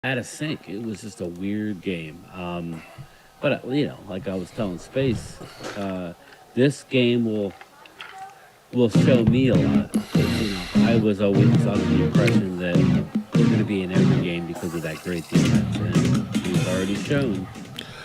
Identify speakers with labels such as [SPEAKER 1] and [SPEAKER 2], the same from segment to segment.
[SPEAKER 1] out of sync. It was just a weird game. But like I was telling Space, this game will show me a lot because I was always under the impression that we're going to be in every game because of that great defense, and we've already shown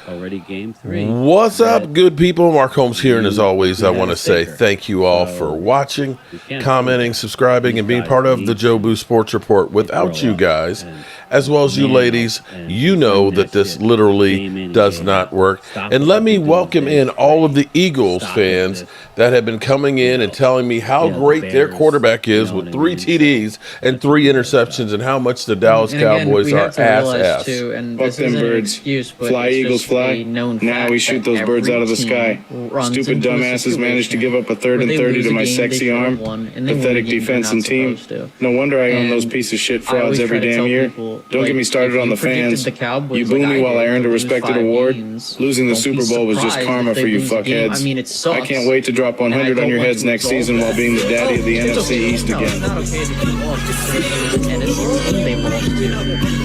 [SPEAKER 1] already game three
[SPEAKER 2] What's
[SPEAKER 1] that
[SPEAKER 2] up, good people? Mark Holmes here, and as always,
[SPEAKER 1] we
[SPEAKER 2] I
[SPEAKER 1] had
[SPEAKER 2] want
[SPEAKER 1] a
[SPEAKER 2] to say
[SPEAKER 1] stinker.
[SPEAKER 2] thank you all for
[SPEAKER 1] So
[SPEAKER 2] watching,
[SPEAKER 1] we can't afford
[SPEAKER 2] commenting,
[SPEAKER 1] that.
[SPEAKER 2] subscribing,
[SPEAKER 1] These
[SPEAKER 2] and being
[SPEAKER 1] guys
[SPEAKER 2] part of the
[SPEAKER 1] need
[SPEAKER 2] Joe Boo
[SPEAKER 1] to
[SPEAKER 2] Sports Report. Without
[SPEAKER 1] grow
[SPEAKER 2] you
[SPEAKER 1] up
[SPEAKER 2] guys,
[SPEAKER 1] and
[SPEAKER 2] as well as you
[SPEAKER 1] man up
[SPEAKER 2] ladies, you
[SPEAKER 1] and
[SPEAKER 2] know
[SPEAKER 1] bring
[SPEAKER 2] that
[SPEAKER 1] that
[SPEAKER 2] this
[SPEAKER 1] shit
[SPEAKER 2] literally
[SPEAKER 1] game in and
[SPEAKER 2] does
[SPEAKER 1] game
[SPEAKER 2] not
[SPEAKER 1] out.
[SPEAKER 2] work.
[SPEAKER 1] Stop
[SPEAKER 2] And
[SPEAKER 1] it
[SPEAKER 2] let
[SPEAKER 1] like
[SPEAKER 2] me
[SPEAKER 1] you're doing
[SPEAKER 2] welcome
[SPEAKER 1] big
[SPEAKER 2] in all of
[SPEAKER 1] spray.
[SPEAKER 2] the Eagles
[SPEAKER 1] Stop it
[SPEAKER 2] fans
[SPEAKER 1] with
[SPEAKER 2] that have been coming
[SPEAKER 1] you
[SPEAKER 2] in and
[SPEAKER 1] know
[SPEAKER 2] telling me how
[SPEAKER 1] the
[SPEAKER 2] great their
[SPEAKER 1] Bears.
[SPEAKER 2] quarterback
[SPEAKER 1] You
[SPEAKER 2] is
[SPEAKER 1] know
[SPEAKER 2] with
[SPEAKER 1] what I
[SPEAKER 2] three
[SPEAKER 1] mean? So
[SPEAKER 2] TDs and
[SPEAKER 1] that's what
[SPEAKER 2] three
[SPEAKER 1] you guys got.
[SPEAKER 2] interceptions and how much the
[SPEAKER 3] And
[SPEAKER 2] Dallas
[SPEAKER 3] again,
[SPEAKER 2] Cowboys
[SPEAKER 3] we
[SPEAKER 2] are
[SPEAKER 3] have to realize
[SPEAKER 2] ass.
[SPEAKER 3] too, and
[SPEAKER 4] Fuck
[SPEAKER 3] this
[SPEAKER 4] them
[SPEAKER 3] isn't an
[SPEAKER 4] birds.
[SPEAKER 3] excuse, but
[SPEAKER 4] Fly,
[SPEAKER 3] it's
[SPEAKER 4] Eagles,
[SPEAKER 3] just a
[SPEAKER 4] fly.
[SPEAKER 3] known
[SPEAKER 4] Now we
[SPEAKER 3] fact
[SPEAKER 4] shoot
[SPEAKER 3] that
[SPEAKER 4] those birds
[SPEAKER 3] every
[SPEAKER 4] out of the
[SPEAKER 3] team
[SPEAKER 4] sky.
[SPEAKER 3] runs
[SPEAKER 4] Stupid
[SPEAKER 3] into a
[SPEAKER 4] dumbasses managed to
[SPEAKER 3] situation
[SPEAKER 4] give up a third
[SPEAKER 3] where
[SPEAKER 4] and
[SPEAKER 3] they
[SPEAKER 4] 30
[SPEAKER 3] lose
[SPEAKER 4] to
[SPEAKER 3] a
[SPEAKER 4] my
[SPEAKER 3] game they
[SPEAKER 4] sexy
[SPEAKER 3] should have
[SPEAKER 4] arm.
[SPEAKER 3] won, and they win a
[SPEAKER 4] Pathetic
[SPEAKER 3] game they're
[SPEAKER 4] defense
[SPEAKER 3] not
[SPEAKER 4] and team.
[SPEAKER 3] supposed to.
[SPEAKER 4] No wonder I own those
[SPEAKER 3] And
[SPEAKER 4] piece of shit
[SPEAKER 3] I
[SPEAKER 4] frauds
[SPEAKER 3] always try
[SPEAKER 4] every
[SPEAKER 3] to
[SPEAKER 4] damn
[SPEAKER 3] tell
[SPEAKER 4] year.
[SPEAKER 3] people,
[SPEAKER 4] Don't get
[SPEAKER 3] like,
[SPEAKER 4] me
[SPEAKER 3] if
[SPEAKER 4] started on
[SPEAKER 3] you
[SPEAKER 4] the
[SPEAKER 3] predicted
[SPEAKER 4] fans.
[SPEAKER 3] the Cowboys
[SPEAKER 4] You
[SPEAKER 3] like
[SPEAKER 4] boo me
[SPEAKER 3] I
[SPEAKER 4] while I
[SPEAKER 3] did
[SPEAKER 4] earned
[SPEAKER 3] to
[SPEAKER 4] a
[SPEAKER 3] lose
[SPEAKER 4] respected
[SPEAKER 3] 5
[SPEAKER 4] award.
[SPEAKER 3] games,
[SPEAKER 4] Losing the
[SPEAKER 3] don't be
[SPEAKER 4] Super Bowl was just
[SPEAKER 3] surprised
[SPEAKER 4] karma
[SPEAKER 3] if
[SPEAKER 4] for
[SPEAKER 3] they
[SPEAKER 4] you
[SPEAKER 3] lose a game. I
[SPEAKER 4] fuckheads.
[SPEAKER 3] mean, it
[SPEAKER 4] I
[SPEAKER 3] sucks.
[SPEAKER 4] can't wait to drop
[SPEAKER 3] And I
[SPEAKER 4] 100 on
[SPEAKER 3] don't
[SPEAKER 4] your
[SPEAKER 3] want
[SPEAKER 4] heads
[SPEAKER 3] to
[SPEAKER 4] next
[SPEAKER 3] absolve
[SPEAKER 4] season while
[SPEAKER 3] that.
[SPEAKER 4] being the daddy
[SPEAKER 3] Oh,
[SPEAKER 4] of the
[SPEAKER 3] it's
[SPEAKER 4] NFC
[SPEAKER 3] okay.
[SPEAKER 4] East
[SPEAKER 3] No, it's
[SPEAKER 4] again.
[SPEAKER 3] not okay that you lost because it was a Tennessee team they lost to,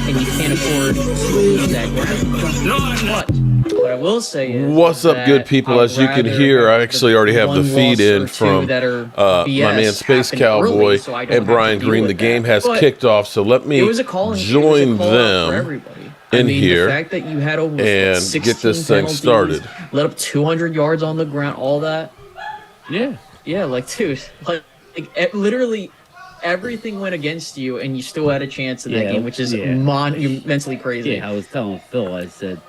[SPEAKER 3] and you can't afford to lose that ground. What I will say is
[SPEAKER 2] What's up, good
[SPEAKER 3] that I
[SPEAKER 2] people?
[SPEAKER 3] would
[SPEAKER 2] As you can
[SPEAKER 3] rather
[SPEAKER 2] hear, I
[SPEAKER 3] have the
[SPEAKER 2] actually already have the
[SPEAKER 3] one
[SPEAKER 2] feed
[SPEAKER 3] loss
[SPEAKER 2] in
[SPEAKER 3] or two
[SPEAKER 2] from
[SPEAKER 3] that are
[SPEAKER 2] my man
[SPEAKER 3] BS
[SPEAKER 2] Space
[SPEAKER 3] happen early,
[SPEAKER 2] Cowboy
[SPEAKER 3] so I
[SPEAKER 2] and
[SPEAKER 3] don't have to
[SPEAKER 2] Brian
[SPEAKER 3] deal
[SPEAKER 2] Green. The
[SPEAKER 3] with
[SPEAKER 2] game
[SPEAKER 3] that.
[SPEAKER 2] has
[SPEAKER 3] But
[SPEAKER 2] kicked off, so let
[SPEAKER 3] it
[SPEAKER 2] me
[SPEAKER 3] was a calling. It was a
[SPEAKER 2] join
[SPEAKER 3] call out for
[SPEAKER 2] them
[SPEAKER 3] everybody. I
[SPEAKER 2] in
[SPEAKER 3] mean, the
[SPEAKER 2] here
[SPEAKER 3] fact that you had almost
[SPEAKER 2] and get
[SPEAKER 3] 16
[SPEAKER 2] this thing
[SPEAKER 3] penalties,
[SPEAKER 2] started.
[SPEAKER 3] let up 200 yards on the ground, all that.
[SPEAKER 1] Yeah.
[SPEAKER 3] Yeah, like dude, literally everything went against you, and you still had a chance in that game,
[SPEAKER 1] Yeah.
[SPEAKER 3] which is
[SPEAKER 1] Yeah.
[SPEAKER 3] monumentally crazy.
[SPEAKER 1] Yeah, I was telling Phil, I said,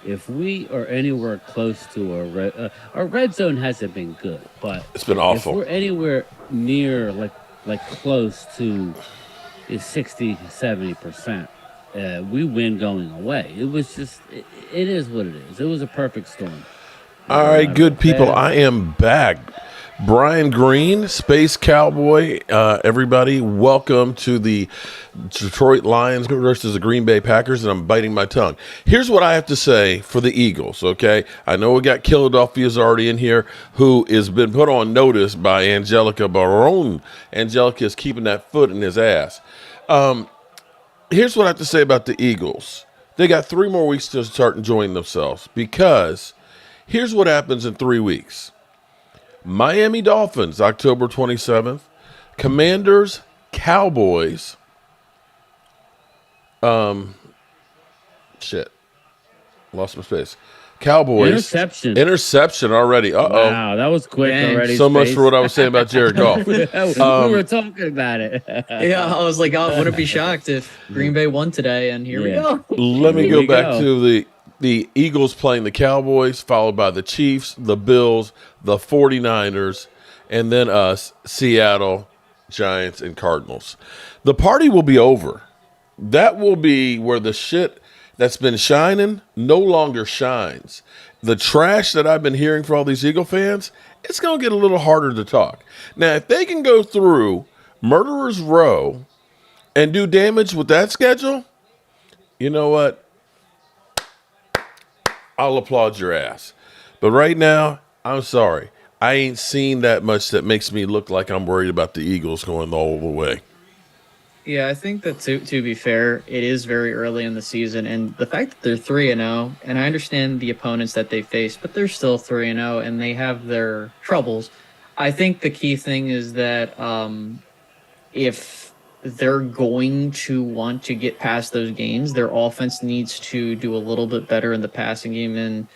[SPEAKER 1] if we are anywhere close to our red zone hasn't been good, but
[SPEAKER 2] It's been
[SPEAKER 1] if
[SPEAKER 2] awful.
[SPEAKER 1] we're anywhere near like close to 60, 70%, we win going away. It was just, it is what it is. It was a perfect storm. We
[SPEAKER 2] All
[SPEAKER 1] got
[SPEAKER 2] right,
[SPEAKER 1] out real
[SPEAKER 2] good people,
[SPEAKER 1] fast.
[SPEAKER 2] I am back. Brian Green, Space Cowboy, everybody, welcome to the Detroit Lions versus the Green Bay Packers, and I'm biting my tongue. Here's what I have to say for the Eagles, okay? I know we got Philadelphia's already in here, who has been put on notice by Angelica Barone. Angelica is keeping that foot in his ass. Here's what I have to say about the Eagles. They got 3 more weeks to start enjoying themselves because here's what happens in 3 weeks. Miami Dolphins, October 27th. Commanders, Cowboys. Shit. Lost my space. Cowboys.
[SPEAKER 1] Interception.
[SPEAKER 2] Interception already. Uh-oh.
[SPEAKER 1] Wow, that was quick
[SPEAKER 3] Dang.
[SPEAKER 1] already.
[SPEAKER 2] So much
[SPEAKER 1] Space.
[SPEAKER 2] for what I was saying about Jared Goff.
[SPEAKER 1] we were talking about it.
[SPEAKER 3] Yeah, I was like, I wouldn't be shocked if Green Bay won today, and here we
[SPEAKER 1] Yeah.
[SPEAKER 3] go.
[SPEAKER 2] Let me
[SPEAKER 1] Here
[SPEAKER 2] go
[SPEAKER 1] we
[SPEAKER 2] back
[SPEAKER 1] go.
[SPEAKER 2] to the Eagles playing the Cowboys, followed by the Chiefs, the Bills, the 49ers, and then us, Seattle, Giants, and Cardinals. The party will be over. That will be where the shit that's been shining no longer shines. The trash that I've been hearing for all these Eagle fans, it's going to get a little harder to talk. Now, if they can go through Murderer's Row and do damage with that schedule, you know what? I'll applaud your ass. But right now, I'm sorry. I ain't seen that much that makes me look like I'm worried about the Eagles going all the way.
[SPEAKER 3] Yeah, I think that to be fair, it is very early in the season, and the fact that they're 3-0, and I understand the opponents that they face, but they're still 3-0, and they have their troubles. I think the key thing is that if they're going to want to get past those games, their offense needs to do a little bit better in the passing game. And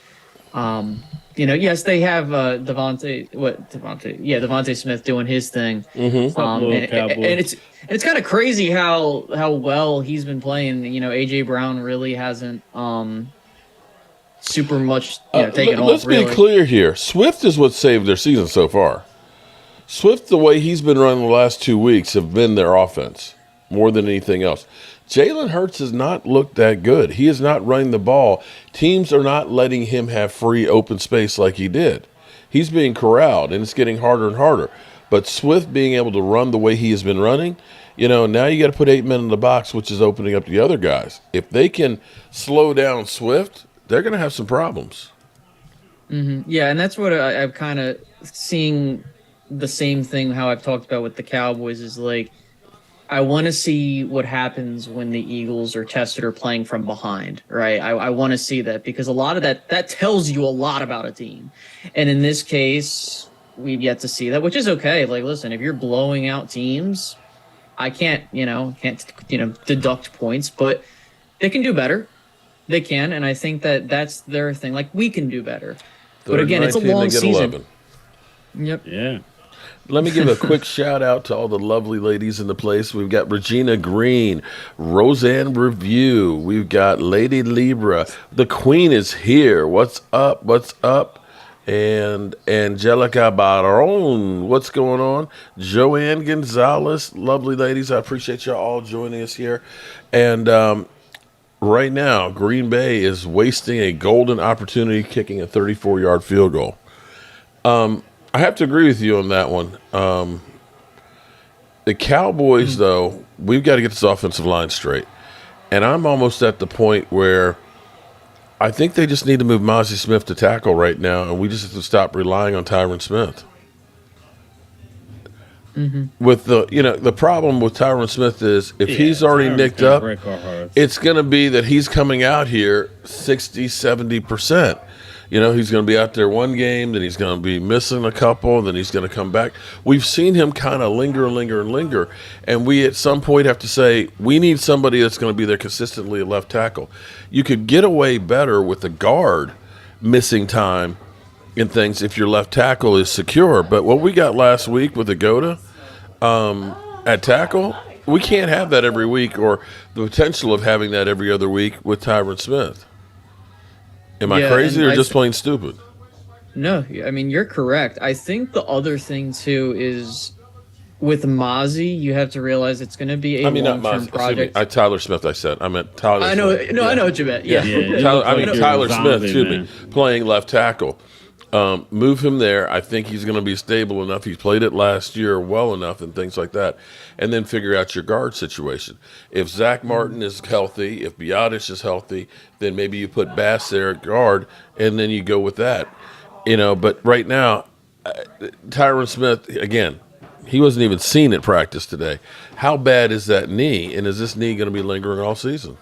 [SPEAKER 3] yes, they have Devontae Smith doing his thing.
[SPEAKER 1] What's up, little cowboy?
[SPEAKER 3] And it's kind of crazy how well he's been playing. AJ Brown really hasn't super much taken off.
[SPEAKER 2] Let's be
[SPEAKER 3] Really.
[SPEAKER 2] clear here. Swift is what saved their season so far. Swift, the way he's been running the last 2 weeks, have been their offense more than anything else. Jalen Hurts has not looked that good. He is not running the ball. Teams are not letting him have free open space like he did. He's being corralled, and it's getting harder and harder. But Swift being able to run the way he has been running, now you got to put 8 men in the box, which is opening up the other guys. If they can slow down Swift, they're going to have some problems.
[SPEAKER 3] Yeah, and that's what I'm kind of seeing the same thing how I've talked about with the Cowboys is like I want to see what happens when the Eagles are tested or playing from behind, right? I want to see that because a lot of that tells you a lot about a team. And in this case, we've yet to see that, which is okay. Like, listen, if you're blowing out teams, I can't deduct points, but they can do better. They can, and I think that's their thing. Like, we can do better. But
[SPEAKER 2] Third and
[SPEAKER 3] again, it's a
[SPEAKER 2] 19, they
[SPEAKER 3] long
[SPEAKER 2] get
[SPEAKER 3] season.
[SPEAKER 2] 11.
[SPEAKER 3] Yep.
[SPEAKER 1] Yeah.
[SPEAKER 2] Let me give a quick shout out to all the lovely ladies in the place. We've got Regina Green, Roseanne Review. We've got Lady Libra. The Queen is here. What's up? What's up? And Angelica Baron. What's going on? Joanne Gonzalez. Lovely ladies. I appreciate y'all all joining us here. And right now, Green Bay is wasting a golden opportunity kicking a 34-yard field goal. I have to agree with you on that one. The Cowboys, though, we've got to get this offensive line straight. And I'm almost at the point where I think they just need to move Mozzie Smith to tackle right now, and we just have to stop relying on Tyron Smith. With the problem with Tyron Smith is if he's already
[SPEAKER 1] Tyron's
[SPEAKER 2] nicked
[SPEAKER 1] gonna
[SPEAKER 2] up,
[SPEAKER 1] break our hearts.
[SPEAKER 2] it's going to be that he's coming out here 60, 70%. He's going to be out there one game, then he's going to be missing a couple, then he's going to come back. We've seen him kind of linger, and we at some point have to say, we need somebody that's going to be there consistently at left tackle. You could get away better with the guard missing time and things if your left tackle is secure. But what we got last week with Agoda at tackle, we can't have that every week, or the potential of having that every other week with Tyron Smith. Am I crazy or just plain stupid?
[SPEAKER 3] No, I mean, you're correct. I think the other thing, too, is with Mozzie, you have to realize it's going to be a long-term project.
[SPEAKER 2] Tyler Smith, I said. I meant Tyler
[SPEAKER 3] I know.
[SPEAKER 2] Smith.
[SPEAKER 3] No, I know what you meant. Yeah.
[SPEAKER 2] Tyler Smith,
[SPEAKER 1] man.
[SPEAKER 2] playing left tackle. Move him there. I think he's going to be stable enough. He's played it last year well enough and things like that. And then figure out your guard situation. If Zach Martin is healthy, if Biotish is healthy, then maybe you put Bass there at guard, and then you go with that. But right now, Tyron Smith, again, he wasn't even seen at practice today. How bad is that knee, and is this knee going to be lingering all season?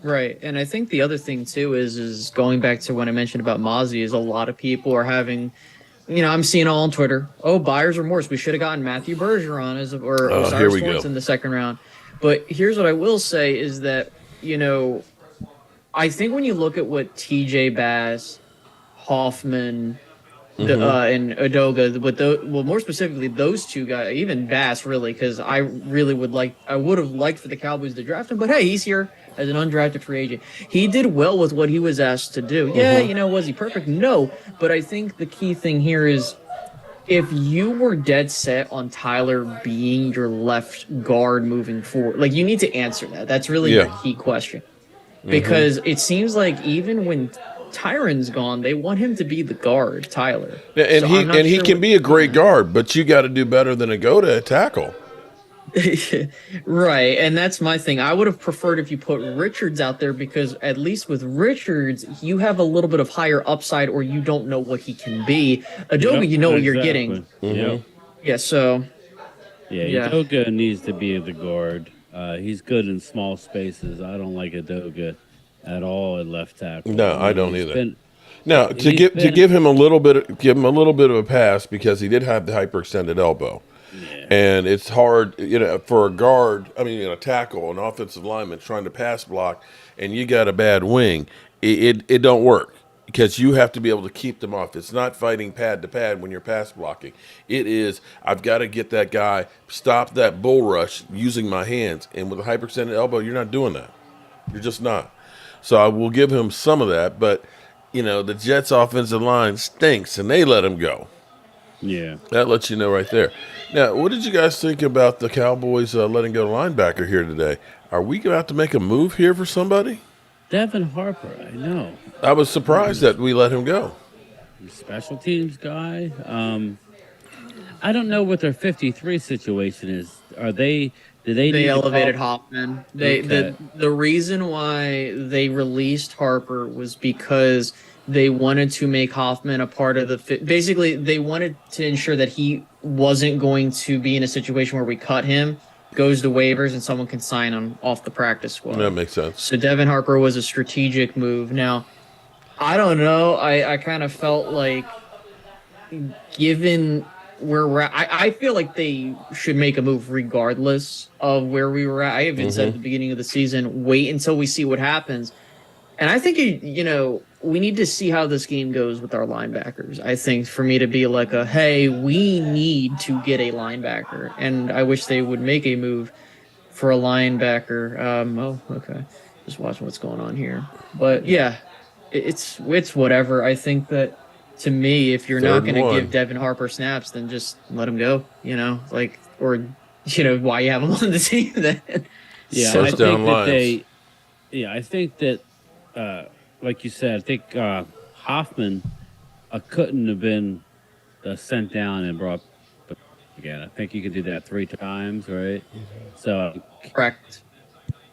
[SPEAKER 3] Right. And I think the other thing, too, is going back to when I mentioned about Mozzie, is a lot of people are having – I'm seeing all on Twitter, buyer's remorse. We should have gotten Matthew Bergeron or Osiris Torrance in the second round. But here's what I will say is that, I think when you look at what TJ Bass, Hoffman, and Udoga, more specifically, those two guys, even Bass, really, because I would have liked for the Cowboys to draft him. But, hey, he's here as an undrafted free agent. He did well with what he was asked to do. Yeah, was he perfect? No. But I think the key thing here is if you were dead set on Tyler being your left guard moving forward, you need to answer that. That's really your key question. Because it seems like even when Tyron's gone, they want him to be the guard, Tyler.
[SPEAKER 2] Yeah, and he can be a great guard, but you got to do better than Agoda at tackle.
[SPEAKER 3] Right, and that's my thing. I would have preferred if you put Richards out there because at least with Richards, you have a little bit of higher upside or you don't know what he can be. Adoga, you know what you're getting. Yeah, so...
[SPEAKER 1] Yeah, Udoga needs to be the guard. He's good in small spaces. I don't like Udoga at all at left tackle.
[SPEAKER 2] No, I don't either. Give him a little bit of a pass because he did have the hyperextended elbow. Yeah. And it's hard, for a guard, a tackle, an offensive lineman trying to pass block, and you got a bad wing, it don't work because you have to be able to keep them off. It's not fighting pad to pad when you're pass blocking. It is, I've got to get that guy, stop that bull rush using my hands. And with a hyperextended elbow, you're not doing that. You're just not. So I will give him some of that, but, the Jets' offensive line stinks, and they let him go.
[SPEAKER 1] Yeah.
[SPEAKER 2] That lets you know right there. Now, what did you guys think about the Cowboys letting go linebacker here today? Are we about to make a move here for somebody?
[SPEAKER 1] Devin Harper, I know.
[SPEAKER 2] I was surprised that we let him go.
[SPEAKER 1] Special teams guy. I don't know what their 53 situation is. Did they
[SPEAKER 3] elevated Hoffman. The reason why they released Harper was because they wanted to make Hoffman a part of basically, they wanted to ensure that he wasn't going to be in a situation where we cut him goes to waivers and someone can sign him off the practice
[SPEAKER 2] That
[SPEAKER 3] squad.
[SPEAKER 2] makes sense.
[SPEAKER 3] So Devin Harper was a strategic move. Now, I don't know. I kind of felt like given where we're at, I feel like they should make a move regardless of where we were at. I even said at the beginning of the season, wait until we see what happens. And I think, we need to see how this game goes with our linebackers. I think for me to be like hey, we need to get a linebacker. And I wish they would make a move for a linebacker. Okay. Just watching what's going on here. But yeah, it's whatever. I think that to me, if you're not
[SPEAKER 2] Third and
[SPEAKER 3] going to give
[SPEAKER 2] one.
[SPEAKER 3] Devin Harper snaps, then just let him go, or, why you have him on the team then.
[SPEAKER 1] Yeah,
[SPEAKER 3] So,
[SPEAKER 1] I
[SPEAKER 2] First down
[SPEAKER 1] think that
[SPEAKER 2] Lions.
[SPEAKER 1] they. Yeah, I think that, like you said, I think Hoffman couldn't have been sent down and brought again. I think you could do that 3 times, right? So
[SPEAKER 3] correct.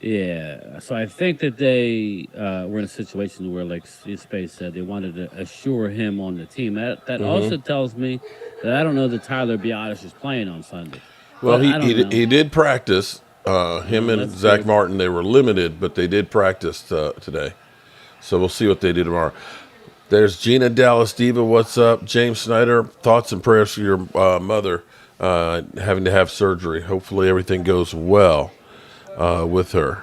[SPEAKER 1] yeah, so I think that they were in a situation where, like Space said, they wanted to assure him on the team. That also tells me that I don't know that Tyler Biotis is playing on Sunday,
[SPEAKER 2] Well,
[SPEAKER 1] but
[SPEAKER 2] he
[SPEAKER 1] I don't know.
[SPEAKER 2] he did practice. Him and
[SPEAKER 1] That's
[SPEAKER 2] Zach
[SPEAKER 1] good.
[SPEAKER 2] Martin, they were limited, but they did practice today. So we'll see what they do tomorrow. There's Gina Dallas Diva. What's up? James Snyder. Thoughts and prayers for your mother having to have surgery. Hopefully everything goes well with her.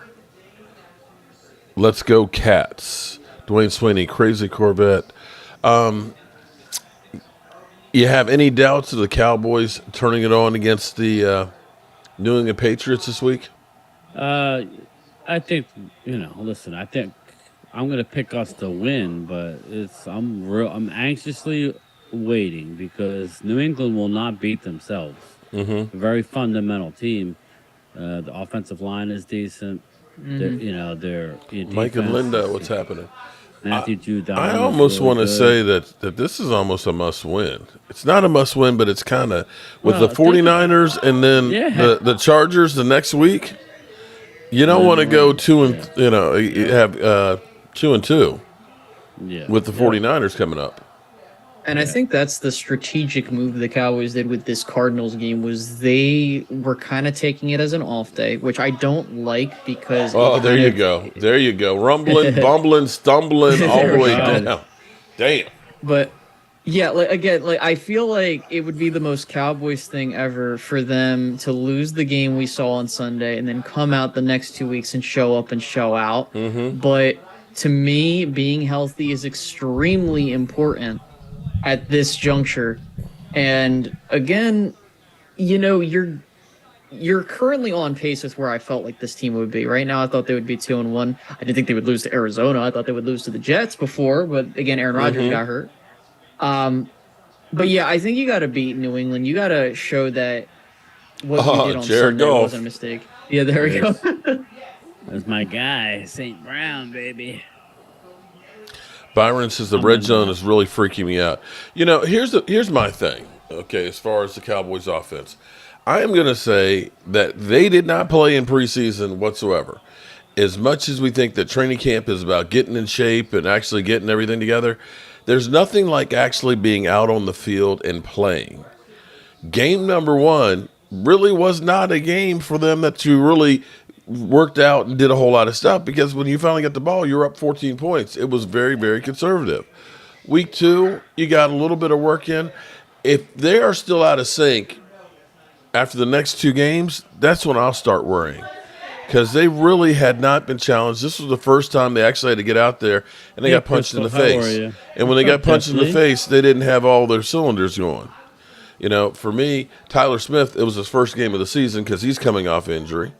[SPEAKER 2] Let's go Cats. Dwayne Sweeney, Crazy Corvette. You have any doubts of the Cowboys turning it on against the New England Patriots this week?
[SPEAKER 1] I think Listen, I think I'm gonna pick us to win, but I'm anxiously waiting because New England will not beat themselves. A very fundamental team. The offensive line is decent. Their
[SPEAKER 2] Mike and
[SPEAKER 1] defense
[SPEAKER 2] Linda,
[SPEAKER 1] is
[SPEAKER 2] what's happening?
[SPEAKER 1] Matthew
[SPEAKER 2] I
[SPEAKER 1] Judon is
[SPEAKER 2] almost
[SPEAKER 1] really
[SPEAKER 2] want to
[SPEAKER 1] good.
[SPEAKER 2] say that this is almost a must win. It's not a must win, but it's kind of with the
[SPEAKER 1] Well, think about
[SPEAKER 2] 49ers and then
[SPEAKER 1] yeah,
[SPEAKER 2] the Chargers the next week. You
[SPEAKER 1] and
[SPEAKER 2] don't
[SPEAKER 1] then
[SPEAKER 2] want
[SPEAKER 1] the
[SPEAKER 2] to go
[SPEAKER 1] Rams.
[SPEAKER 2] two and
[SPEAKER 1] Yeah,
[SPEAKER 2] you have 2-2
[SPEAKER 1] yeah,
[SPEAKER 2] with the
[SPEAKER 1] yep,
[SPEAKER 2] 49ers coming up.
[SPEAKER 3] And I
[SPEAKER 1] yeah.
[SPEAKER 3] think that's the strategic move the Cowboys did with this Cardinals game was they were kind of taking it as an off day, which I don't like because it
[SPEAKER 2] Oh, there
[SPEAKER 3] kind
[SPEAKER 2] you
[SPEAKER 3] of
[SPEAKER 2] go. There you go. Rumbling, bumbling, stumbling all
[SPEAKER 3] there
[SPEAKER 2] the
[SPEAKER 3] we
[SPEAKER 2] way
[SPEAKER 3] go.
[SPEAKER 1] Right.
[SPEAKER 2] down. Damn.
[SPEAKER 3] But yeah, like again, like I feel like it would be the most Cowboys thing ever for them to lose the game we saw on Sunday and then come out the next 2 weeks and show up and show out. But to me, being healthy is extremely important at this juncture. And again, you're currently on pace with where I felt like this team would be. Right now, I thought they would be 2-1. I didn't think they would lose to Arizona. I thought they would lose to the Jets before, but again, Aaron Rodgers got hurt. Um, but yeah, I think you got to beat New England. You got to show that what you
[SPEAKER 2] Oh,
[SPEAKER 3] did on
[SPEAKER 2] Jared
[SPEAKER 3] Sunday wasn't a
[SPEAKER 2] Goff.
[SPEAKER 3] mistake. Yeah, there we go.
[SPEAKER 1] Yes, that's my guy, St. Brown, baby.
[SPEAKER 2] Byron says the
[SPEAKER 1] I'm
[SPEAKER 2] red
[SPEAKER 1] in
[SPEAKER 2] zone
[SPEAKER 1] that.
[SPEAKER 2] is really freaking me out. Here's my thing. Okay, as far as the Cowboys offense, I am going to say that they did not play in preseason whatsoever. As much as we think that training camp is about getting in shape and actually getting everything together, there's nothing like actually being out on the field and playing. Game number one really was not a game for them that you really worked out and did a whole lot of stuff because when you finally got the ball, you were up 14 points. It was very, very conservative. Week two, you got a little bit of work in. If they are still out of sync after the next two games, that's when I'll start worrying because they really had not been challenged. This was the first time they actually had to get out there and they
[SPEAKER 1] Hey,
[SPEAKER 2] got punched in
[SPEAKER 1] Crystal,
[SPEAKER 2] the
[SPEAKER 1] how are
[SPEAKER 2] face.
[SPEAKER 1] you?
[SPEAKER 2] And when
[SPEAKER 1] What's
[SPEAKER 2] they got
[SPEAKER 1] up,
[SPEAKER 2] punched in the
[SPEAKER 1] Desley?
[SPEAKER 2] face, they didn't have all their cylinders going. For me, Tyler Smith, it was his first game of the season because he's coming off injury.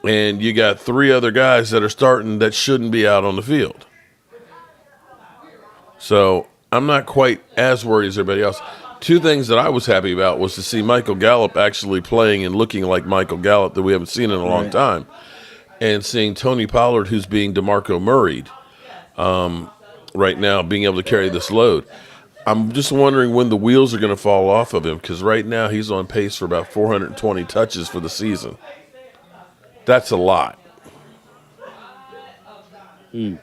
[SPEAKER 2] And you got three other guys that are starting that shouldn't be out on the field. So I'm not quite as worried as everybody else. Two things that I was happy about was to see Michael Gallup actually playing and looking like Michael Gallup that we haven't seen in a long
[SPEAKER 1] Right.
[SPEAKER 2] time. And seeing Tony Pollard, who's being DeMarco Murray'd right now, being able to carry this load. I'm just wondering when the wheels are going to fall off of him because right now he's on pace for about 420 touches for the season. That's a lot.
[SPEAKER 1] Yeah,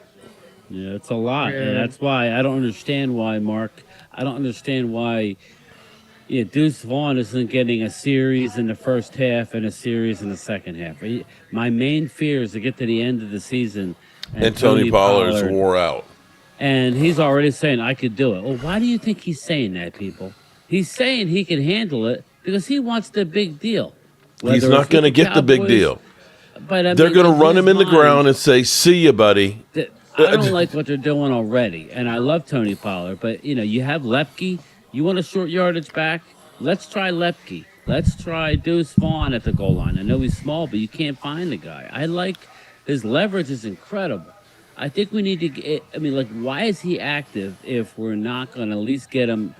[SPEAKER 1] it's a lot, and
[SPEAKER 3] Yeah.
[SPEAKER 1] that's why I don't understand why, Mark. I don't understand why. Yeah, Deuce Vaughn isn't getting a series in the first half and a series in the second half. My main fear is to get to the end of the season and
[SPEAKER 2] And Tony
[SPEAKER 1] Tony
[SPEAKER 2] Pollard's
[SPEAKER 1] Pollard,
[SPEAKER 2] wore out.
[SPEAKER 1] and he's already saying I could do it. Well, why do you think he's saying that, people? He's saying he can handle it because he wants the big deal.
[SPEAKER 2] He's
[SPEAKER 1] Whether
[SPEAKER 2] not
[SPEAKER 1] it's
[SPEAKER 2] going
[SPEAKER 1] with
[SPEAKER 2] to
[SPEAKER 1] the
[SPEAKER 2] get the big
[SPEAKER 1] Cowboys,
[SPEAKER 2] deal.
[SPEAKER 1] but I
[SPEAKER 2] They're
[SPEAKER 1] mean,
[SPEAKER 2] going to
[SPEAKER 1] in
[SPEAKER 2] run
[SPEAKER 1] his
[SPEAKER 2] him in the
[SPEAKER 1] mind,
[SPEAKER 2] ground and say, "See you, buddy."
[SPEAKER 1] I don't like what they're doing already, and I love Tony Pollard, but you have Lepke. You want a short yardage back? Let's try Lepke. Let's try Deuce Vaughn at the goal line. I know he's small, but you can't find the guy. I like his leverage is incredible. I think we need to get. I mean, like, why is he active if we're not going to at least get him,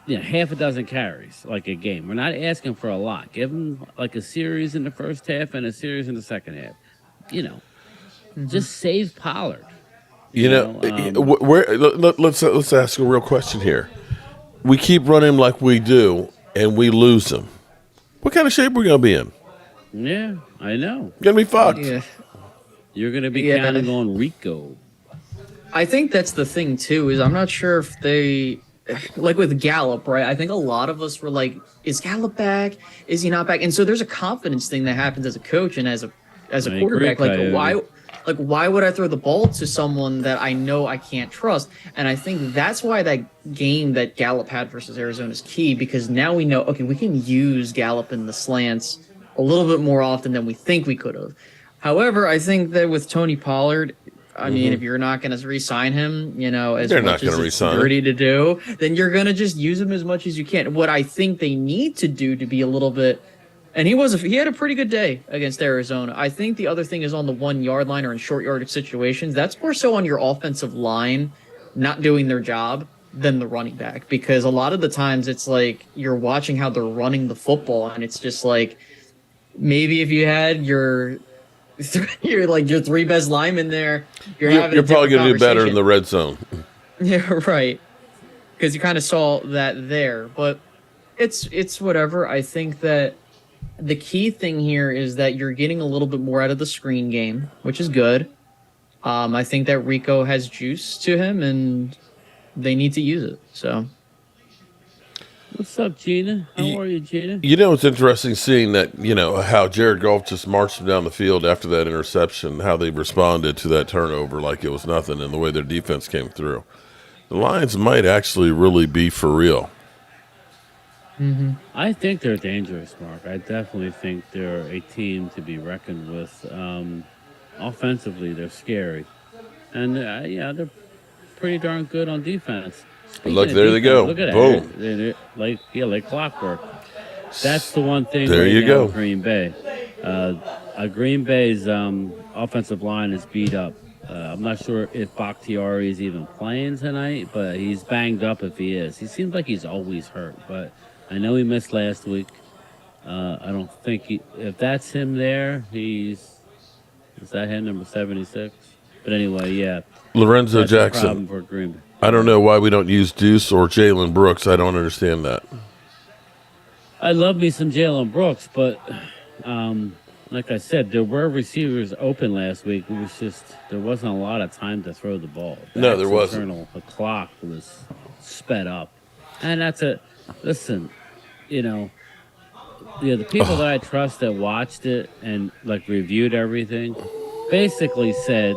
[SPEAKER 1] half a dozen carries like a game? We're not asking for a lot. Give him like a series in the first half and a series in the second half. Just save Pollard.
[SPEAKER 2] Let's ask a real question here. We keep running like we do, and we lose him. What kind of shape we're going to be in?
[SPEAKER 1] Yeah, I know.
[SPEAKER 2] Going to be fucked.
[SPEAKER 3] Yeah.
[SPEAKER 1] You're going to be
[SPEAKER 3] Yeah.
[SPEAKER 1] counting on Rico.
[SPEAKER 3] I think that's the thing too. Is I'm not sure if they like with Gallup, right? I think a lot of us were like, "Is Gallup back? Is he not back?" And so there's a confidence thing that happens as a coach and as a
[SPEAKER 1] I
[SPEAKER 3] quarterback.
[SPEAKER 1] agree,
[SPEAKER 3] Why would I throw the ball to someone that I know I can't trust? And I think that's why that game that Gallup had versus Arizona is key, because now we know, okay, we can use Gallup in the slants a little bit more often than we think we could have. However, I think that with Tony Pollard, I mean, if you're not going to re-sign him, as
[SPEAKER 2] They're
[SPEAKER 3] much
[SPEAKER 2] not gonna
[SPEAKER 3] as it's
[SPEAKER 2] re-sign him.
[SPEAKER 3] dirty to do, then you're going to just use him as much as you can. What I think they need to do to be a little bit, and he had a pretty good day against Arizona. I think the other thing is on the 1 yard line or in short yardage situations. That's more so on your offensive line not doing their job than the running back, because a lot of the times it's like you're watching how they're running the football, and it's just like maybe if you had your three best linemen there, you're
[SPEAKER 2] probably going to do better in
[SPEAKER 3] conversation.
[SPEAKER 2] the red zone.
[SPEAKER 3] Yeah, right. Because you kind of saw that there, but it's whatever. I think that the key thing here is that you're getting a little bit more out of the screen game, which is good. I think that Rico has juice to him, and they need to use it. So,
[SPEAKER 1] What's up, Gina? How are you, Gina?
[SPEAKER 2] It's interesting seeing that, how Jared Goff just marched them down the field after that interception, how they responded to that turnover like it was nothing, and the way their defense came through. The Lions might actually really be for real.
[SPEAKER 1] I think they're dangerous, Mark. I definitely think they're a team to be reckoned with. Offensively, they're scary. And, they're pretty darn good on defense. Speaking
[SPEAKER 2] Look,
[SPEAKER 1] of
[SPEAKER 2] there they go.
[SPEAKER 1] Look at
[SPEAKER 2] Boom.
[SPEAKER 1] that. Like clockwork. That's the one thing
[SPEAKER 2] There
[SPEAKER 1] right
[SPEAKER 2] you
[SPEAKER 1] now
[SPEAKER 2] go.
[SPEAKER 1] with Green Bay. Green Bay's offensive line is beat up. I'm not sure if Bakhtiari is even playing tonight, but he's banged up if he is. He seems like he's always hurt, but I know he missed last week. I don't think if that's him there, is that him, number 76? But anyway, yeah.
[SPEAKER 2] Lorenzo
[SPEAKER 1] That's a
[SPEAKER 2] Jackson.
[SPEAKER 1] problem for Green Bay.
[SPEAKER 2] I don't know why we don't use Deuce or Jalen Brooks. I don't understand that.
[SPEAKER 1] I love me some Jalen Brooks, but like I said, there were receivers open last week. It was just there wasn't a lot of time to throw the ball.
[SPEAKER 2] No, there wasn't.
[SPEAKER 1] The clock was sped up, and that's a listen. The people that I trust that watched it and like reviewed everything basically said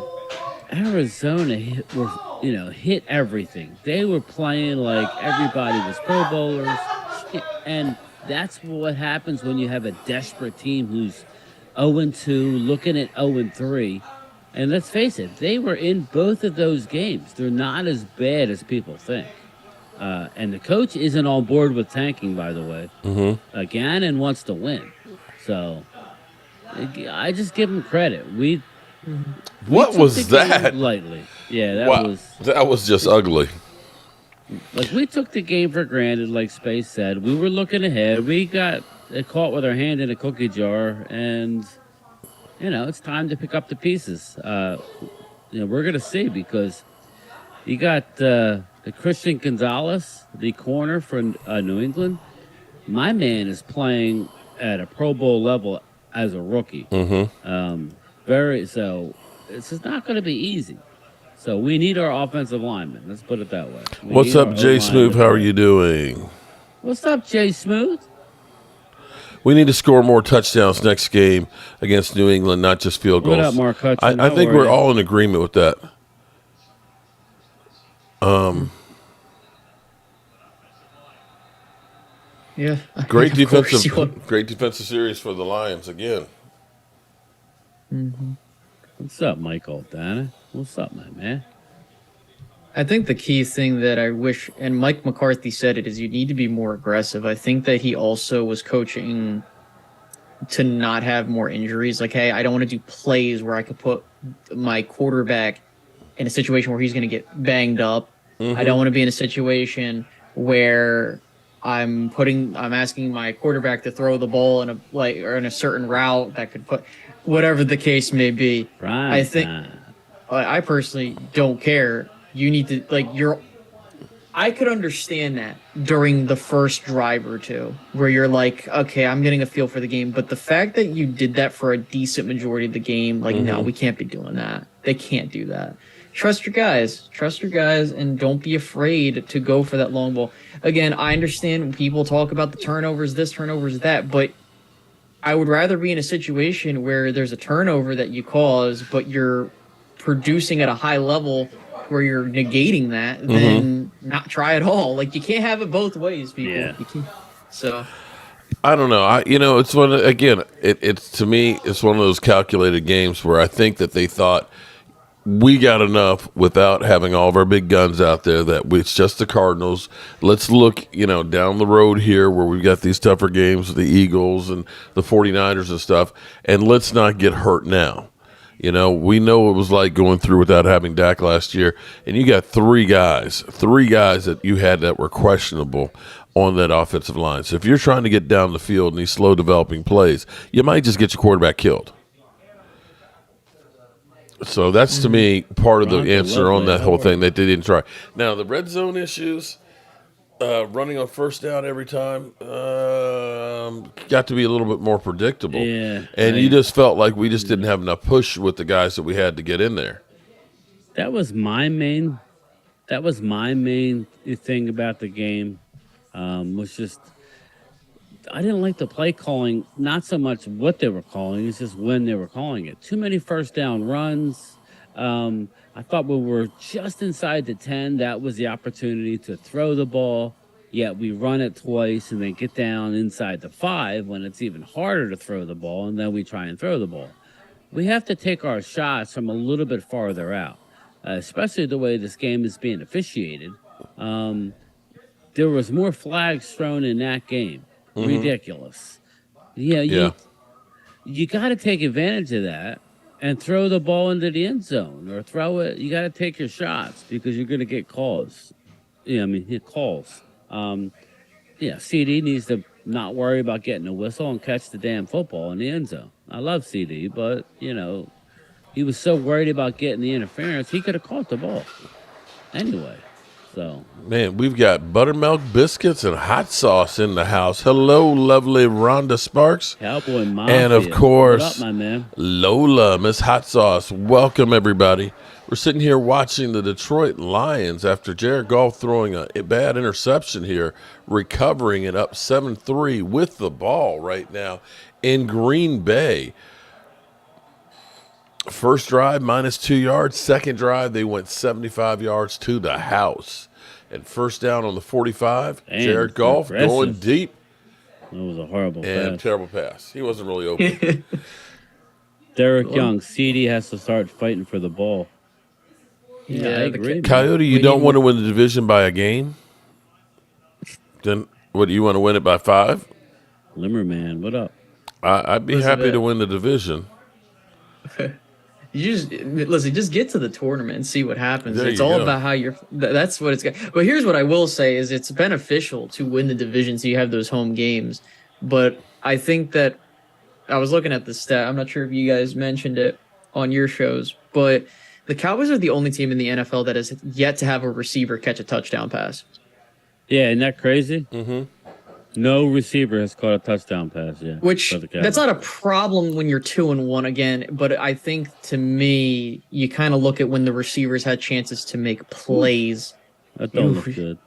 [SPEAKER 1] Arizona hit everything. They were playing like everybody was Pro Bowlers, and that's what happens when you have a desperate team who's 0-2, looking at 0-3. And let's face it, they were in both of those games. They're not as bad as people think. And the coach isn't on board with tanking, by the way. Gannon wants to win. So I just give him credit. We
[SPEAKER 2] What
[SPEAKER 1] took
[SPEAKER 2] was
[SPEAKER 1] the game
[SPEAKER 2] that?
[SPEAKER 1] lightly. Yeah,
[SPEAKER 2] That was just ugly.
[SPEAKER 1] like we took the game for granted, like Space said. We were looking ahead. We got caught with our hand in a cookie jar, and it's time to pick up the pieces. We're gonna see, because you got the Christian Gonzalez, the corner for New England. My man is playing at a Pro Bowl level as a rookie. So this is not going to be easy. So we need our offensive linemen. Let's put it that way.
[SPEAKER 2] What's up, Jay Smooth? How are you doing?
[SPEAKER 1] What's up, Jay Smooth?
[SPEAKER 2] We need to score more touchdowns next game against New England, not just field
[SPEAKER 1] What up,
[SPEAKER 2] goals.
[SPEAKER 1] Mark Hudson?
[SPEAKER 2] I
[SPEAKER 1] How
[SPEAKER 2] think
[SPEAKER 1] are
[SPEAKER 2] we're
[SPEAKER 1] you?
[SPEAKER 2] all in agreement with that.
[SPEAKER 3] Yeah,
[SPEAKER 2] Great
[SPEAKER 3] of course you want.
[SPEAKER 2] great defensive series for the Lions again.
[SPEAKER 1] What's up, Michael Dana? What's up, my man?
[SPEAKER 3] I think the key thing that I wish, and Mike McCarthy said it, is you need to be more aggressive. I think that he also was coaching to not have more injuries. Like, hey, I don't want to do plays where I could put my quarterback in a situation where he's going to get banged up. I don't want to be in a situation where I'm asking my quarterback to throw the ball in a like or in a certain route that could put whatever the case may be. I
[SPEAKER 1] Prime
[SPEAKER 3] think
[SPEAKER 1] time.
[SPEAKER 3] I personally don't care. You need to I could understand that during the first drive or two, where you're like, okay, I'm getting a feel for the game. But the fact that you did that for a decent majority of the game, like, no, we can't be doing that. They can't do that. Trust your guys. Trust your guys, and don't be afraid to go for that long ball. Again, I understand when people talk about the turnovers, this, turnovers, that, but I would rather be in a situation where there's a turnover that you cause, but you're producing at a high level where you're negating that than not try at all. Like, you can't have it both ways, people.
[SPEAKER 1] Yeah.
[SPEAKER 3] You can't. So
[SPEAKER 2] I don't know. It's it's to me, it's one of those calculated games where I think that they thought we got enough without having all of our big guns out there it's just the Cardinals. Let's look, down the road here where we've got these tougher games with the Eagles and the 49ers and stuff, and let's not get hurt now. We know what it was like going through without having Dak last year, and you got three guys that you had that were questionable on that offensive line. So if you're trying to get down the field in these slow developing plays, you might just get your quarterback killed. So that's, to me, part of the
[SPEAKER 1] Bronco
[SPEAKER 2] answer on
[SPEAKER 1] Lovely,
[SPEAKER 2] that
[SPEAKER 1] how
[SPEAKER 2] whole
[SPEAKER 1] are
[SPEAKER 2] thing
[SPEAKER 1] you?
[SPEAKER 2] that they didn't try. Now, the red zone issues, running on first down every time, got to be a little bit more predictable.
[SPEAKER 1] Yeah,
[SPEAKER 2] And you just felt like we just didn't have enough push with the guys that we had to get in there.
[SPEAKER 1] that was my main. That was my main thing about the game. Was just I didn't like the play calling. Not so much what they were calling; it's just when they were calling it. Too many first down runs. I thought when we were just inside the 10, that was the opportunity to throw the ball. Yet we run it twice and then get down inside the 5 when it's even harder to throw the ball, and then we try and throw the ball. We have to take our shots from a little bit farther out, especially the way this game is being officiated. Um, there was more flags thrown in that game. Ridiculous. Yeah,
[SPEAKER 2] Yeah.
[SPEAKER 1] you got to take advantage of that and throw the ball into the end zone or throw it. You got to take your shots because you're going to get calls. Yeah, I mean, hit calls. CD needs to not worry about getting a whistle and catch the damn football in the end zone. I love CD, but he was so worried about getting the interference, he could have caught the ball anyway. So
[SPEAKER 2] Man, we've got buttermilk biscuits and hot sauce in the house. Hello, lovely Rhonda Sparks.
[SPEAKER 1] Cowboy Mafia.
[SPEAKER 2] And, of
[SPEAKER 1] What
[SPEAKER 2] course,
[SPEAKER 1] up, my man?
[SPEAKER 2] Lola, Miss Hot Sauce. Welcome, everybody. We're sitting here watching the Detroit Lions after Jared Goff throwing a bad interception here, recovering it up 7-3 with the ball right now in Green Bay. First drive, -2 yards. Second drive, they went 75 yards to the house. And first down on the 45,
[SPEAKER 1] Damn,
[SPEAKER 2] Jared Goff
[SPEAKER 1] impressive.
[SPEAKER 2] going deep
[SPEAKER 1] That was a horrible
[SPEAKER 2] and
[SPEAKER 1] pass.
[SPEAKER 2] terrible pass. He wasn't really open.
[SPEAKER 1] Derek Young, CD has to start fighting for the ball. Yeah, I agree.
[SPEAKER 2] Coyote, you
[SPEAKER 3] We
[SPEAKER 2] don't
[SPEAKER 3] need
[SPEAKER 2] want to
[SPEAKER 3] more-
[SPEAKER 2] win the division by a game? Then what, do you want to win it by 5?
[SPEAKER 1] Limmerman, what up?
[SPEAKER 2] I'd be happy to win the division.
[SPEAKER 3] Just get to the tournament and see what happens.
[SPEAKER 2] There
[SPEAKER 3] It's
[SPEAKER 2] you
[SPEAKER 3] all
[SPEAKER 2] go.
[SPEAKER 3] about how that's what it's got. But here's what I will say is it's beneficial to win the division so you have those home games. But I think that I was looking at the stat. I'm not sure if you guys mentioned it on your shows, but the Cowboys are the only team in the NFL that has yet to have a receiver catch a touchdown pass.
[SPEAKER 1] Yeah, isn't that crazy? Mm-hmm. No receiver has caught a touchdown pass yet.
[SPEAKER 3] Which
[SPEAKER 1] for the Cowboys.
[SPEAKER 3] that's not a problem when you're 2-1 again, but I think to me, you kind of look at when the receivers had chances to make plays.
[SPEAKER 1] That don't look good.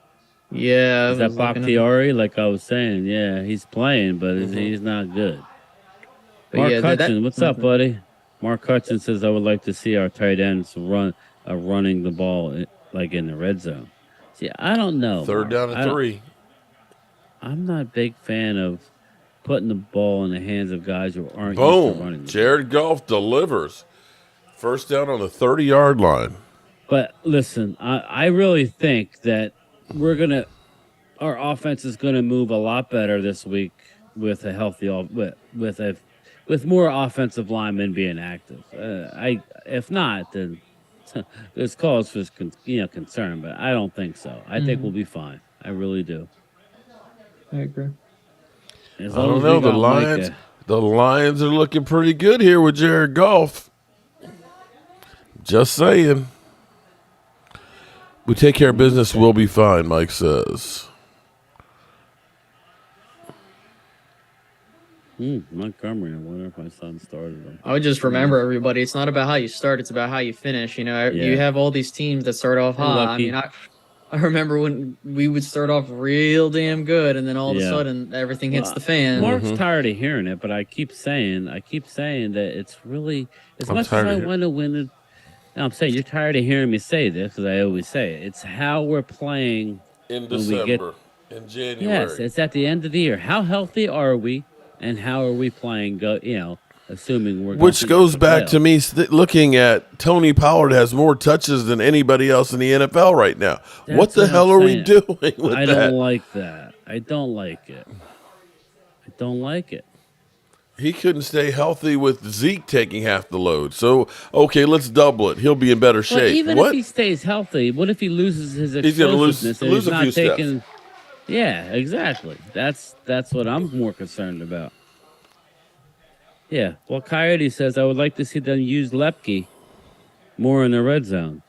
[SPEAKER 3] Yeah, I
[SPEAKER 1] Is that
[SPEAKER 3] was looking at.
[SPEAKER 1] Bakhtiari? Like I was saying, yeah, he's playing, but
[SPEAKER 2] Mm-hmm.
[SPEAKER 1] he's not good.
[SPEAKER 3] But
[SPEAKER 1] Mark
[SPEAKER 3] yeah, that.
[SPEAKER 1] Hudson, what's up, buddy? Mark Hudson says, I would like to see our tight ends running the ball like in the red zone. See, I don't know,
[SPEAKER 2] Third
[SPEAKER 1] Mark.
[SPEAKER 2] down and 3.
[SPEAKER 1] I'm not a big fan of putting the ball in the hands of guys who aren't used to
[SPEAKER 2] Boom.
[SPEAKER 1] running the ball.
[SPEAKER 2] Jared Goff delivers. First down on the 30-yard line.
[SPEAKER 1] But listen, I really think that our offense is gonna move a lot better this week with a healthy with more offensive linemen being active. I if not, then there's cause for concern, but I don't think so. I think we'll be fine. I really do.
[SPEAKER 3] I agree.
[SPEAKER 1] As
[SPEAKER 2] I
[SPEAKER 1] long
[SPEAKER 2] don't
[SPEAKER 1] as we
[SPEAKER 2] know.
[SPEAKER 1] got Micah.
[SPEAKER 2] The Lions are looking pretty good here with Jared Goff. Just saying. We take care of business, we'll be fine, Mike says.
[SPEAKER 1] Montgomery. I wonder if my son started him.
[SPEAKER 3] I would just remember, everybody, it's not about how you start, it's about how you finish. You know,
[SPEAKER 1] Yeah.
[SPEAKER 3] you have all these teams that start off hot. I
[SPEAKER 1] lucky.
[SPEAKER 3] mean, I remember when we would start off real damn good, and then all of a
[SPEAKER 1] Yeah.
[SPEAKER 3] sudden everything hits
[SPEAKER 1] Well,
[SPEAKER 3] the fan.
[SPEAKER 1] Mark's tired of hearing it, but I keep saying that it's really as
[SPEAKER 2] I'm
[SPEAKER 1] much as
[SPEAKER 2] tired of
[SPEAKER 1] I
[SPEAKER 2] hearing-
[SPEAKER 1] want to win it. No, I'm saying you're tired of hearing me say this because I always say it. It's how we're playing
[SPEAKER 2] In
[SPEAKER 1] when we get.
[SPEAKER 2] December, in January.
[SPEAKER 1] Yes, it's at the end of the year. How healthy are we, and how are we playing? Assuming we're
[SPEAKER 2] Which goes back to me looking at Tony Pollard has more touches than anybody else in the NFL right now. What the hell are we doing with
[SPEAKER 1] I
[SPEAKER 2] that?
[SPEAKER 1] don't like that. I don't like it. I don't like it.
[SPEAKER 2] He couldn't stay healthy with Zeke taking half the load. So, okay, let's double it. He'll be in better shape.
[SPEAKER 1] But even
[SPEAKER 2] What?
[SPEAKER 1] if he stays healthy, what if he loses his
[SPEAKER 2] He's gonna
[SPEAKER 1] explosiveness and
[SPEAKER 2] lose
[SPEAKER 1] he's
[SPEAKER 2] a
[SPEAKER 1] not
[SPEAKER 2] few steps.
[SPEAKER 1] taking? Yeah, exactly. That's what I'm more concerned about. Yeah. Well, Coyote says I would like to see them use Lepke more in the red zone.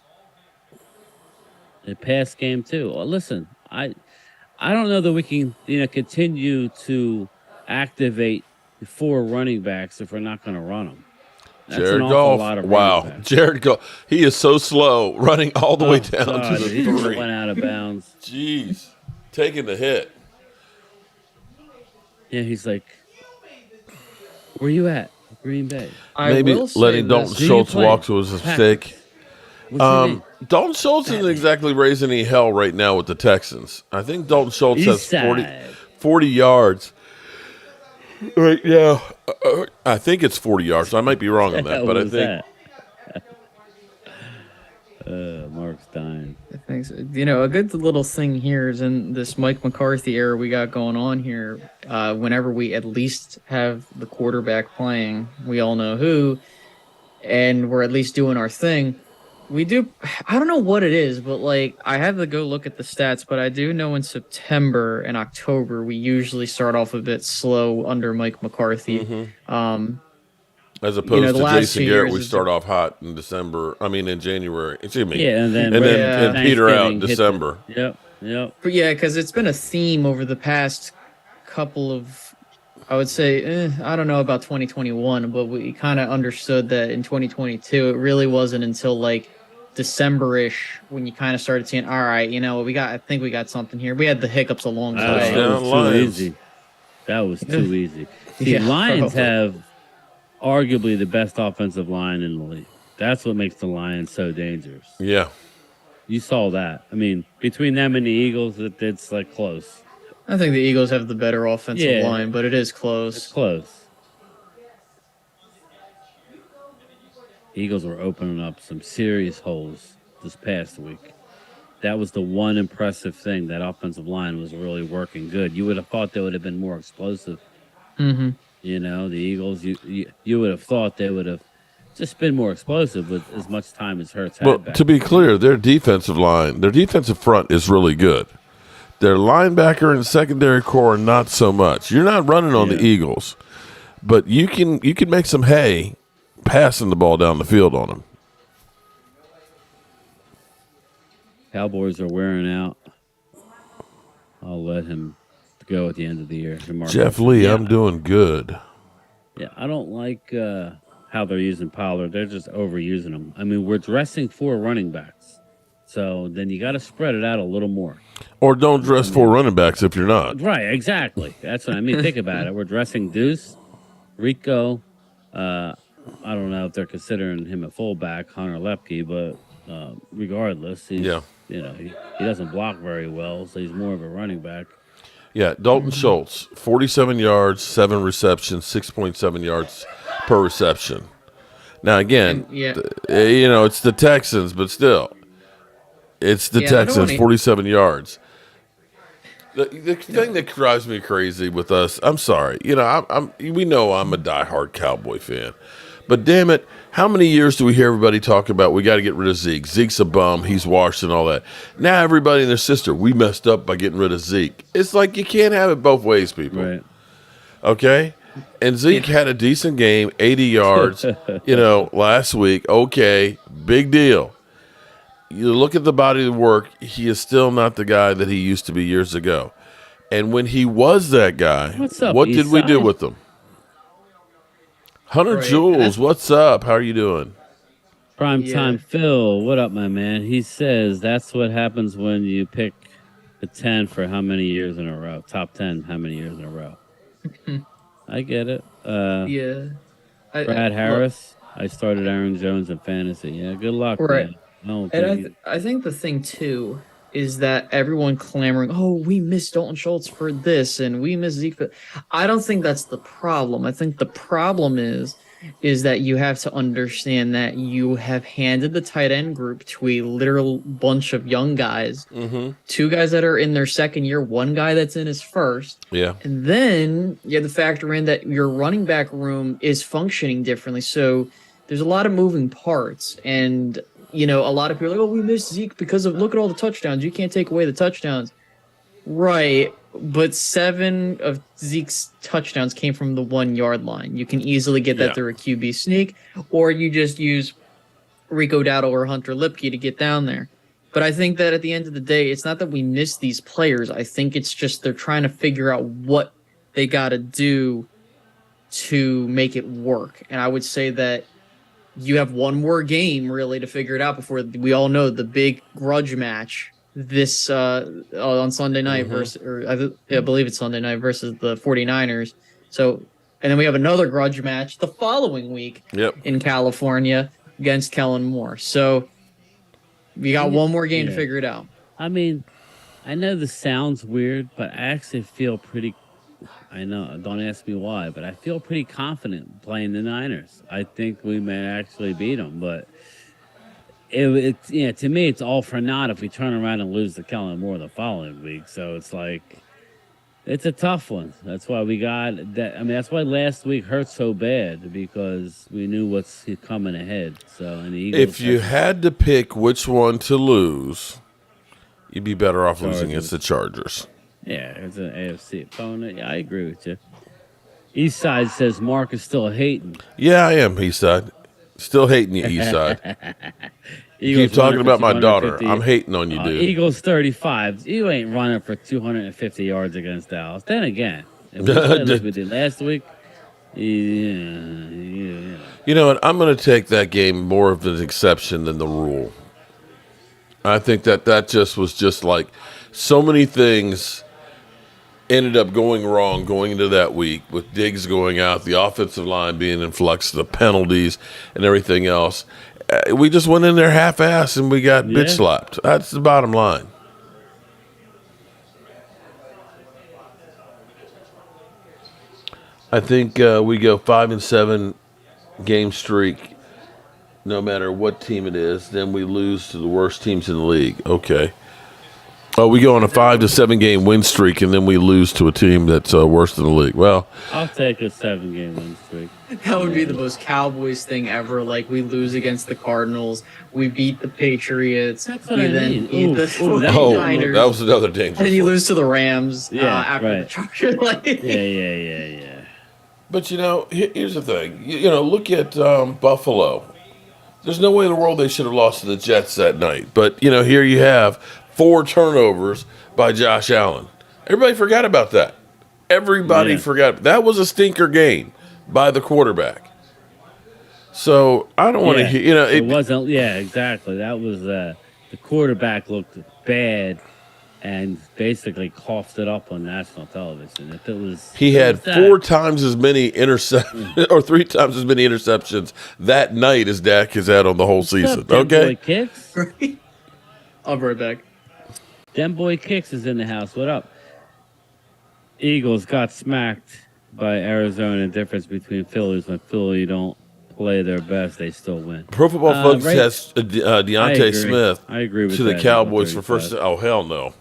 [SPEAKER 1] The pass game too. Well, listen, I don't know that we can continue to activate 4 running backs if we're not going to run them. That's
[SPEAKER 2] Jared
[SPEAKER 1] an awful
[SPEAKER 2] Goff.
[SPEAKER 1] lot of
[SPEAKER 2] Wow.
[SPEAKER 1] running backs.
[SPEAKER 2] Jared Goff. He is so slow, running all the way down
[SPEAKER 1] God,
[SPEAKER 2] to the
[SPEAKER 1] he just
[SPEAKER 2] 3.
[SPEAKER 1] went out of bounds.
[SPEAKER 2] Jeez. Taking the hit.
[SPEAKER 1] Yeah, he's like, where you at? Green Bay.
[SPEAKER 3] I
[SPEAKER 2] Maybe
[SPEAKER 3] will say
[SPEAKER 2] letting
[SPEAKER 3] this.
[SPEAKER 2] Dalton
[SPEAKER 1] Do you
[SPEAKER 2] Schultz
[SPEAKER 1] play
[SPEAKER 2] walk was a mistake.
[SPEAKER 1] What's your name?
[SPEAKER 2] Dalton Schultz isn't exactly raising any hell right now with the Texans. I think Dalton Schultz has
[SPEAKER 1] East side.
[SPEAKER 2] 40 yards right now. I think it's 40 yards. I might be wrong on that,
[SPEAKER 1] What
[SPEAKER 2] but I
[SPEAKER 1] was
[SPEAKER 2] think
[SPEAKER 1] that? Mark's dying.
[SPEAKER 3] Thanks. A good little thing here is in this Mike McCarthy era we got going on here. Whenever we at least have the quarterback playing, we all know who, and we're at least doing our thing. We do. I don't know what it is, but I have to go look at the stats. But I do know in September and October we usually start off a bit slow under Mike McCarthy.
[SPEAKER 2] as opposed
[SPEAKER 3] the
[SPEAKER 2] to
[SPEAKER 3] last
[SPEAKER 2] Jason
[SPEAKER 3] 2
[SPEAKER 2] Garrett,
[SPEAKER 3] years
[SPEAKER 2] we
[SPEAKER 3] is-
[SPEAKER 2] start off hot in December. I mean, in January. Excuse me.
[SPEAKER 1] Yeah, and then
[SPEAKER 2] and peter out in
[SPEAKER 1] Thanksgiving hit
[SPEAKER 2] December.
[SPEAKER 1] Yep.
[SPEAKER 3] But yeah, because it's been a theme over the past couple of, I would say, I don't know about 2021, but we kind of understood that in 2022, it really wasn't until December-ish when you kind of started seeing, all right, I think we got something here. We had the hiccups along the
[SPEAKER 1] That
[SPEAKER 3] way.
[SPEAKER 2] Touchdown
[SPEAKER 1] was
[SPEAKER 2] Lions.
[SPEAKER 1] too easy. That was too easy. See,
[SPEAKER 3] Yeah,
[SPEAKER 1] Lions
[SPEAKER 3] probably.
[SPEAKER 1] have arguably the best offensive line in the league. That's what makes the Lions so dangerous.
[SPEAKER 2] Yeah.
[SPEAKER 1] You saw that. I mean, between them and the Eagles, it's close.
[SPEAKER 3] I think the Eagles have the better offensive
[SPEAKER 1] Yeah.
[SPEAKER 3] line, but it is
[SPEAKER 1] It's
[SPEAKER 3] close.
[SPEAKER 1] close. Eagles were opening up some serious holes this past week. That was the one impressive thing. That offensive line was really working good. You would have thought they would have been more explosive.
[SPEAKER 3] Mm-hmm.
[SPEAKER 1] The Eagles, you would have thought they would have just been more explosive with as much time as Hurts had.
[SPEAKER 2] Well,
[SPEAKER 1] back
[SPEAKER 2] to be
[SPEAKER 1] there.
[SPEAKER 2] clear, their defensive front is really good. Their linebacker and secondary core, not so much. You're not running on the
[SPEAKER 1] Yeah.
[SPEAKER 2] Eagles, but you can make some hay passing the ball down the field on them.
[SPEAKER 1] Cowboys are wearing out. I'll let him go at the end of the year.
[SPEAKER 2] Jeff Lee,
[SPEAKER 1] Yeah.
[SPEAKER 2] I'm doing good.
[SPEAKER 1] Yeah, I don't like how they're using Pollard. They're just overusing him. I mean, we're dressing 4 running backs. So then you got to spread it out a little more.
[SPEAKER 2] Or don't dress 4 running backs if you're not.
[SPEAKER 1] Right, exactly. That's what I mean. Think about it. We're dressing Deuce, Rico. I don't know if they're considering him a fullback, Hunter Lepke, but regardless, he doesn't block very well, so he's more of a running back.
[SPEAKER 2] Yeah, Dalton Schultz, 47 yards, 7 receptions, 6.7 yards per reception. Now, again, it's the Texans, but still, it's the Texans, 47 yards. The thing that drives me crazy with us, I'm sorry, we know I'm a diehard Cowboy fan, but damn it, how many years do we hear everybody talk about we got to get rid of Zeke? Zeke's a bum, he's washed and all that. Now everybody and their sister, we messed up by getting rid of Zeke. It's like you can't have it both ways, people.
[SPEAKER 1] Right.
[SPEAKER 2] Okay? And Zeke had a decent game, 80 yards, last week. Okay, big deal. You look at the body of work, he is still not the guy that he used to be years ago. And when he was that guy, what did we do with him? Hunter Jules, what's up? How are you doing?
[SPEAKER 1] Primetime Phil, what up, my man? He says that's what happens when you pick the 10 for how many years in a row? Top 10, how many years in a row? I get it. Brad Harris, I started Aaron Jones in fantasy. Yeah, good luck, man.
[SPEAKER 3] I think the thing, too, is that everyone clamoring, oh, we miss Dalton Schultz for this and we miss Zeke. I don't think that's the problem. I think the problem is that you have to understand that you have handed the tight end group to a literal bunch of young guys. Mm-hmm. 2 guys that are in their second year, 1 guy that's in his first.
[SPEAKER 2] Yeah.
[SPEAKER 3] And then you have to factor in that your running back room is functioning differently. So there's a lot of moving parts. And a lot of people are like, oh, we miss Zeke because of look at all the touchdowns. You can't take away the touchdowns. Right. But 7 of Zeke's touchdowns came from the 1-yard line. You can easily get that through a QB sneak, or you just use Rico Dowdle or Hunter Lipke to get down there. But I think that at the end of the day, it's not that we miss these players. I think it's just they're trying to figure out what they got to do to make it work. And I would say that you have one more game really to figure it out before we all know the big grudge match this on Sunday night I believe it's Sunday night versus the 49ers. So, and then we have another grudge match the following week in California against Kellen Moore. So we got one more game to figure it out.
[SPEAKER 1] I mean, I know this sounds weird, but I actually feel pretty I know, don't ask me why, but I feel pretty confident playing the Niners. I think we may actually beat them, but to me, it's all for naught if we turn around and lose to Kellen Moore the following week. So it's like, it's a tough one. That's why we got that. I mean, that's why last week hurt so bad, because we knew what's coming ahead. So, and the Eagles,
[SPEAKER 2] if you had to pick which one to lose, you'd be better off losing against the Chargers.
[SPEAKER 1] Yeah, it's an AFC opponent. Yeah, I agree with you. Eastside says Mark is still hating.
[SPEAKER 2] Yeah, I am, Eastside. Still hating you, Eastside. Keep talking about my daughter. I'm hating on you, dude.
[SPEAKER 1] Eagles 35. You ain't running for 250 yards against Dallas. Then again, if we played like we did last week,
[SPEAKER 2] You know what? I'm going to take that game more of an exception than the rule. I think that just was just like so many things ended up going wrong going into that week, with Diggs going out, the offensive line being in flux, the penalties, and everything else. We just went in there half-assed and we got bitch slapped. That's the bottom line. I think we go 5-7 game streak, no matter what team it is. Then we lose to the worst teams in the league. Okay. Oh, we go on a 5 to 7 game win streak, and then we lose to a team that's worse in the league. Well,
[SPEAKER 1] I'll take a 7-game win streak.
[SPEAKER 3] That would be the most Cowboys thing ever. Like, we lose against the Cardinals, we beat the Patriots,
[SPEAKER 1] that's what I mean.
[SPEAKER 3] Beat the 49ers.
[SPEAKER 2] That was another dangerous.
[SPEAKER 3] And you lose to the Rams after
[SPEAKER 1] the
[SPEAKER 3] Chargers.
[SPEAKER 1] Yeah.
[SPEAKER 2] But here's the thing. Look at Buffalo. There's no way in the world they should have lost to the Jets that night. But here you have 4 turnovers by Josh Allen. Everybody forgot about that. Everybody forgot. That was a stinker game by the quarterback. So I don't want to hear.
[SPEAKER 1] It wasn't. Yeah, exactly. That was. the quarterback looked bad and basically coughed it up on national television. If it was,
[SPEAKER 2] He
[SPEAKER 1] if it
[SPEAKER 2] had
[SPEAKER 1] was that,
[SPEAKER 2] 4 times as many interceptions or 3 times as many interceptions that night as Dak has had on the whole
[SPEAKER 1] what's
[SPEAKER 2] season.
[SPEAKER 1] up, them boy
[SPEAKER 2] Okay,
[SPEAKER 1] kicks?
[SPEAKER 3] Right? I'll be right back.
[SPEAKER 1] Them boy kicks is in the house. What up? Eagles got smacked by Arizona. The difference between Phillies, when Philly don't play their best, they still win.
[SPEAKER 2] Pro Football Focus
[SPEAKER 1] Right.
[SPEAKER 2] has
[SPEAKER 1] I
[SPEAKER 2] Deontay
[SPEAKER 1] agree.
[SPEAKER 2] Smith
[SPEAKER 1] I agree with
[SPEAKER 2] to the
[SPEAKER 1] that,
[SPEAKER 2] Cowboys for
[SPEAKER 1] 35.
[SPEAKER 2] first. Oh hell no!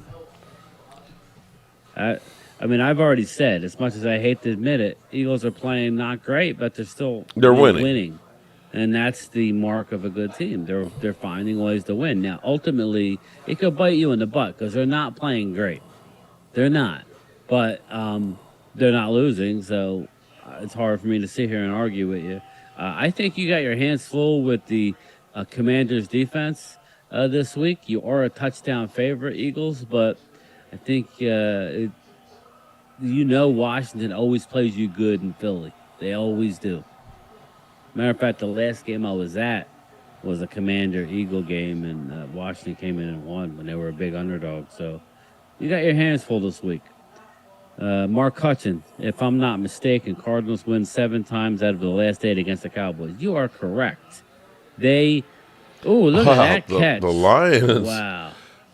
[SPEAKER 1] I mean, I've already said, as much as I hate to admit it, Eagles are playing not great, but they're still
[SPEAKER 2] They're winning.
[SPEAKER 1] and that's the mark of a good team. They're finding ways to win. Now, ultimately, it could bite you in the butt because they're not playing great. They're not, but they're not losing, so it's hard for me to sit here and argue with you. I think you got your hands full with the Commanders' defense this week. You are a touchdown favorite, Eagles, but I think Washington always plays you good in Philly. They always do. Matter of fact, the last game I was at was a Commander-Eagle game, and Washington came in and won when they were a big underdog. So you got your hands full this week. Mark Hutchin, if I'm not mistaken, Cardinals win 7 times out of the last 8 against the Cowboys. You are correct. Look at that catch.
[SPEAKER 2] The Lions.
[SPEAKER 1] Wow.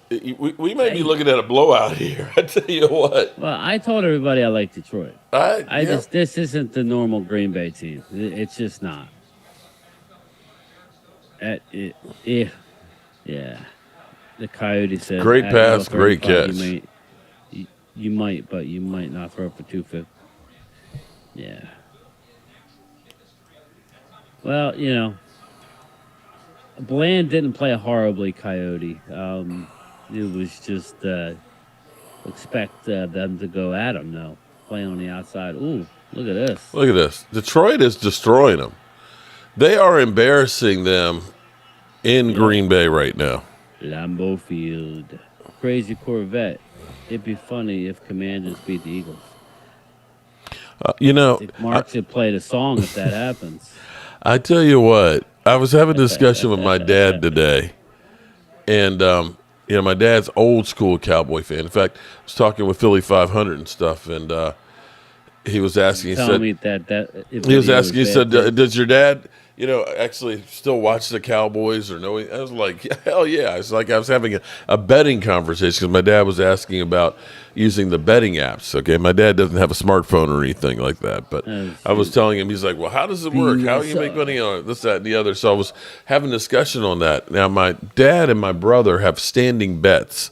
[SPEAKER 2] We may be looking at a blowout here. I tell you what.
[SPEAKER 1] Well, I told everybody I like Detroit. This isn't the normal Green Bay team. It's just not. Yeah. The Coyote said,
[SPEAKER 2] Great pass, great
[SPEAKER 1] 35,
[SPEAKER 2] catch.
[SPEAKER 1] You might, but you might not throw for 250. Yeah. Well, Bland didn't play horribly, Coyote. It was just expect them to go at him, though. Play on the outside. Ooh, look at this.
[SPEAKER 2] Look at this. Detroit is destroying them. They are embarrassing them in Green Bay right now.
[SPEAKER 1] Lambeau Field. Crazy Corvette. It'd be funny if Commanders beat the Eagles. I think Mark should play the song if that happens.
[SPEAKER 2] I tell you what, I was having a discussion with my dad today, and my dad's old school Cowboy fan. In fact, I was talking with Philly 500 and stuff, and he was asking. He said, "Does your dad, actually still watch the Cowboys or no?" I was like, "Hell yeah!" It's like I was having a betting conversation because my dad was asking about using the betting apps. Okay, my dad doesn't have a smartphone or anything like that, but I was telling him, he's like, "Well, how does it work? How do you make money on it? This, that, and the other?" So I was having a discussion on that. Now, my dad and my brother have standing bets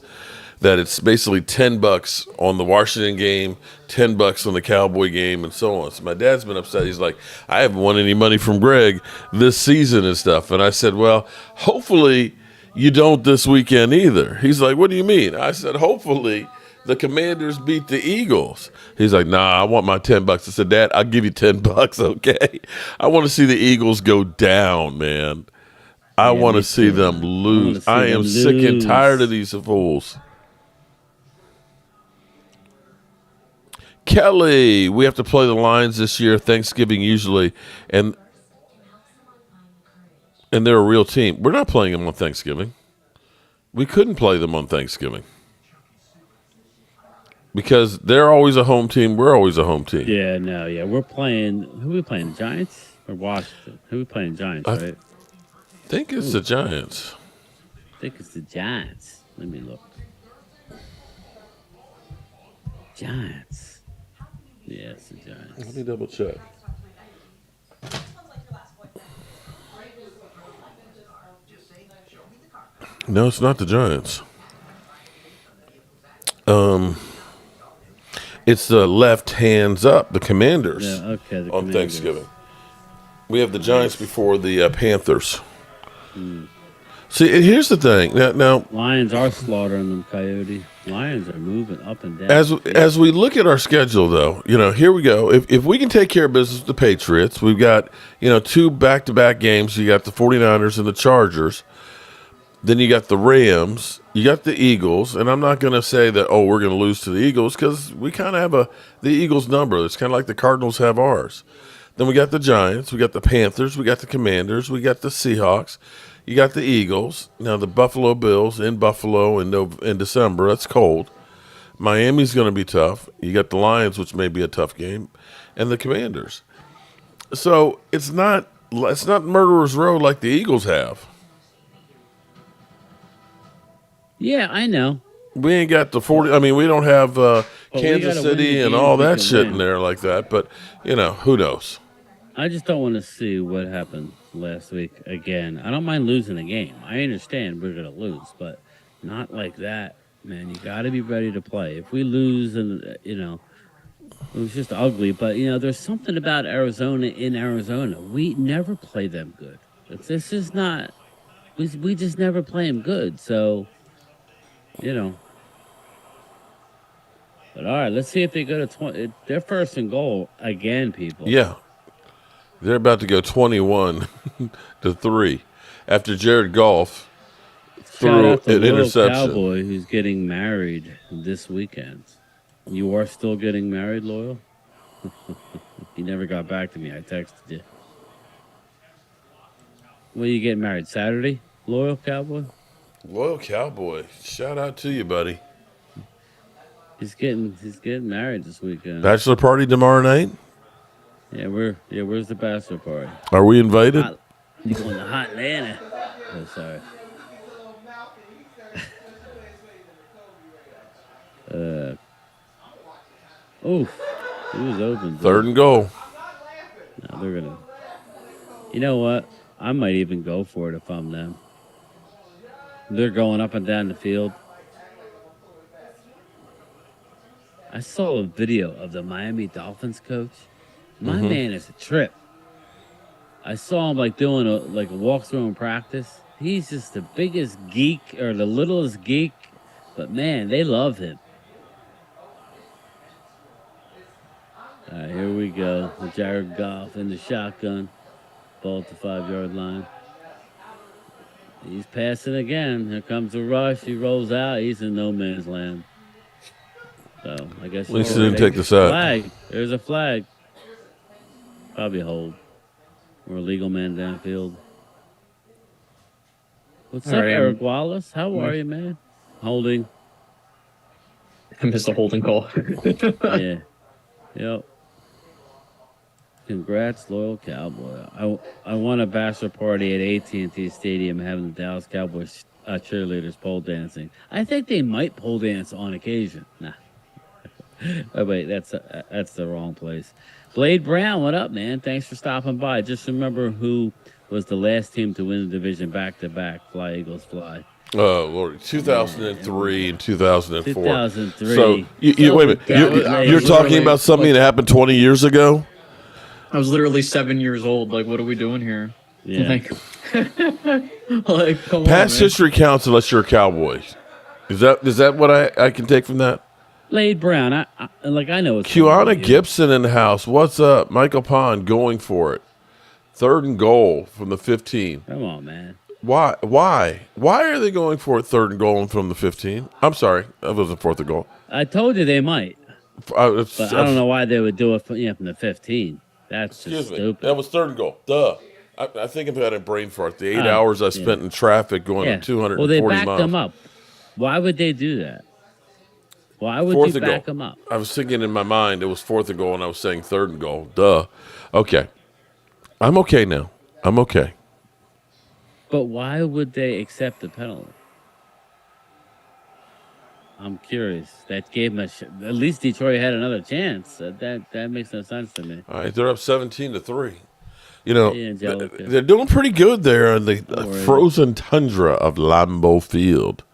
[SPEAKER 2] that it's basically $10 on the Washington game, $10 on the Cowboy game, and so on. So my dad's been upset. He's like, "I haven't won any money from Greg this season and stuff." And I said, "Well, hopefully you don't this weekend either." He's like, "What do you mean?" I said, "Hopefully the Commanders beat the Eagles." He's like, "Nah, I want my $10." I said, "Dad, I'll give you $10, okay? I want to see the Eagles go down, man. I want to see them lose. I am sick and tired of these fools." Kelly, we have to play the Lions this year, Thanksgiving usually, and they're a real team. We're not playing them on Thanksgiving. We couldn't play them on Thanksgiving because they're always a home team. We're always a home team.
[SPEAKER 1] Yeah, no, yeah. We're playing, who are we playing, Giants or Washington? Who are we playing, Giants, right?
[SPEAKER 2] I think it's the Giants.
[SPEAKER 1] I think it's the Giants. Let me look. Giants. Yeah, it's the Giants.
[SPEAKER 2] Let me double check. No, it's not the Giants. It's the left hands up, the Commanders.
[SPEAKER 1] Yeah, okay. The
[SPEAKER 2] on
[SPEAKER 1] Commanders.
[SPEAKER 2] Thanksgiving. We have the Giants before the Panthers. See, here's the thing. Now,
[SPEAKER 1] Lions are slaughtering them, Coyote. Lions are moving up and down.
[SPEAKER 2] As we look at our schedule, though, here we go. If we can take care of business with the Patriots, we've got, 2 back-to-back games. You got the 49ers and the Chargers. Then you got the Rams. You got the Eagles. And I'm not going to say that, we're going to lose to the Eagles because we kind of have the Eagles number. It's kind of like the Cardinals have ours. Then we got the Giants. We got the Panthers. We got the Commanders. We got the Seahawks. You got the Eagles. Now the Buffalo Bills in Buffalo in December. That's cold. Miami's going to be tough. You got the Lions, which may be a tough game, and the Commanders. So it's not murderer's row like the Eagles have.
[SPEAKER 1] Yeah, I know.
[SPEAKER 2] We ain't got the 40. I mean, we don't have
[SPEAKER 1] we
[SPEAKER 2] Kansas
[SPEAKER 1] gotta win the
[SPEAKER 2] City and
[SPEAKER 1] games
[SPEAKER 2] all
[SPEAKER 1] we
[SPEAKER 2] that
[SPEAKER 1] can
[SPEAKER 2] shit in
[SPEAKER 1] win.
[SPEAKER 2] there like that. But who knows?
[SPEAKER 1] I just don't want to see what happened last week again. I don't mind losing a game. I understand we're going to lose, but not like that, man. You got to be ready to play. If we lose, and it was just ugly. But there's something about Arizona in Arizona. We never play them good. This is not. We just never play them good. So, But all right, let's see if they go to 20. They're first and goal again, people.
[SPEAKER 2] Yeah, they're about to go 21-3 after Jared Goff
[SPEAKER 1] Shout
[SPEAKER 2] threw
[SPEAKER 1] out to
[SPEAKER 2] an
[SPEAKER 1] Loyal
[SPEAKER 2] interception.
[SPEAKER 1] Cowboy who's getting married this weekend. You are still getting married, Loyal? He never got back to me. I texted you. When you getting married? Saturday, Loyal Cowboy?
[SPEAKER 2] Loyal Cowboy, shout out to you, buddy.
[SPEAKER 1] He's getting married this weekend.
[SPEAKER 2] Bachelor party tomorrow night.
[SPEAKER 1] Yeah, where's the bachelor party?
[SPEAKER 2] Are we invited?
[SPEAKER 1] You going to Hot Atlanta? Oh, sorry. Oof. He was open.
[SPEAKER 2] Third and goal.
[SPEAKER 1] No, they're gonna. You know what? I might even go for it if I'm them. They're going up and down the field. I saw a video of the Miami Dolphins coach. My man is a trip. I saw him doing a walkthrough in practice. He's just the biggest geek or the littlest geek, but man, they love him. All right, here we go. With Jared Goff in the shotgun. Ball at the 5-yard line. He's passing again. Here comes the rush. He rolls out. He's in no man's land. So I guess
[SPEAKER 2] At least he didn't take the sack.
[SPEAKER 1] Flag. There's a flag. Probably a hold. Or a legal man downfield. What's up, Eric Wallace? How are you, man? Holding.
[SPEAKER 3] I missed a holding call.
[SPEAKER 1] Yeah. Yep. Congrats, Loyal Cowboy. I won a bachelor party at AT&T Stadium having the Dallas Cowboys cheerleaders pole dancing. I think they might pole dance on occasion. Nah. Oh, wait, that's the wrong place. Blade Brown, what up, man? Thanks for stopping by. Just remember who was the last team to win the division back-to-back. Fly, Eagles, fly.
[SPEAKER 2] Oh, Lord. 2003 and 2004.
[SPEAKER 1] 2003.
[SPEAKER 2] So, wait a minute. You're talking about something that happened 20 years ago?
[SPEAKER 3] I was literally 7 years old. What are we doing here?
[SPEAKER 1] Yeah.
[SPEAKER 3] Come
[SPEAKER 2] Past
[SPEAKER 3] on,
[SPEAKER 2] history counts unless you're a Cowboy. Is that what I can take from that?
[SPEAKER 1] Blade Brown, I know it's
[SPEAKER 2] Kiana Gibson in the house. What's up? Michael Pond going for it. Third and goal from the 15.
[SPEAKER 1] Come on, man.
[SPEAKER 2] Why are they going for it third and goal from the 15? I'm sorry. That wasn't fourth and goal.
[SPEAKER 1] I told you they might. But I don't know why they would do it from the 15. That's just stupid.
[SPEAKER 2] That was third and goal. Duh. I think I've had a brain fart. The 8 hours I spent in traffic going 240 miles.
[SPEAKER 1] Well, they backed them up. Why would they do that? Why would you back them up?
[SPEAKER 2] I was thinking in my mind it was fourth and goal, and I was saying third and goal. Duh. Okay. I'm okay now. I'm okay.
[SPEAKER 1] But why would they accept the penalty? I'm curious. That gave them at least Detroit had another chance. That makes no sense to me.
[SPEAKER 2] All right, they're up 17-3. They're doing pretty good there in the frozen tundra of Lambeau Field.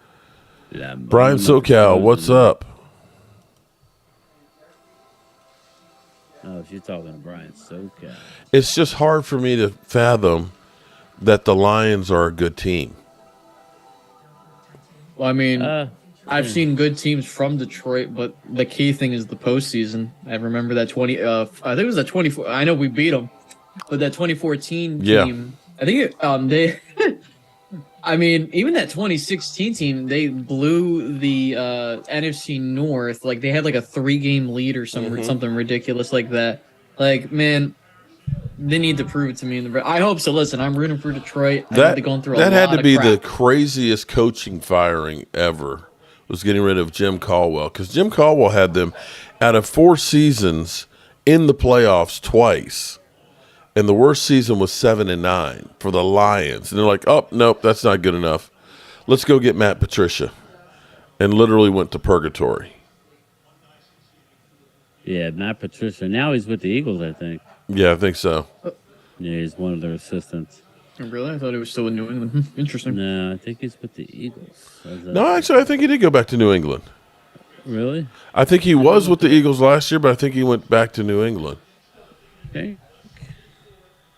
[SPEAKER 2] Brian SoCal, what's up?
[SPEAKER 1] Oh, she's talking to Brian SoCal.
[SPEAKER 2] It's just hard for me to fathom that the Lions are a good team.
[SPEAKER 3] Well, I mean, I've seen good teams from Detroit, but the key thing is the postseason. I remember that I think it was that 24. I know we beat them, but that 2014 team. I think they. I mean, even that 2016 team, they blew the NFC North. They had a 3-game lead or something ridiculous like that. Man, They need to prove it to me in the. I hope so. Listen, I'm rooting for Detroit. I think
[SPEAKER 2] That
[SPEAKER 3] they're going through a
[SPEAKER 2] that had
[SPEAKER 3] lot
[SPEAKER 2] to
[SPEAKER 3] of
[SPEAKER 2] be the
[SPEAKER 3] crap.
[SPEAKER 2] craziest coaching firing ever. Was getting rid of Jim Caldwell because Jim Caldwell had them out of 4 seasons in the playoffs twice, and the worst season was 7-9 for the Lions. And they're like, "Oh nope, that's not good enough. Let's go get Matt Patricia," and literally went to purgatory.
[SPEAKER 1] Yeah, Matt Patricia. Now he's with the Eagles, I think.
[SPEAKER 2] Yeah, I think so.
[SPEAKER 1] Yeah, he's one of their assistants.
[SPEAKER 3] Really, I thought he was still in New England. Interesting.
[SPEAKER 1] No, I think he's with the Eagles.
[SPEAKER 2] No, actually, I think he did go back to New England.
[SPEAKER 1] Really?
[SPEAKER 2] I think he was with the Eagles last year, but I think he went back to New England.
[SPEAKER 1] Okay.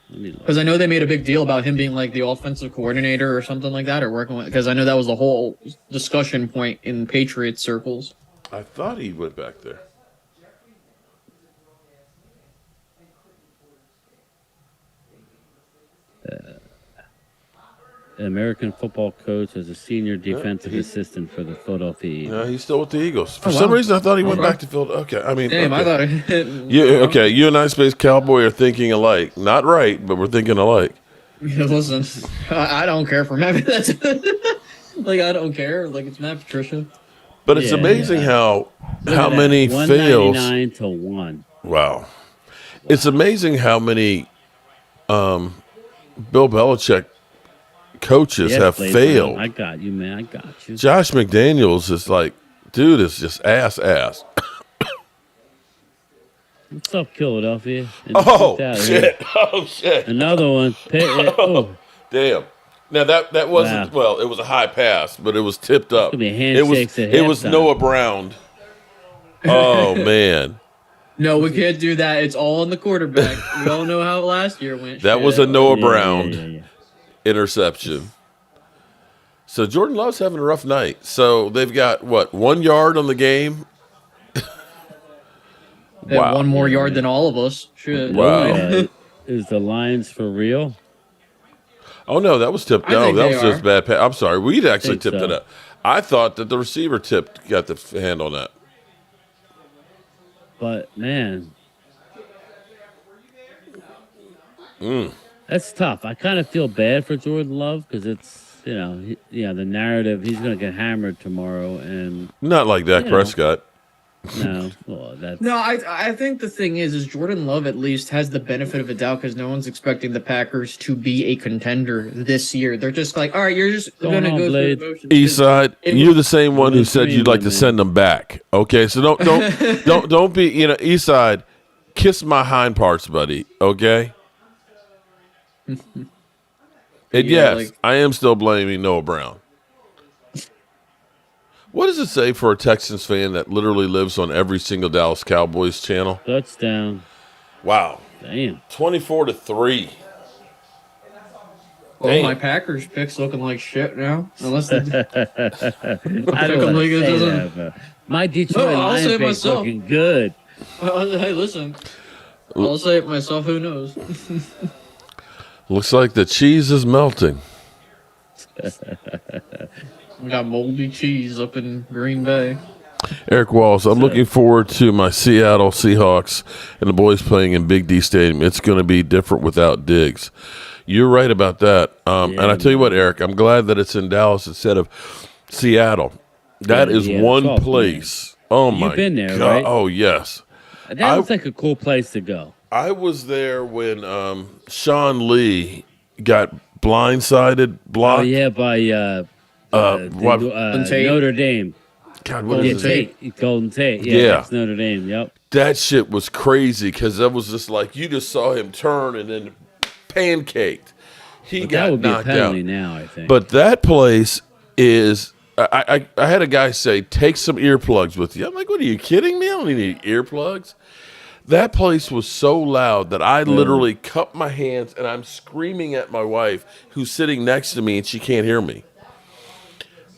[SPEAKER 1] Let me look.
[SPEAKER 3] Because I know they made a big deal about him being like the offensive coordinator or something like that, or working with. Because I know that was the whole discussion point in Patriots circles.
[SPEAKER 2] I thought he went back there.
[SPEAKER 1] American football coach as a senior defensive assistant for the Philadelphia Eagles.
[SPEAKER 2] No, he's still with the Eagles. For
[SPEAKER 3] Oh,
[SPEAKER 2] some
[SPEAKER 3] wow.
[SPEAKER 2] reason, I thought he went
[SPEAKER 3] Okay.
[SPEAKER 2] back to Philadelphia. Okay, I mean,
[SPEAKER 3] Damn, I
[SPEAKER 2] okay.
[SPEAKER 3] thought it.
[SPEAKER 2] You, okay, you and I, Space Cowboy, are thinking alike. Not right, but we're thinking alike.
[SPEAKER 3] Yeah, listen, I don't care for Matt. That's like I don't care. Like it's Matt Patricia.
[SPEAKER 2] But it's
[SPEAKER 1] Yeah,
[SPEAKER 2] amazing
[SPEAKER 1] yeah.
[SPEAKER 2] how
[SPEAKER 1] Look at that,
[SPEAKER 2] many fails.
[SPEAKER 1] 199 to 1.
[SPEAKER 2] Wow. It's amazing how many Bill Belichick coaches
[SPEAKER 1] Yes,
[SPEAKER 2] have
[SPEAKER 1] Blade
[SPEAKER 2] failed.
[SPEAKER 1] Brown, I got you, man. I got you.
[SPEAKER 2] Josh McDaniels is like, dude, is just ass.
[SPEAKER 1] What's up, Philadelphia? And
[SPEAKER 2] Oh,
[SPEAKER 1] get out of
[SPEAKER 2] shit.
[SPEAKER 1] here.
[SPEAKER 2] Oh, shit.
[SPEAKER 1] Another one. Oh,
[SPEAKER 2] Damn. Now that wasn't
[SPEAKER 1] Wow.
[SPEAKER 2] well. It was a high pass, but it was tipped up.
[SPEAKER 1] gonna be
[SPEAKER 2] It was
[SPEAKER 1] handshakes at
[SPEAKER 2] it was
[SPEAKER 1] halftime.
[SPEAKER 2] Noah Brown. Oh man,
[SPEAKER 3] No, we can't do that. It's all on the quarterback. We all know how last year went.
[SPEAKER 2] that
[SPEAKER 3] Shit.
[SPEAKER 2] was a Noah
[SPEAKER 1] yeah,
[SPEAKER 2] Brown
[SPEAKER 1] yeah.
[SPEAKER 2] interception. So Jordan Love's having a rough night. So they've got what 1 yard on the game.
[SPEAKER 3] They have
[SPEAKER 2] Wow.
[SPEAKER 3] one more yard than all of us. Shit.
[SPEAKER 2] Wow.
[SPEAKER 1] Is the Lions for real?
[SPEAKER 2] Oh no, that was tipped.
[SPEAKER 3] I
[SPEAKER 2] No,
[SPEAKER 3] think
[SPEAKER 2] that
[SPEAKER 3] they
[SPEAKER 2] was just
[SPEAKER 3] are.
[SPEAKER 2] bad pass. I'm sorry, we'd actually
[SPEAKER 1] Think
[SPEAKER 2] tipped
[SPEAKER 1] so.
[SPEAKER 2] it up. I thought that the receiver got the hand on that.
[SPEAKER 1] But man,
[SPEAKER 2] Mm.
[SPEAKER 1] that's tough. I kind of feel bad for Jordan Love because it's the narrative. He's going to get hammered tomorrow, and
[SPEAKER 2] Not like Dak
[SPEAKER 1] Yeah.
[SPEAKER 2] Prescott.
[SPEAKER 1] no, well, that's
[SPEAKER 3] No, I think the thing is Jordan Love at least has the benefit of a doubt because no one's expecting the Packers to be a contender this year. They're just like, all right, you're just
[SPEAKER 1] Going
[SPEAKER 3] gonna
[SPEAKER 1] on,
[SPEAKER 3] go
[SPEAKER 1] Blade.
[SPEAKER 3] through the motions.
[SPEAKER 2] Eastside,
[SPEAKER 3] It
[SPEAKER 2] you're
[SPEAKER 3] was-
[SPEAKER 2] the same one who said you'd like to
[SPEAKER 1] man.
[SPEAKER 2] send them back. Okay, so don't be Eastside. Kiss my hind parts, buddy. Okay. And
[SPEAKER 3] Yeah,
[SPEAKER 2] yes,
[SPEAKER 3] like-
[SPEAKER 2] I am still blaming Noah Brown. What does it say for a Texans fan that literally lives on every single Dallas Cowboys channel?
[SPEAKER 1] touchdown.
[SPEAKER 2] Wow,
[SPEAKER 1] Damn.
[SPEAKER 2] 24-3.
[SPEAKER 3] Well,
[SPEAKER 2] Damn.
[SPEAKER 3] my Packers picks looking like shit now. Unless they,
[SPEAKER 1] I don't
[SPEAKER 3] Like,
[SPEAKER 1] want
[SPEAKER 3] it
[SPEAKER 1] to say
[SPEAKER 3] doesn't-
[SPEAKER 1] that, but my Detroit
[SPEAKER 3] No, I'll
[SPEAKER 1] Lions
[SPEAKER 3] say
[SPEAKER 1] pick's
[SPEAKER 3] myself.
[SPEAKER 1] looking good.
[SPEAKER 3] hey, listen. I'll say it myself. Who knows?
[SPEAKER 2] Looks like the cheese is melting.
[SPEAKER 3] We got moldy cheese up in Green Bay.
[SPEAKER 2] Eric Walls, I'm looking forward to my Seattle Seahawks and the boys playing in Big D Stadium. It's going to be different without Diggs. You're right about that. And I tell you what, Eric, I'm glad that it's in Dallas instead of Seattle. That is
[SPEAKER 1] yeah,
[SPEAKER 2] one
[SPEAKER 1] it's all
[SPEAKER 2] place. Oh, my
[SPEAKER 1] been there,
[SPEAKER 2] God.
[SPEAKER 1] right?
[SPEAKER 2] Oh, yes.
[SPEAKER 1] That looks like a cool place to go.
[SPEAKER 2] I was there when Sean Lee got blindsided, blocked.
[SPEAKER 1] Oh yeah, by
[SPEAKER 2] what-
[SPEAKER 3] Tate.
[SPEAKER 1] Notre Dame.
[SPEAKER 2] God, what
[SPEAKER 1] Yeah,
[SPEAKER 2] is it?
[SPEAKER 1] Golden Tate. Yeah,
[SPEAKER 2] Yeah.
[SPEAKER 1] that's Notre Dame. Yep.
[SPEAKER 2] That shit was crazy because that was just like you just saw him turn and then pancaked. He
[SPEAKER 1] But
[SPEAKER 2] got
[SPEAKER 1] that would be a
[SPEAKER 2] knocked
[SPEAKER 1] penalty
[SPEAKER 2] out.
[SPEAKER 1] now, I think.
[SPEAKER 2] But that place is. I had a guy say, take some earplugs with you. I'm like, what are you kidding me? I don't need any earplugs. That place was so loud that I literally cupped my hands and I'm screaming at my wife who's sitting next to me and she can't hear me.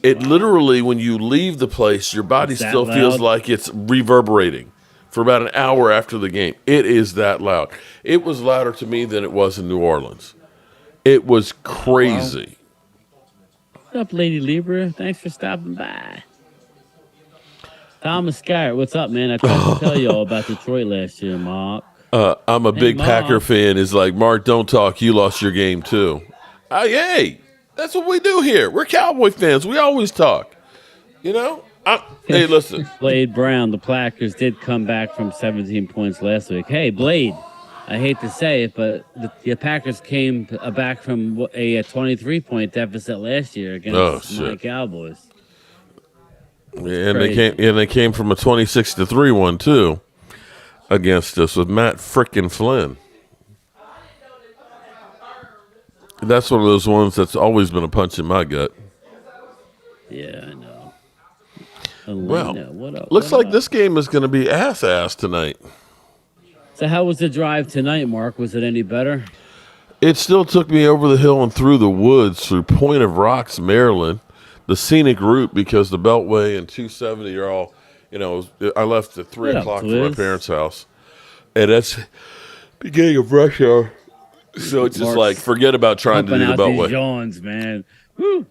[SPEAKER 2] It literally, when you leave the place, your body
[SPEAKER 1] It's that
[SPEAKER 2] still feels
[SPEAKER 1] loud?
[SPEAKER 2] like it's reverberating for about an hour after the game. It is that loud. It was louder to me than it was in New Orleans. It was crazy.
[SPEAKER 1] What's up, Lady Libra? Thanks for stopping by. Thomas Skyrt, what's up, man? I tried to tell you all about Detroit last year, Mark.
[SPEAKER 2] I'm a
[SPEAKER 1] Hey,
[SPEAKER 2] big Packer
[SPEAKER 1] Mom.
[SPEAKER 2] fan. Is like, Mark, don't talk. You lost your game too. Hey, that's what we do here. We're Cowboy fans. We always talk. You know. Hey, listen.
[SPEAKER 1] Blade Brown, the Packers did come back from 17 points last week. Hey, Blade, I hate to say it, but the Packers came back from a 23-point deficit last year
[SPEAKER 2] Oh
[SPEAKER 1] against my
[SPEAKER 2] shit.
[SPEAKER 1] Cowboys.
[SPEAKER 2] Yeah, and
[SPEAKER 1] Crazy.
[SPEAKER 2] they came from a 26-3 one too against us with Matt frickin' Flynn. That's one of those ones that's always been a punch in my gut.
[SPEAKER 1] Yeah, I know.
[SPEAKER 2] Well,
[SPEAKER 1] Elena, what up?
[SPEAKER 2] looks
[SPEAKER 1] What
[SPEAKER 2] like
[SPEAKER 1] up?
[SPEAKER 2] this game is going to be ass tonight.
[SPEAKER 1] So, how was the drive tonight, Mark? Was it any better?
[SPEAKER 2] It still took me over the hill and through the woods through Point of Rocks, Maryland, the scenic route because the Beltway and 270 are all, I left at 3
[SPEAKER 1] What up,
[SPEAKER 2] o'clock from my
[SPEAKER 1] Twiz?
[SPEAKER 2] parents' house. And that's beginning of rush hour. So it's just like,
[SPEAKER 1] Mark's
[SPEAKER 2] forget about trying to
[SPEAKER 1] pumping
[SPEAKER 2] do the
[SPEAKER 1] out these
[SPEAKER 2] Beltway.
[SPEAKER 1] yawns, man. Woo.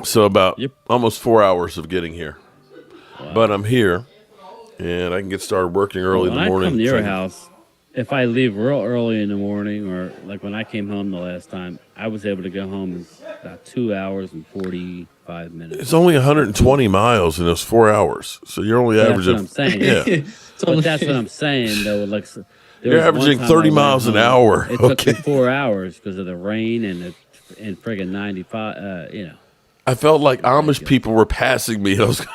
[SPEAKER 2] So about
[SPEAKER 1] Yep.
[SPEAKER 2] almost 4 hours of getting here.
[SPEAKER 1] Wow.
[SPEAKER 2] But I'm here, and I can get started working early in
[SPEAKER 1] When
[SPEAKER 2] the morning.
[SPEAKER 1] I come to your house, if I leave real early in the morning, or like when I came home the last time, I was able to go home in about 2 hours and 45 minutes.
[SPEAKER 2] It's only 120 miles in those 4 hours. So you're only
[SPEAKER 1] That's
[SPEAKER 2] averaging.
[SPEAKER 1] what I'm saying.
[SPEAKER 2] Yeah.
[SPEAKER 1] But that's what I'm saying, though. Like, there
[SPEAKER 2] You're
[SPEAKER 1] was one
[SPEAKER 2] averaging
[SPEAKER 1] time
[SPEAKER 2] 30
[SPEAKER 1] I went
[SPEAKER 2] miles an
[SPEAKER 1] home,
[SPEAKER 2] hour.
[SPEAKER 1] It took
[SPEAKER 2] Okay.
[SPEAKER 1] me 4 hours because of the rain and friggin' 95.
[SPEAKER 2] I felt like Amish
[SPEAKER 1] Ridiculous.
[SPEAKER 2] people were passing me. I was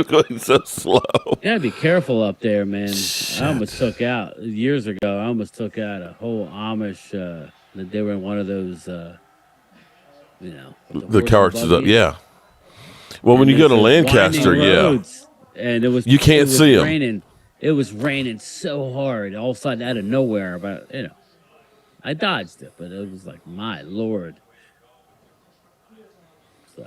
[SPEAKER 2] going so slow.
[SPEAKER 1] You gotta be careful up there, man.
[SPEAKER 2] Shit.
[SPEAKER 1] I almost took out years ago. I almost took out a whole Amish. They were in one of those, with
[SPEAKER 2] The
[SPEAKER 1] horse and
[SPEAKER 2] carts is up.
[SPEAKER 1] buggies.
[SPEAKER 2] Yeah. Well, when
[SPEAKER 1] And
[SPEAKER 2] you go to
[SPEAKER 1] there's this
[SPEAKER 2] Lancaster,
[SPEAKER 1] winding
[SPEAKER 2] yeah.
[SPEAKER 1] roads, and
[SPEAKER 2] You can't
[SPEAKER 1] it was
[SPEAKER 2] see 'em.
[SPEAKER 1] raining. It was raining so hard, all of a sudden out of nowhere. But I dodged it, but it was like, my lord. So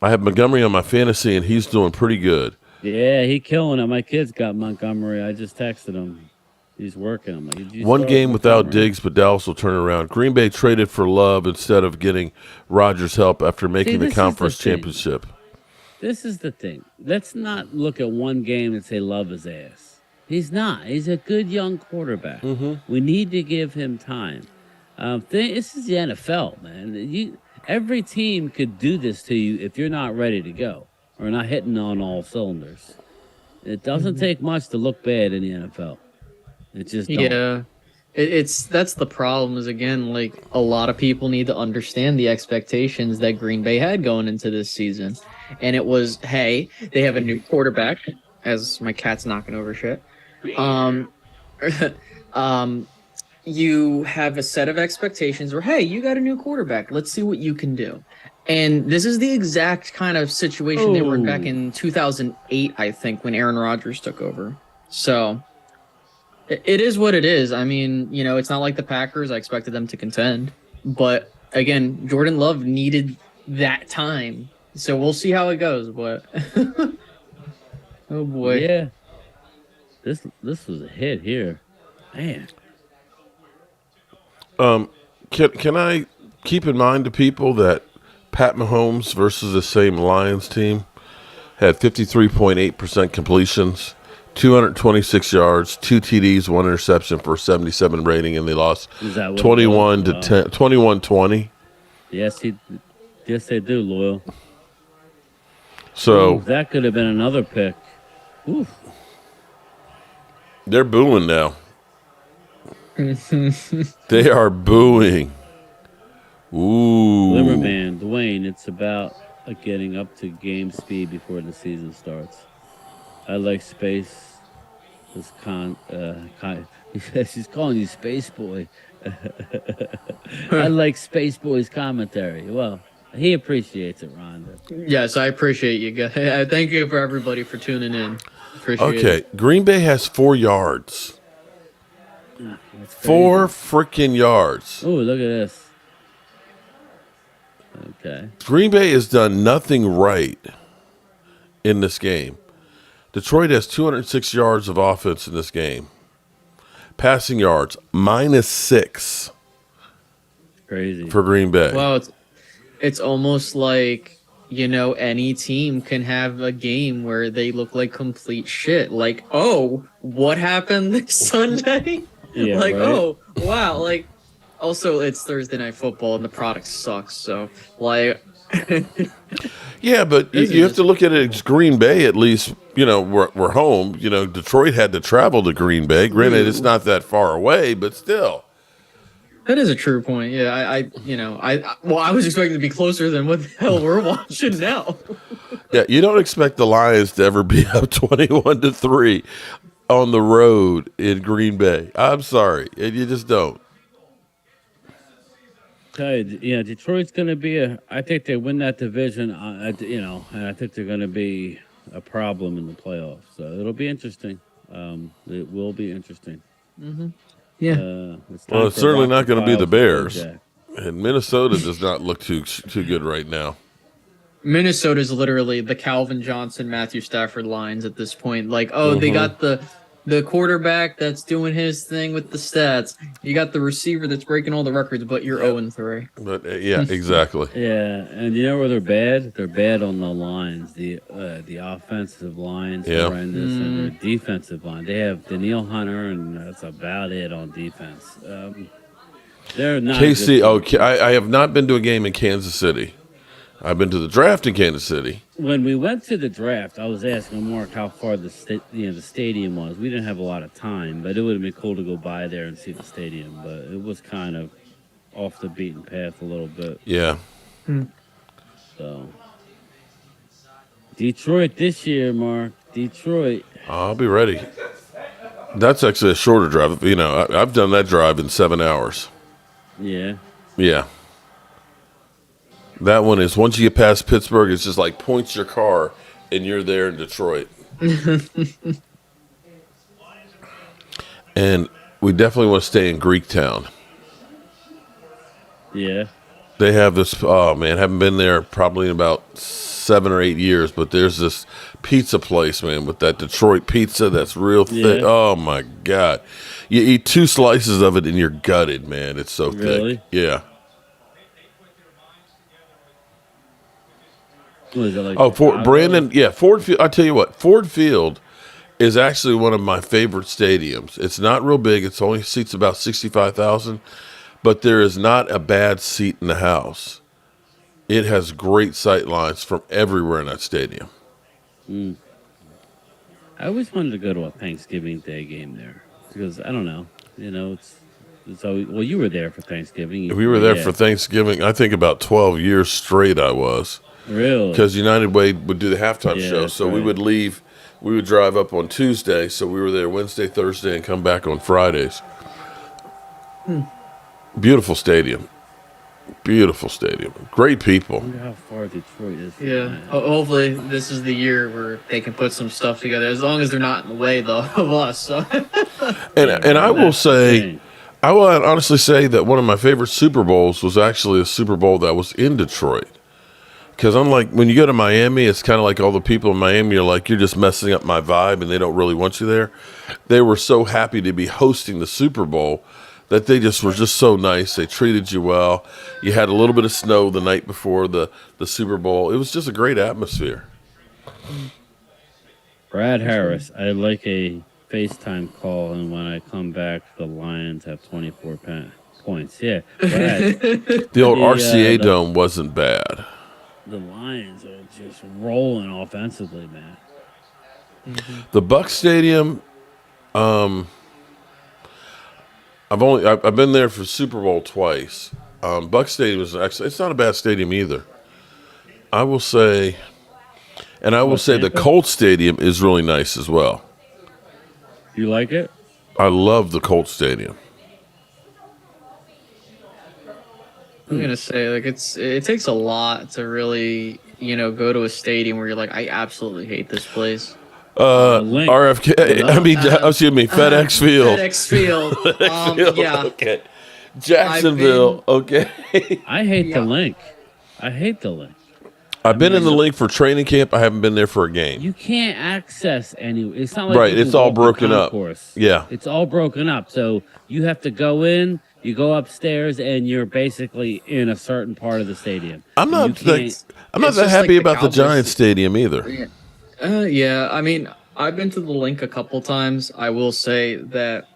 [SPEAKER 2] I have Montgomery on my fantasy, and he's doing pretty good.
[SPEAKER 1] yeah, he killing it. My kid's got Montgomery. I just texted him. He's working. I'm like, did you
[SPEAKER 2] One
[SPEAKER 1] start
[SPEAKER 2] game without
[SPEAKER 1] Montgomery?
[SPEAKER 2] Diggs, but Dallas will turn around. Green Bay traded for Love instead of getting Rodgers' help after making the
[SPEAKER 1] this is the
[SPEAKER 2] conference
[SPEAKER 1] thing.
[SPEAKER 2] championship.
[SPEAKER 1] This is the thing. Let's not look at one game and say love his ass. He's not. He's a good young quarterback. We need to give him time. This is the NFL, man. Every team could do this to you if you're not ready to go or not hitting on all cylinders. It doesn't take much to look bad in the NFL. It just don't.
[SPEAKER 3] Yeah. That's the problem is, again, like, a lot of people need to understand the expectations that Green Bay had going into this season. And it was, hey, they have a new quarterback, as my cat's knocking over shit. You have a set of expectations where, hey, you got a new quarterback. Let's see what you can do. And this is the exact kind of situation they were in back in 2008, I think, when Aaron Rodgers took over. So it is what it is. I mean, it's not like the Packers. I expected them to contend. But again, Jordan Love needed that time. So we'll see how it goes. But oh boy.
[SPEAKER 1] Yeah. This was a hit here. Man.
[SPEAKER 2] Can I keep in mind to people that Pat Mahomes versus the same Lions team had 53.8% completions, 226 yards, 2 TDs, 1 interception for a 77 rating, and they lost
[SPEAKER 1] Is that what it
[SPEAKER 2] 21
[SPEAKER 1] was?
[SPEAKER 2] to 10, 21-20.
[SPEAKER 1] Yes, they do, Loyal.
[SPEAKER 2] So
[SPEAKER 1] Ooh, that could have been another pick. Oof.
[SPEAKER 2] they're booing now. They are booing. Ooh.
[SPEAKER 1] Liverman, Dwayne, it's about getting up to game speed before the season starts. I like space. This she's calling you Space Boy. I like Space Boy's commentary. Well, he appreciates it, Rhonda.
[SPEAKER 3] Yes, I appreciate you guys. Thank you for everybody for tuning in. Appreciate
[SPEAKER 2] Okay,
[SPEAKER 3] it.
[SPEAKER 2] Green Bay has 4 yards.
[SPEAKER 1] That's crazy.
[SPEAKER 2] 4 freaking yards.
[SPEAKER 1] Oh, look at this. Okay.
[SPEAKER 2] Green Bay has done nothing right in this game. Detroit has 206 yards of offense in this game. Passing yards, -6
[SPEAKER 1] Crazy.
[SPEAKER 2] for Green Bay.
[SPEAKER 3] Well, it's almost like any team can have a game where they look like complete shit. Like, oh, what happened this Sunday?
[SPEAKER 1] Yeah,
[SPEAKER 3] Like,
[SPEAKER 1] right.
[SPEAKER 3] oh, wow. Like, also, it's Thursday Night Football and the product sucks. So, like,
[SPEAKER 2] Yeah, but
[SPEAKER 3] this
[SPEAKER 2] you
[SPEAKER 3] is
[SPEAKER 2] have to
[SPEAKER 3] just
[SPEAKER 2] look at it as Green Bay, at least, we're home. Detroit had to travel to Green Bay. Granted, it's
[SPEAKER 3] true.
[SPEAKER 2] not that far away, but still.
[SPEAKER 3] That is a true point. Yeah, I was expecting to be closer than what the hell we're watching now.
[SPEAKER 2] Yeah, you don't expect the Lions to ever be up 21-3 on the road in Green Bay. I'm sorry. You just don't.
[SPEAKER 1] Yeah, Detroit's going to be I think they win that division, and I think they're going to be a problem in the playoffs. So it'll be interesting. It will be interesting.
[SPEAKER 3] Yeah.
[SPEAKER 1] It's
[SPEAKER 2] Well,
[SPEAKER 1] time
[SPEAKER 2] it's
[SPEAKER 1] for
[SPEAKER 2] certainly
[SPEAKER 1] Rocky
[SPEAKER 2] not going to be the
[SPEAKER 1] Files with
[SPEAKER 2] Bears.
[SPEAKER 1] Bojack.
[SPEAKER 2] And Minnesota does not look too good right now.
[SPEAKER 3] Minnesota's literally the Calvin Johnson, Matthew Stafford lines at this point. Like, oh, they got the quarterback that's doing his thing with the stats. You got the receiver that's breaking all the records, but you're 0-3.
[SPEAKER 2] But yeah, exactly.
[SPEAKER 1] Yeah, and you know where they're bad? They're bad on the lines. The offensive line's
[SPEAKER 2] Yeah.
[SPEAKER 1] horrendous, and their defensive line. They have Daniil Hunter, and that's about it on defense. They're not a
[SPEAKER 2] KC,
[SPEAKER 1] good team.
[SPEAKER 2] I have not been to a game in Kansas City. I've been to the draft in Kansas City.
[SPEAKER 1] When we went to the draft, I was asking Mark how far the stadium was. We didn't have a lot of time, but it would have been cool to go by there and see the stadium. But it was kind of off the beaten path a little bit.
[SPEAKER 2] Yeah.
[SPEAKER 1] So Detroit this year, Mark. Detroit.
[SPEAKER 2] I'll be ready. That's actually a shorter drive. I've done that drive in 7 hours.
[SPEAKER 1] Yeah.
[SPEAKER 2] Yeah. That one is, once you get past Pittsburgh, it's just like points your car and you're there in Detroit. And we definitely want to stay in Greektown.
[SPEAKER 1] Yeah.
[SPEAKER 2] They have this, oh man, haven't been there probably in about 7 or 8 years, but there's this pizza place, man, with that Detroit pizza that's real thick.
[SPEAKER 1] Yeah.
[SPEAKER 2] Oh my God. You eat 2 slices of it and you're gutted, man. It's so
[SPEAKER 1] Really?
[SPEAKER 2] thick. Yeah.
[SPEAKER 1] What is it like?
[SPEAKER 2] Oh,
[SPEAKER 1] Chicago?
[SPEAKER 2] Brandon, yeah, Ford Field. I tell you what, Ford Field is actually one of my favorite stadiums. It's not real big. It's only seats about 65,000, but there is not a bad seat in the house. It has great sight lines from everywhere in that stadium.
[SPEAKER 1] I always wanted to go to a Thanksgiving Day game there because I don't know. It's always, well, you were there for Thanksgiving.
[SPEAKER 2] We were there
[SPEAKER 1] Yeah.
[SPEAKER 2] for Thanksgiving. I think about 12 years straight I was.
[SPEAKER 1] Really?
[SPEAKER 2] Because United Way would do the halftime
[SPEAKER 1] Yeah,
[SPEAKER 2] show.
[SPEAKER 1] that's
[SPEAKER 2] So we
[SPEAKER 1] right.
[SPEAKER 2] would leave. We would drive up on Tuesday. So we were there Wednesday, Thursday, and come back on Fridays. Beautiful stadium. Beautiful stadium. Great people.
[SPEAKER 1] I wonder how far Detroit is. from
[SPEAKER 3] Yeah.
[SPEAKER 1] that.
[SPEAKER 3] Hopefully, this is the year where they can put some stuff together. As long as they're not in the way, though, of us. So.
[SPEAKER 2] And I will
[SPEAKER 1] That's the
[SPEAKER 2] say,
[SPEAKER 1] thing.
[SPEAKER 2] I will honestly say that one of my favorite Super Bowls was actually a Super Bowl that was in Detroit. Because unlike when you go to Miami, it's kind of like all the people in Miami are like, you're just messing up my vibe and they don't really want you there. They were so happy to be hosting the Super Bowl that they just were just so nice. They treated you well. You had a little bit of snow the night before the Super Bowl. It was just a great atmosphere.
[SPEAKER 1] Brad Harris, I like a FaceTime call, and when I come back, the Lions have 24 points. Yeah, Brad,
[SPEAKER 2] The old
[SPEAKER 1] The,
[SPEAKER 2] RCA
[SPEAKER 1] the-
[SPEAKER 2] Dome wasn't bad.
[SPEAKER 1] the Lions are just rolling offensively, man.
[SPEAKER 2] The Buck Stadium, I've been there for Super Bowl twice. Buck Stadium is actually, it's not a bad stadium either. I will say, and I will say the
[SPEAKER 1] Tampa?
[SPEAKER 2] Colts Stadium is really nice as well.
[SPEAKER 1] You like it?
[SPEAKER 2] I love the Colts Stadium.
[SPEAKER 3] I'm gonna say it takes a lot to really go to a stadium where you're like, I absolutely hate this place.
[SPEAKER 1] Link.
[SPEAKER 2] RFK, I mean, excuse me, FedEx Field.
[SPEAKER 3] FedEx Field.
[SPEAKER 2] Field,
[SPEAKER 3] Yeah.
[SPEAKER 2] Okay. Jacksonville. Okay.
[SPEAKER 1] I hate
[SPEAKER 3] Yeah.
[SPEAKER 1] the link. I hate the link.
[SPEAKER 2] I've been in the link for training camp. I haven't been there for a game.
[SPEAKER 1] You can't access any. It's not like
[SPEAKER 2] Right,
[SPEAKER 1] you can
[SPEAKER 2] it's all
[SPEAKER 1] walk the
[SPEAKER 2] broken up.
[SPEAKER 1] concourse.
[SPEAKER 2] Yeah.
[SPEAKER 1] It's all broken up. So you have to go in. You go upstairs, and you're basically in a certain part of the stadium.
[SPEAKER 2] I'm
[SPEAKER 1] And
[SPEAKER 2] not.
[SPEAKER 1] you can't-
[SPEAKER 2] I'm not
[SPEAKER 3] it's
[SPEAKER 2] that
[SPEAKER 3] just
[SPEAKER 2] happy
[SPEAKER 3] like
[SPEAKER 2] about the
[SPEAKER 3] Cowboys.
[SPEAKER 2] Giants stadium either.
[SPEAKER 3] Yeah. I mean, I've been to the Link a couple times. I will say that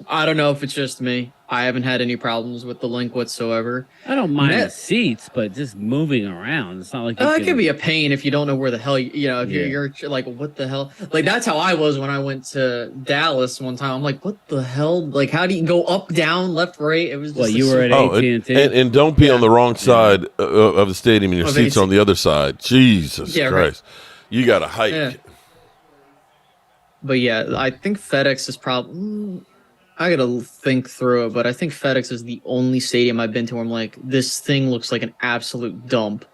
[SPEAKER 3] I don't know if it's just me. I haven't had any problems with the Link whatsoever.
[SPEAKER 1] I don't mind the
[SPEAKER 3] Met,
[SPEAKER 1] seats, but just moving around. It's not like you
[SPEAKER 3] it
[SPEAKER 1] can.
[SPEAKER 3] can be a pain if you don't know where the hell if
[SPEAKER 1] Yeah.
[SPEAKER 3] you're like, what the hell? Like that's how I was when I went to Dallas one time. I'm like, what the hell? Like, how do you go up, down, left, right? It was just
[SPEAKER 1] Well, you were at
[SPEAKER 2] Oh,
[SPEAKER 1] AT&T.
[SPEAKER 2] and don't be
[SPEAKER 3] Yeah.
[SPEAKER 2] on the wrong side of the stadium and your
[SPEAKER 3] Of
[SPEAKER 2] seats
[SPEAKER 3] AT.
[SPEAKER 2] on the other side. Jesus
[SPEAKER 3] Yeah, right.
[SPEAKER 2] Christ. You got to hike.
[SPEAKER 3] Yeah. But yeah, I think FedEx is probably. I gotta think through it, but I think FedEx is the only stadium I've been to where I'm like, this thing looks like an absolute dump,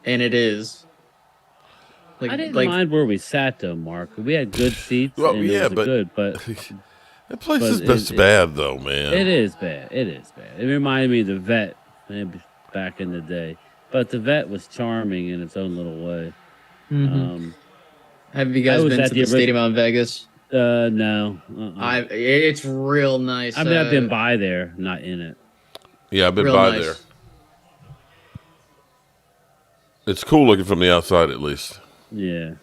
[SPEAKER 3] and it is.
[SPEAKER 1] I didn't mind where we sat though, Mark. We had good seats,
[SPEAKER 2] Well,
[SPEAKER 1] and
[SPEAKER 2] yeah,
[SPEAKER 1] it was
[SPEAKER 2] but
[SPEAKER 1] good, but
[SPEAKER 2] that place is
[SPEAKER 1] but
[SPEAKER 2] just bad, though, man.
[SPEAKER 1] it is bad. It is bad. It reminded me of the Vet, maybe back in the day. But the Vet was charming in its own little way.
[SPEAKER 3] Have you guys
[SPEAKER 1] was
[SPEAKER 3] been
[SPEAKER 1] at
[SPEAKER 3] to
[SPEAKER 1] the
[SPEAKER 3] the stadium out in Vegas?
[SPEAKER 1] No.
[SPEAKER 3] It's real nice.
[SPEAKER 1] I mean, I've been by there, not in it.
[SPEAKER 2] Yeah, I've been
[SPEAKER 3] real
[SPEAKER 2] by
[SPEAKER 3] nice.
[SPEAKER 2] there. It's cool looking from the outside, at least.
[SPEAKER 1] Yeah.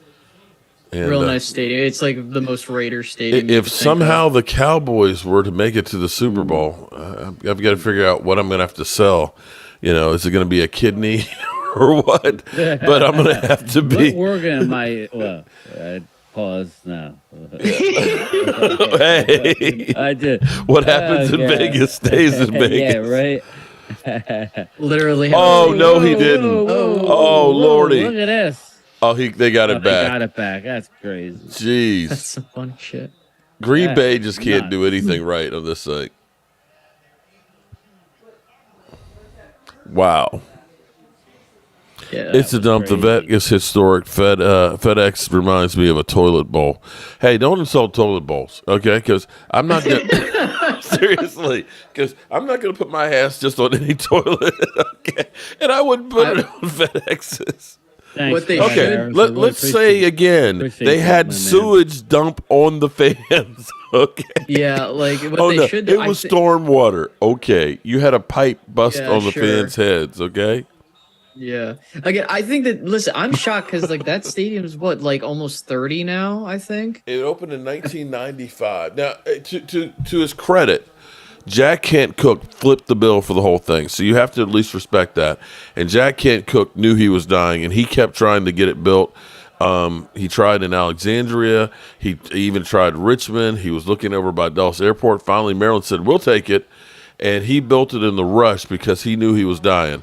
[SPEAKER 2] And,
[SPEAKER 3] Real nice stadium. It's like the most Raiders stadium. you
[SPEAKER 2] If
[SPEAKER 3] could think
[SPEAKER 2] somehow
[SPEAKER 3] of.
[SPEAKER 2] the Cowboys were to make it to the Super Bowl, I've got to figure out what I'm going to have to sell. You know, is it going to be a kidney or what? But I'm going to have to be.
[SPEAKER 1] We're gonna I'd pause now.
[SPEAKER 2] Hey,
[SPEAKER 1] I did.
[SPEAKER 2] what happens in
[SPEAKER 1] Okay.
[SPEAKER 2] Vegas stays in Vegas.
[SPEAKER 1] Yeah, right.
[SPEAKER 3] Literally.
[SPEAKER 2] Oh, no, he didn't. Oh, Lordy.
[SPEAKER 1] Look at this.
[SPEAKER 2] Oh, they got it
[SPEAKER 1] They
[SPEAKER 2] back.
[SPEAKER 1] got it back. That's crazy.
[SPEAKER 2] Jeez.
[SPEAKER 3] That's some fun shit.
[SPEAKER 2] Green
[SPEAKER 1] That
[SPEAKER 2] Bay
[SPEAKER 1] is
[SPEAKER 2] just can't
[SPEAKER 1] nuts.
[SPEAKER 2] do anything right on this thing. Wow.
[SPEAKER 3] Yeah.
[SPEAKER 2] It's a dump. The
[SPEAKER 1] crazy.
[SPEAKER 2] Vet is historic. FedEx reminds me of a toilet bowl. Hey, don't insult toilet bowls, okay? Because I'm not going to, seriously, because I'm not going to put my ass just on any toilet, okay? And I wouldn't put it on FedEx's.
[SPEAKER 1] Thanks,
[SPEAKER 3] What they
[SPEAKER 1] Brad
[SPEAKER 2] Okay,
[SPEAKER 1] Harris. I really
[SPEAKER 2] let's say again,
[SPEAKER 1] appreciate
[SPEAKER 2] they
[SPEAKER 1] that,
[SPEAKER 2] had
[SPEAKER 1] my man.
[SPEAKER 2] sewage dump on the fans, okay?
[SPEAKER 3] Yeah, like what
[SPEAKER 2] Oh,
[SPEAKER 3] they
[SPEAKER 2] no,
[SPEAKER 3] should do.
[SPEAKER 2] it was storm water. Okay, you had a pipe bust
[SPEAKER 3] Yeah,
[SPEAKER 2] on the
[SPEAKER 3] sure.
[SPEAKER 2] fans' heads, okay?
[SPEAKER 3] Yeah. Again, I think that. Listen, I'm shocked because like that stadium is what, like almost 30 now. I think.
[SPEAKER 2] It opened in 1995. Now, to his credit, Jack Kent Cook flipped the bill for the whole thing, so you have to at least respect that. And Jack Kent Cook knew he was dying, and he kept trying to get it built. He tried in Alexandria. He even tried Richmond. He was looking over by Dulles Airport. Finally, Maryland said, "We'll take it," and he built it in the rush because he knew he was dying.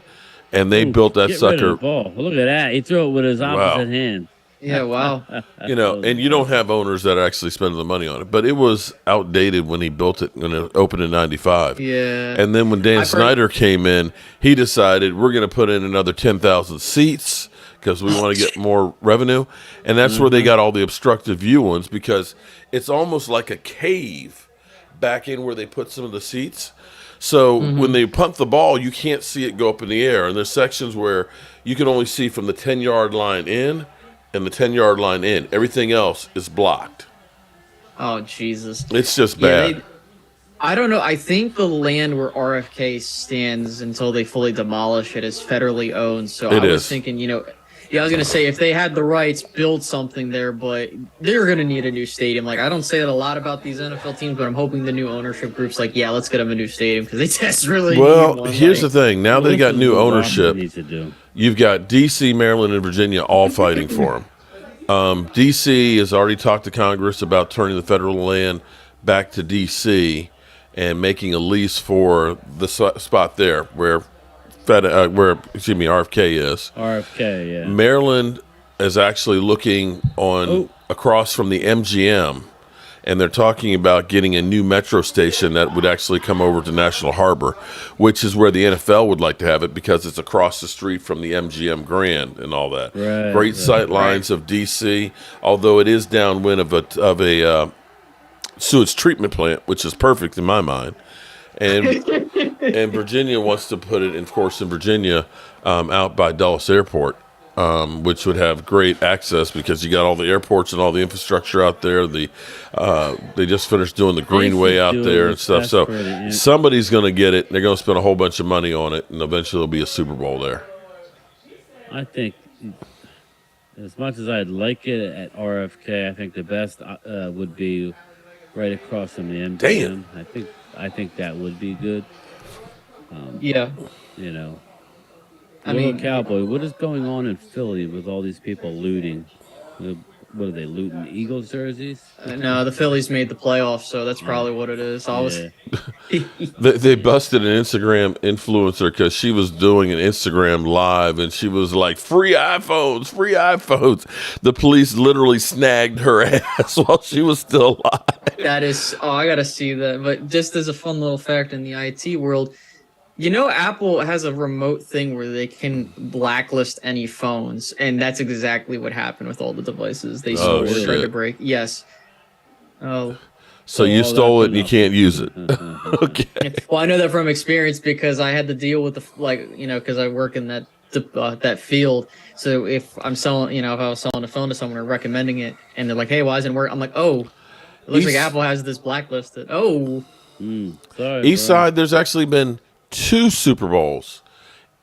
[SPEAKER 2] And they built that
[SPEAKER 1] Get rid of
[SPEAKER 2] sucker.
[SPEAKER 1] the ball. Look at that. He threw it with his opposite
[SPEAKER 2] Wow.
[SPEAKER 1] hand.
[SPEAKER 3] Yeah. Wow.
[SPEAKER 2] You know, and you don't have owners that are actually spending the money on it. But it was outdated when he built it when it opened in 95.
[SPEAKER 3] Yeah.
[SPEAKER 2] And then when Dan
[SPEAKER 3] I've heard-
[SPEAKER 2] Snyder came in, he decided we're going to put in another 10,000 seats because we want to get more revenue. And that's where they got all the obstructive view ones because it's almost like a cave back in where they put some of the seats. So when they punt the ball, you can't see it go up in the air. And there's sections where you can only see from the 10-yard line in and the 10-yard line in. Everything else is blocked.
[SPEAKER 3] Oh Jesus.
[SPEAKER 2] It's just
[SPEAKER 3] Yeah,
[SPEAKER 2] bad.
[SPEAKER 3] I don't know. I think the land where RFK stands until they fully demolish it is federally owned. So
[SPEAKER 2] It
[SPEAKER 3] I was
[SPEAKER 2] is.
[SPEAKER 3] thinking, I was gonna say if they had the rights, build something there, but they're gonna need a new stadium. Like I don't say that a lot about these NFL teams, but I'm hoping the new ownership group's like, yeah, let's get them a new stadium because they just really need
[SPEAKER 2] Well,
[SPEAKER 3] one.
[SPEAKER 2] here's the
[SPEAKER 3] Like,
[SPEAKER 2] thing. Now they got
[SPEAKER 1] This is
[SPEAKER 2] new
[SPEAKER 1] what Washington
[SPEAKER 2] ownership.
[SPEAKER 1] needs to do.
[SPEAKER 2] You've got D.C., Maryland, and Virginia all fighting for them. D.C. has already talked to Congress about turning the federal land back to D.C. and making a lease for the spot there where RFK is.
[SPEAKER 1] RFK, yeah.
[SPEAKER 2] Maryland is actually looking on across from the MGM, and they're talking about getting a new metro station that would actually come over to National Harbor, which is where the NFL would like to have it because it's across the street from the MGM Grand and all that.
[SPEAKER 1] Right,
[SPEAKER 2] Great
[SPEAKER 1] right,
[SPEAKER 2] sight lines of DC, although it is downwind of a sewage treatment plant, which is perfect in my mind. And and Virginia wants to put it, of course, in Virginia, out by Dulles Airport, which would have great access because you got all the airports and all the infrastructure out there. They just finished doing the Greenway out there and stuff. So somebody's going to get it. And they're going to spend a whole bunch of money on it, and eventually there'll be a Super Bowl there.
[SPEAKER 1] I think as much as I'd like it at RFK, I think the best would be right across from the
[SPEAKER 2] Damn.
[SPEAKER 1] MGM. I think that would be good.
[SPEAKER 3] Yeah,
[SPEAKER 1] You know,
[SPEAKER 3] I
[SPEAKER 1] what about
[SPEAKER 3] mean,
[SPEAKER 1] Cowboy? What is going on in Philly with all these people looting? What are they looting? Eagles jerseys?
[SPEAKER 3] no, the Phillies made the playoffs, so that's
[SPEAKER 1] Yeah,
[SPEAKER 3] probably what it is. I was,
[SPEAKER 1] yeah.
[SPEAKER 2] They busted an Instagram influencer because she was doing an Instagram live and she was like, free iPhones, free iPhones. The police literally snagged her ass while she was still alive.
[SPEAKER 3] that is, oh, I gotta see that. But just as a fun little fact in the IT world, Apple has a remote thing where they can blacklist any phones, and that's exactly what happened with all the devices they
[SPEAKER 2] Oh,
[SPEAKER 3] stole or tried to
[SPEAKER 2] shit.
[SPEAKER 3] break. Yes. Oh,
[SPEAKER 2] So
[SPEAKER 1] So
[SPEAKER 2] you
[SPEAKER 1] all that
[SPEAKER 2] stole
[SPEAKER 1] for
[SPEAKER 2] it and you
[SPEAKER 1] nothing.
[SPEAKER 2] can't use it. Okay.
[SPEAKER 3] well, I know that from experience because I had to deal with because I work in that field. So if I'm selling, if I was selling a phone to someone or recommending it, and they're like, "Hey, why isn't it work?" I'm like, "Oh, it looks like
[SPEAKER 2] East,
[SPEAKER 3] Apple has this blacklisted." Oh,
[SPEAKER 1] Sorry,
[SPEAKER 2] East
[SPEAKER 1] bro.
[SPEAKER 2] Side, there's actually been 2 Super Bowls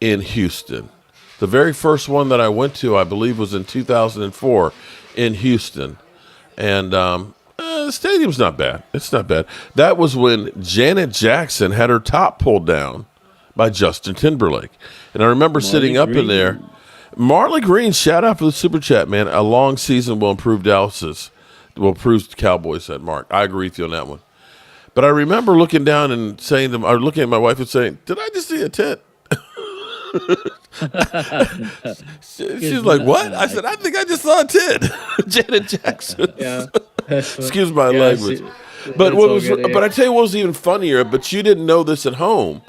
[SPEAKER 2] in Houston. The very first one that I went to, I believe, was in 2004 in Houston. And the stadium's not bad. It's not bad. That was when Janet Jackson had her top pulled down by Justin Timberlake. And I remember sitting up in there.
[SPEAKER 1] Green.
[SPEAKER 2] Marley Green, shout out for the super chat, man. A long season will improve will improve the Cowboys, said Mark. I agree with you on that one. But I remember looking down and saying or looking at my wife and saying, did I just see a tent? She's like, what? I said, I think I just saw a tent. Janet Jackson.
[SPEAKER 3] yeah.
[SPEAKER 2] Excuse my
[SPEAKER 3] Yeah,
[SPEAKER 2] language. But
[SPEAKER 3] that's
[SPEAKER 2] what
[SPEAKER 3] all
[SPEAKER 2] was?
[SPEAKER 3] good, yeah.
[SPEAKER 2] But I tell you what was even funnier. But you didn't know this at home.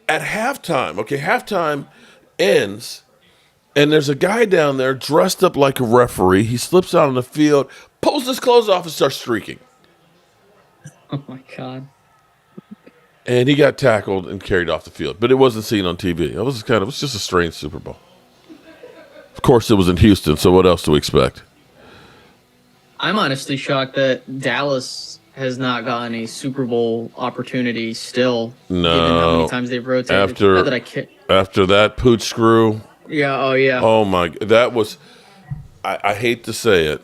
[SPEAKER 2] At halftime, okay, halftime ends, and there's a guy down there dressed up like a referee. He slips out on the field, pulls his clothes off, and starts streaking.
[SPEAKER 3] Oh my god.
[SPEAKER 2] And he got tackled and carried off the field. But it wasn't seen on TV. It was just a strange Super Bowl. Of course, it was in Houston, so what else do we expect?
[SPEAKER 3] I'm honestly shocked that Dallas has not gotten a Super Bowl opportunity still.
[SPEAKER 2] No.
[SPEAKER 3] Given how many times they've rotated.
[SPEAKER 2] After-
[SPEAKER 3] Not that I can
[SPEAKER 2] After that pooch screw,
[SPEAKER 3] Yeah, oh yeah.
[SPEAKER 2] oh my, that was, I hate to say it,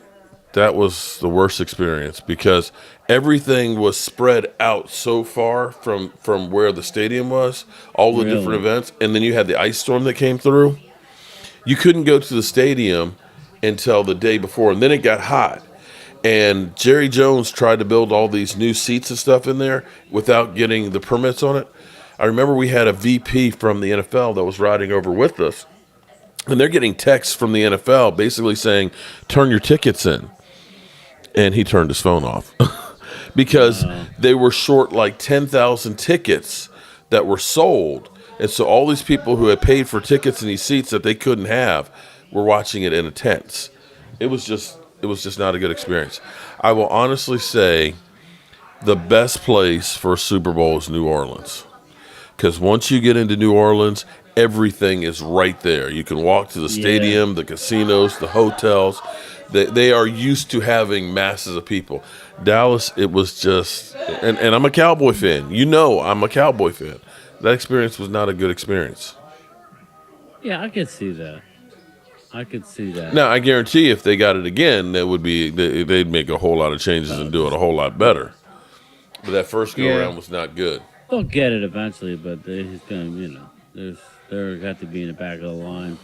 [SPEAKER 2] that was the worst experience because everything was spread out so far from where the stadium was, all the different
[SPEAKER 1] Really?
[SPEAKER 2] events, and then you had the ice storm that came through. You couldn't go to the stadium until the day before, and then it got hot. And Jerry Jones tried to build all these new seats and stuff in there without getting the permits on it. I remember we had a VP from the NFL that was riding over with us, and they're getting texts from the NFL basically saying, turn your tickets in. And he turned his phone off because they were short like 10,000 tickets that were sold. And so all these people who had paid for tickets in these seats that they couldn't have were watching it in a tents. It was just not a good experience. I will honestly say the best place for a Super Bowl is New Orleans. Because once you get into New Orleans, everything is right there. You can walk to the stadium, the casinos, the hotels. They are used to having masses of people. Dallas, it was just, and I'm a Cowboy fan. I'm a Cowboy fan. That experience was not a good experience.
[SPEAKER 1] Yeah, I could see that. I could see that.
[SPEAKER 2] Now, I guarantee if they got it again, they'd make a whole lot of changes and do it a whole lot better. But that first go around was not good.
[SPEAKER 1] They'll get it eventually, but he's gonna, they're got to be in the back of the line.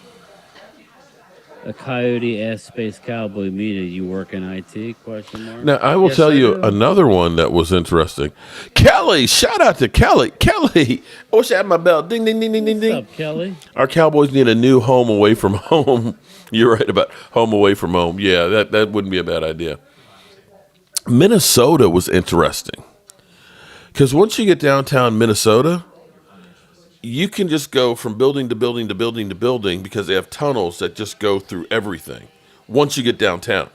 [SPEAKER 1] A Coyote asked Space Cowboy me, "Do you work in IT?" Question mark.
[SPEAKER 2] Now, I will
[SPEAKER 3] Yes,
[SPEAKER 2] tell
[SPEAKER 3] I
[SPEAKER 2] you
[SPEAKER 3] do.
[SPEAKER 2] another one that was interesting. Kelly, shout out to Kelly. Kelly, I wish I had my bell. Ding, ding, ding, ding, ding,
[SPEAKER 1] What's
[SPEAKER 2] ding.
[SPEAKER 1] up, Kelly?
[SPEAKER 2] Our Cowboys need a new home away from home. You're right about home away from home. Yeah, that wouldn't be a bad idea. Minnesota was interesting because once you get downtown Minnesota, you can just go from building to building to building to building because they have tunnels that just go through everything once you get downtown.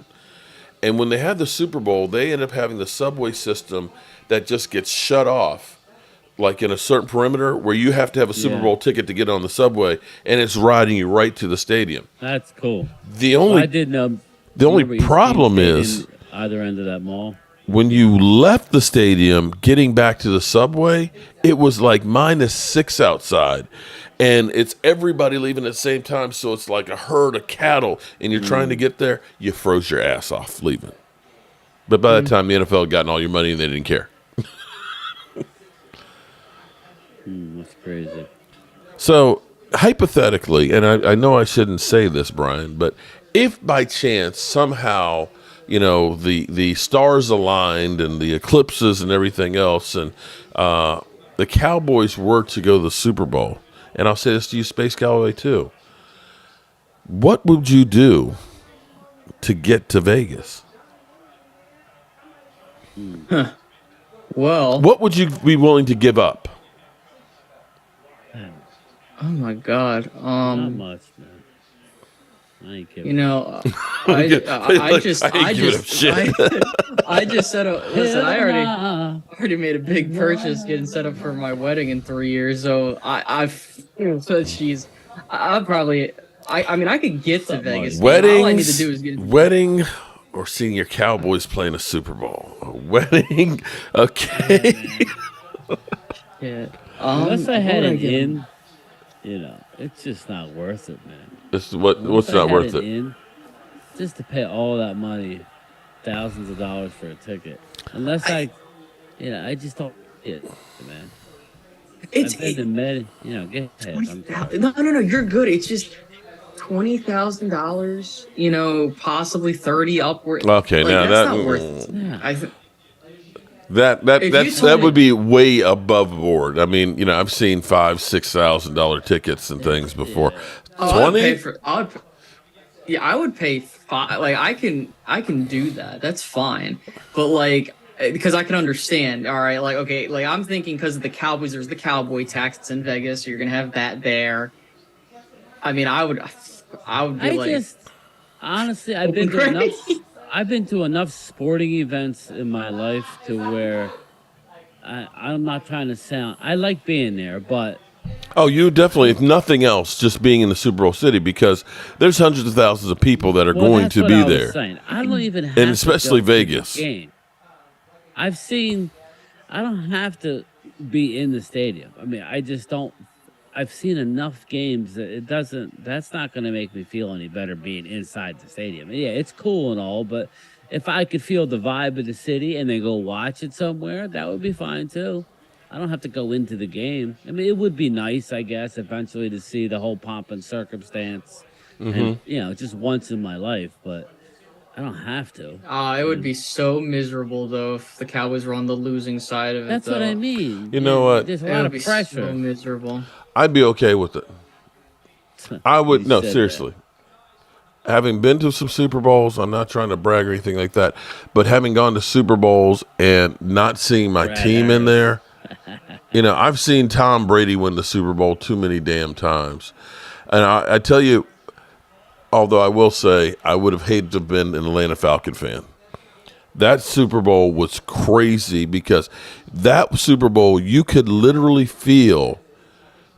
[SPEAKER 2] And when they had the Super Bowl, they end up having the subway system that just gets shut off, like in a certain perimeter where you have to have a Super
[SPEAKER 1] Yeah.
[SPEAKER 2] Bowl ticket to get on the subway, and it's riding you right to the stadium.
[SPEAKER 1] That's cool.
[SPEAKER 2] The
[SPEAKER 1] Well,
[SPEAKER 2] only
[SPEAKER 1] I did know.
[SPEAKER 2] the only
[SPEAKER 1] remember East
[SPEAKER 2] problem
[SPEAKER 1] Stayed
[SPEAKER 2] is
[SPEAKER 1] in either end of that mall.
[SPEAKER 2] when you left the stadium, getting back to the subway, it was like -6 outside. and it's everybody leaving at the same time, so it's like a herd of cattle, and you're trying to get there, you froze your ass off leaving. But by that time, the NFL had gotten all your money, and they didn't care.
[SPEAKER 1] That's crazy.
[SPEAKER 2] So, hypothetically, and I know I shouldn't say this, Brian, but if by chance, somehow, the stars aligned and the eclipses and everything else, and the Cowboys were to go to the Super Bowl, and I'll say this to you, Space Cowboy, too, what would you do to get to Vegas?
[SPEAKER 3] Well,
[SPEAKER 2] What would you be willing to give up?
[SPEAKER 3] oh my God.
[SPEAKER 1] Not much, man. I ain't kidding.
[SPEAKER 3] You know,
[SPEAKER 2] Look,
[SPEAKER 3] I just
[SPEAKER 2] ain't giving up shit.
[SPEAKER 3] I just set up. Listen, I already made a big purchase getting set up for my wedding in 3 years. So I'll probably. I mean, I could get to Vegas. All I need to do is get.
[SPEAKER 2] Wedding, or seeing your Cowboys playing a Super Bowl. A wedding, okay.
[SPEAKER 3] Yeah.
[SPEAKER 1] Unless I had an in, it's just not worth it, man.
[SPEAKER 2] This is what's not worth it.
[SPEAKER 1] Just to pay all that money, thousands of dollars for a ticket. Unless I just don't it, man.
[SPEAKER 3] It's
[SPEAKER 1] I've been to many, get ahead.
[SPEAKER 3] no, you're good. It's just $20,000. Possibly 30 upward.
[SPEAKER 2] Okay, now
[SPEAKER 3] that's
[SPEAKER 2] that
[SPEAKER 3] not worth it.
[SPEAKER 1] Yeah.
[SPEAKER 2] that would be way above board. I mean, I've seen $5,000-$6,000 tickets and things before. 20?
[SPEAKER 3] I would pay five. Like I can do that. That's fine. But because I can understand. All right, okay, I'm thinking because of the Cowboys, there's the Cowboy tax in Vegas. So you're gonna have that there. I mean, I would be
[SPEAKER 1] honestly, I've been to enough sporting events in my life to where I'm not trying to sound. I like being there, but.
[SPEAKER 2] Oh, you definitely, if nothing else, just being in the Super Bowl city, because there's hundreds of thousands of people that are going to be there.
[SPEAKER 1] Saying. I don't even have
[SPEAKER 2] and especially
[SPEAKER 1] to go
[SPEAKER 2] Vegas.
[SPEAKER 1] To the game. I don't have to be in the stadium. I mean, I just don't. I've seen enough games that that's not going to make me feel any better being inside the stadium. Yeah, it's cool and all, but if I could feel the vibe of the city and then go watch it somewhere, that would be fine too. I don't have to go into the game. I mean, it would be nice, I guess, eventually to see the whole pomp and circumstance, and just once in my life. But I don't have to.
[SPEAKER 3] It would be so miserable though if the Cowboys were on the losing side of it.
[SPEAKER 1] That's what I mean.
[SPEAKER 2] You know what?
[SPEAKER 1] There's a lot of pressure.
[SPEAKER 3] So miserable.
[SPEAKER 2] I'd be okay with it. I would seriously. Having been to some Super Bowls, I'm not trying to brag or anything like that, but having gone to Super Bowls and not seeing my team in there. I've seen Tom Brady win the Super Bowl too many damn times. And I tell you, although I will say I would have hated to have been an Atlanta Falcon fan. That Super Bowl was crazy because that Super Bowl, you could literally feel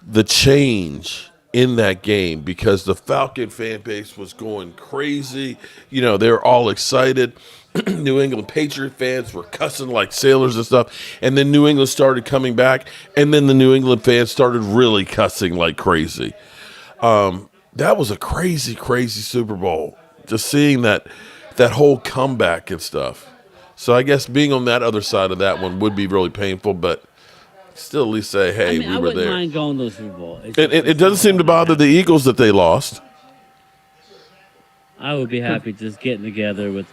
[SPEAKER 2] the change in that game because the Falcon fan base was going crazy. They were all excited. New England Patriot fans were cussing like sailors and stuff. And then New England started coming back. And then the New England fans started really cussing like crazy. That was a crazy, crazy Super Bowl. Just seeing that whole comeback and stuff. So I guess being on that other side of that one would be really painful, but still at least say, hey, we were there.
[SPEAKER 1] I wouldn't mind going to the Super Bowl.
[SPEAKER 2] It doesn't seem to bother the Eagles that they lost.
[SPEAKER 1] I would be happy just getting together with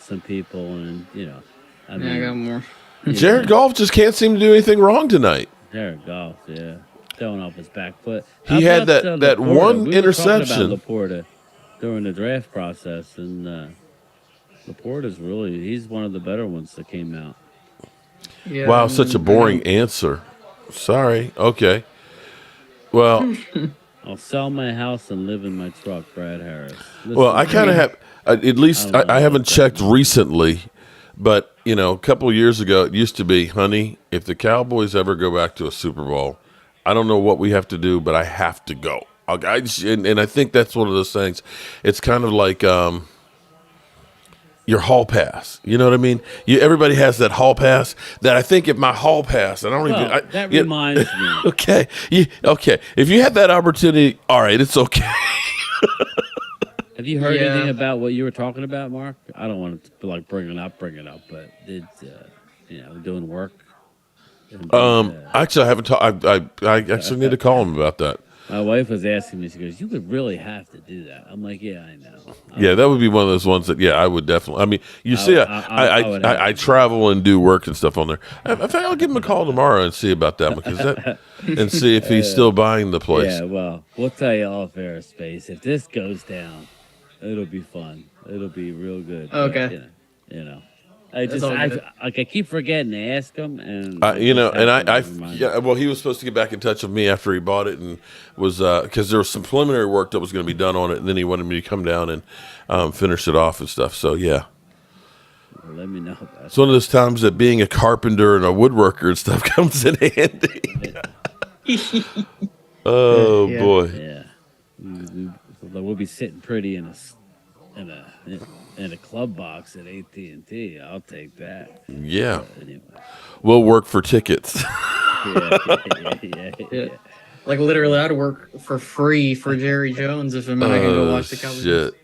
[SPEAKER 1] some people and
[SPEAKER 3] I got more.
[SPEAKER 2] Jared Goff just can't seem to do anything wrong tonight.
[SPEAKER 1] Jared Goff, yeah, throwing off his back foot.
[SPEAKER 2] He had that one interception.
[SPEAKER 1] We were talking about Laporta during the draft process, and Laporta's he's one of the better ones that came out.
[SPEAKER 3] Yeah,
[SPEAKER 2] wow, such a boring answer. Sorry. Okay. Well.
[SPEAKER 1] I'll sell my house and live in my truck, Brad Harris.
[SPEAKER 2] Well, I kind of have, at least I haven't checked recently, but, a couple of years ago, it used to be, honey, if the Cowboys ever go back to a Super Bowl, I don't know what we have to do, but I have to go. And I think that's one of those things. It's kind of like, your hall pass. You know what I mean? Everybody has that hall pass. That I think if my hall pass, I don't
[SPEAKER 1] Well,
[SPEAKER 2] even.
[SPEAKER 1] that reminds me.
[SPEAKER 2] Okay, okay. If you had that opportunity, all right, it's okay.
[SPEAKER 1] Have you heard
[SPEAKER 3] Yeah.
[SPEAKER 1] anything about what you were talking about, Mark? I don't want to like bring it up, but it's doing work.
[SPEAKER 2] Actually, I haven't talked. I actually need to call him about that.
[SPEAKER 1] My wife was asking me. She goes, "You would really have to do that." I'm like, "Yeah, I know."
[SPEAKER 2] Yeah, that would be one of those ones that, yeah, I would definitely. I mean, you see,
[SPEAKER 1] would have
[SPEAKER 2] I
[SPEAKER 1] to.
[SPEAKER 2] travel and do work and stuff on there. In fact, I'll give him a call tomorrow and see about that and see if he's still buying the place.
[SPEAKER 1] Yeah, well, we'll tell you off airspace. If this goes down, it'll be fun. It'll be real good.
[SPEAKER 3] Okay.
[SPEAKER 1] But, I
[SPEAKER 3] That's
[SPEAKER 1] just,
[SPEAKER 3] all good.
[SPEAKER 1] I keep forgetting to ask him, and
[SPEAKER 2] well, he was supposed to get back in touch with me after he bought it, and was because there was some preliminary work that was going to be done on it, and then he wanted me to come down and finish it off and stuff. So yeah,
[SPEAKER 1] let me know. About
[SPEAKER 2] it's one of those times that being a carpenter and a woodworker and stuff comes in handy. Oh
[SPEAKER 3] Yeah.
[SPEAKER 2] boy.
[SPEAKER 1] Yeah, we'll be sitting pretty in a club box at AT&T. I'll take that.
[SPEAKER 2] Yeah.
[SPEAKER 1] Anyway.
[SPEAKER 2] We'll work for tickets.
[SPEAKER 3] Yeah. Like literally, I'd work for free for Jerry Jones if I can go watch the Cowboys.
[SPEAKER 2] Shit.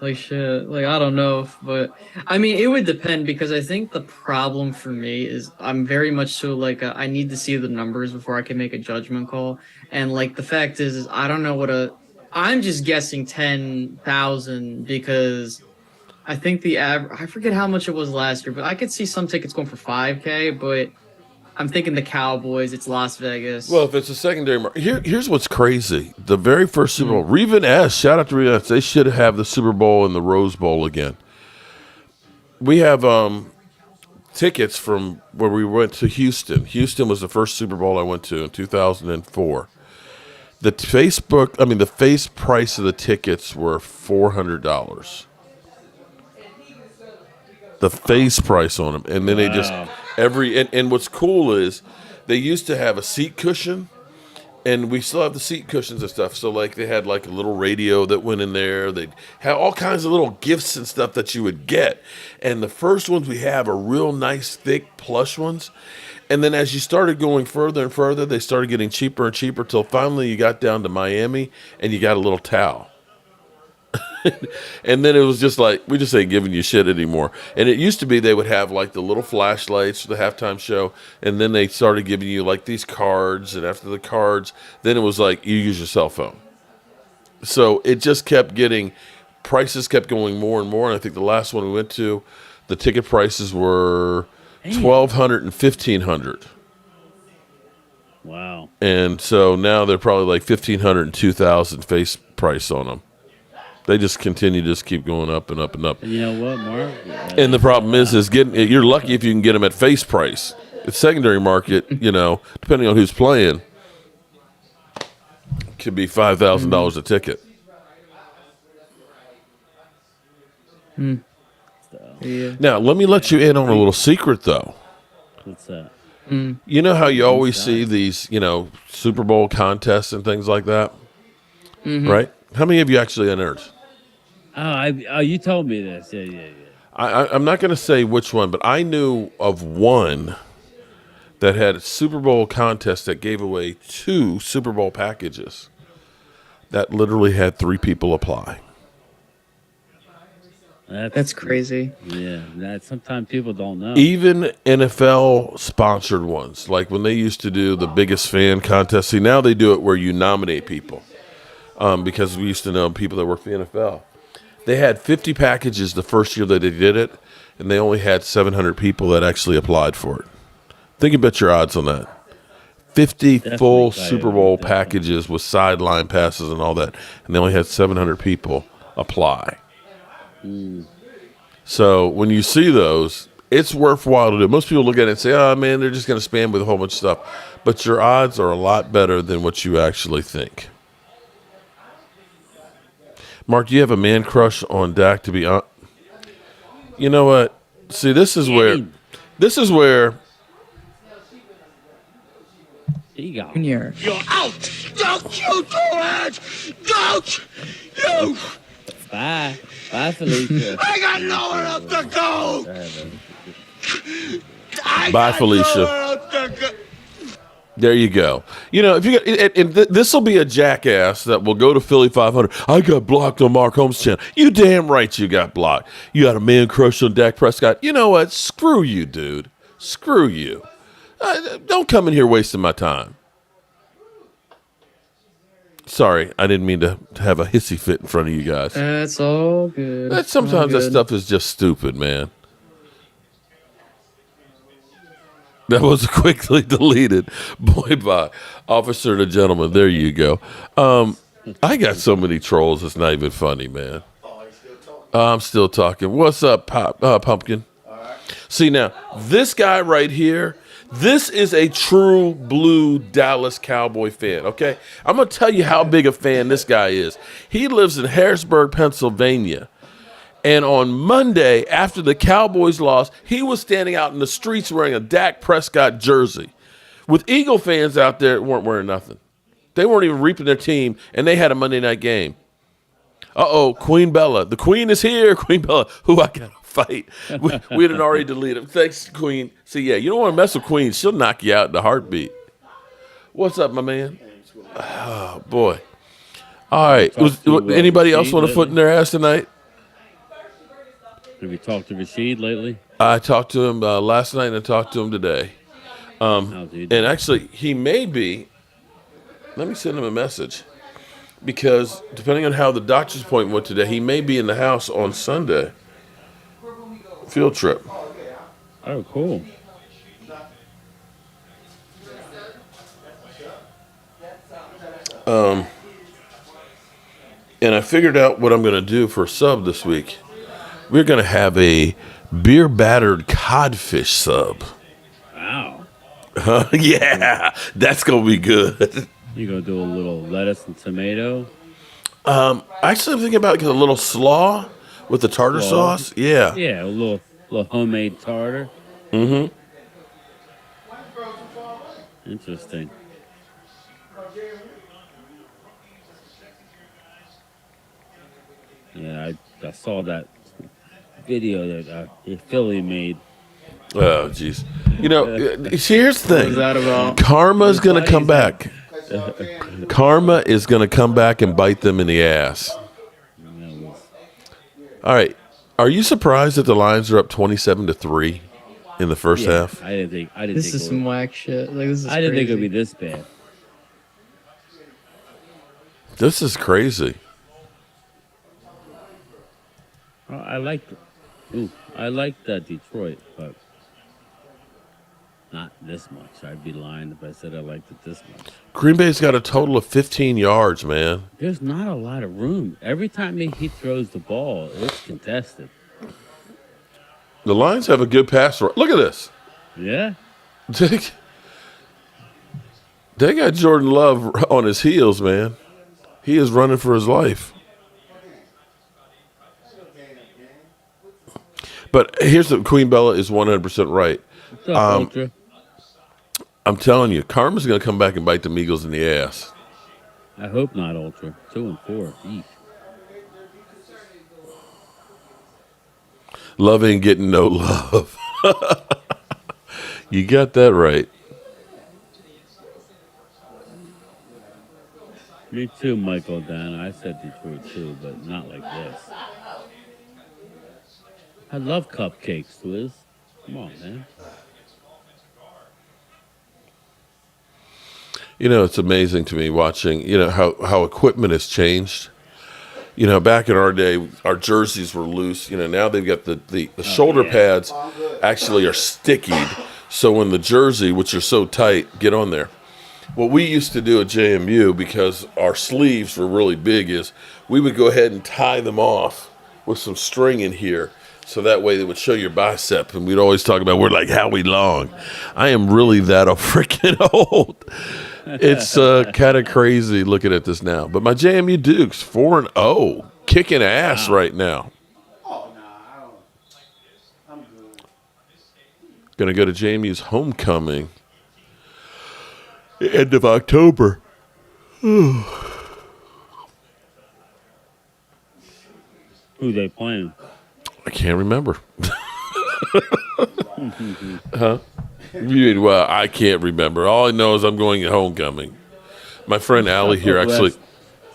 [SPEAKER 3] Like shit. Like I don't know, but I mean, it would depend because I think the problem for me is I'm very much so like I need to see the numbers before I can make a judgment call. And like the fact is I don't know I'm just guessing 10,000 because I think I forget how much it was last year, but I could see some tickets going for 5K. But I'm thinking the Cowboys. It's Las Vegas.
[SPEAKER 2] Well, if it's a secondary market, here's what's crazy. The very first Super Bowl, Reven S, shout out to Reven S, they should have the Super Bowl and the Rose Bowl again. We have tickets from where we went to Houston. Houston was the first Super Bowl I went to in 2004. The face price of the tickets were $400. The face price on them, and then they just and what's cool is they used to have a seat cushion, and we still have the seat cushions and stuff. So like they had like a little radio that went in there. They had all kinds of little gifts and stuff that you would get. And the first ones we have are real nice, thick, plush ones. And then as you started going further and further, they started getting cheaper and cheaper till finally you got down to Miami and you got a little towel. And then it was just like, we just ain't giving you shit anymore. And it used to be they would have like the little flashlights for the halftime show, and then they started giving you like these cards, and after the cards, then it was like you use your cell phone. So it just kept getting, prices kept going more and more, and I think the last one we went to, the ticket prices were $1,200 and $1,500.
[SPEAKER 1] Wow.
[SPEAKER 2] And so now they're probably like $1,500 and $2,000 face price on them. They just continue to keep going up and up and up.
[SPEAKER 1] And you know what, Mark?
[SPEAKER 2] And the problem is you're lucky if you can get them at face price. The secondary market, depending on who's playing, could be $5,000 a ticket.
[SPEAKER 3] Yeah.
[SPEAKER 2] Now, let me let you in on a little secret, though.
[SPEAKER 1] What's that?
[SPEAKER 2] You know how you always see these, Super Bowl contests and things like that, right? How many have you actually entered?
[SPEAKER 1] Oh, you told me this. Yeah.
[SPEAKER 2] I'm not going to say which one, but I knew of one that had a Super Bowl contest that gave away 2 Super Bowl packages that literally had 3 people apply.
[SPEAKER 3] That's crazy.
[SPEAKER 1] Yeah, sometimes people don't know.
[SPEAKER 2] Even NFL sponsored ones, like when they used to do the biggest fan contest. See, now they do it where you nominate people. Because we used to know people that work for the NFL. They had 50 packages the first year that they did it, and they only had 700 people that actually applied for it. Think about your odds on that. 50 full Super Bowl packages with sideline passes and all that, and they only had 700 people apply. So when you see those, it's worthwhile to do. Most people look at it and say, oh, man, they're just going to spam with a whole bunch of stuff. But your odds are a lot better than what you actually think. Mark, do you have a man crush on Dak to be on? You know what? See, this is where
[SPEAKER 1] Here you go.
[SPEAKER 4] You're out! Don't you do it! Don't you
[SPEAKER 1] Bye. Bye, Felicia.
[SPEAKER 4] I got nowhere else to go.
[SPEAKER 2] Bye, Felicia. There you go. You know, if you got, and this will be a jackass that will go to Philly 500. I got blocked on Mark Holmes' channel. You damn right you got blocked. You got a man crush on Dak Prescott. You know what? Screw you, dude. Screw you. Don't come in here wasting my time. Sorry, I didn't mean to have a hissy fit in front of you guys.
[SPEAKER 3] That's all good.
[SPEAKER 2] Sometimes
[SPEAKER 3] All
[SPEAKER 2] that
[SPEAKER 3] good.
[SPEAKER 2] stuff is just stupid, man. That was quickly deleted. Boy, bye. Officer to gentleman. There you go. I got so many trolls, it's not even funny, man. I'm still talking. What's up, Pumpkin? See, now, this guy right here, this is a true blue Dallas Cowboy fan, okay? I'm going to tell you how big a fan this guy is. He lives in Harrisburg, Pennsylvania. And on Monday, after the Cowboys lost, he was standing out in the streets wearing a Dak Prescott jersey. With Eagle fans out there that weren't wearing nothing. They weren't even reaping their team, and they had a Monday night game. Uh-oh, Queen Bella. The Queen is here, Queen Bella. Who I got to fight. We had already deleted. Thanks, Queen. See, yeah, you don't want to mess with Queen. She'll knock you out in a heartbeat. What's up, my man? Oh, boy. All right. Anybody else want a foot in their ass tonight?
[SPEAKER 1] Have you talked to Rashid lately?
[SPEAKER 2] I talked to him last night and I talked to him today. And actually, he may be. Let me send him a message. Because depending on how the doctor's appointment went today, he may be in the house on Sunday. Field trip.
[SPEAKER 1] Oh, cool.
[SPEAKER 2] And I figured out what I'm going to do for a sub this week. We're going to have a beer battered codfish sub.
[SPEAKER 1] Wow.
[SPEAKER 2] Yeah, that's going to be good.
[SPEAKER 1] You gonna do a little lettuce and tomato?
[SPEAKER 2] Actually, I'm thinking about a little slaw with the tartar sauce. Yeah.
[SPEAKER 1] Yeah, a little homemade tartar.
[SPEAKER 2] Mm-hmm.
[SPEAKER 1] Interesting. Yeah, I saw that video that Philly made.
[SPEAKER 2] Oh, jeez. You know, here's the thing.
[SPEAKER 3] What was that about?
[SPEAKER 2] Karma's going to come back. Karma is going to come back and bite them in the ass. All right. Are you surprised that the Lions are up 27-3 in the first half?
[SPEAKER 1] I didn't think.
[SPEAKER 3] This is some whack shit. Like, this is
[SPEAKER 1] I didn't think it would
[SPEAKER 3] crazy.
[SPEAKER 1] be this bad.
[SPEAKER 2] This is crazy.
[SPEAKER 1] I like Detroit, but not this much. I'd be lying if I said I liked it this much.
[SPEAKER 2] Green Bay's got a total of 15 yards, man.
[SPEAKER 1] There's not a lot of room. Every time he throws the ball, it's contested.
[SPEAKER 2] The Lions have a good pass rush. Look at this.
[SPEAKER 1] Yeah.
[SPEAKER 2] They got Jordan Love on his heels, man. He is running for his life. But here's the Queen Bella is 100% right.
[SPEAKER 1] What's up, Ultra?
[SPEAKER 2] I'm telling you, karma's going to come back and bite the Eagles in the ass.
[SPEAKER 1] I hope not, Ultra. 2-4. Eek.
[SPEAKER 2] Love ain't getting no love. You got that right.
[SPEAKER 1] Me too, Michael Dan. I said Detroit too, but not like this. I love cupcakes, Liz. Come on, man.
[SPEAKER 2] You know, it's amazing to me watching, you know, how equipment has changed. You know, back in our day, our jerseys were loose. You know, now they've got the shoulder pads actually are stickied. So when the jersey, which are so tight, get on there. What we used to do at JMU, because our sleeves were really big, is we would go ahead and tie them off with some string in here. So that way they would show your bicep. And we'd always talk about, we're like Howie Long. I am really that freaking old. It's kind of crazy looking at this now. But my JMU Dukes, 4-0, kicking ass right now. Going to go to JMU's homecoming. End of October.
[SPEAKER 1] Who they playing?
[SPEAKER 2] I can't remember. Huh? Well, I can't remember. All I know is I'm going at homecoming. My friend Allie here, actually.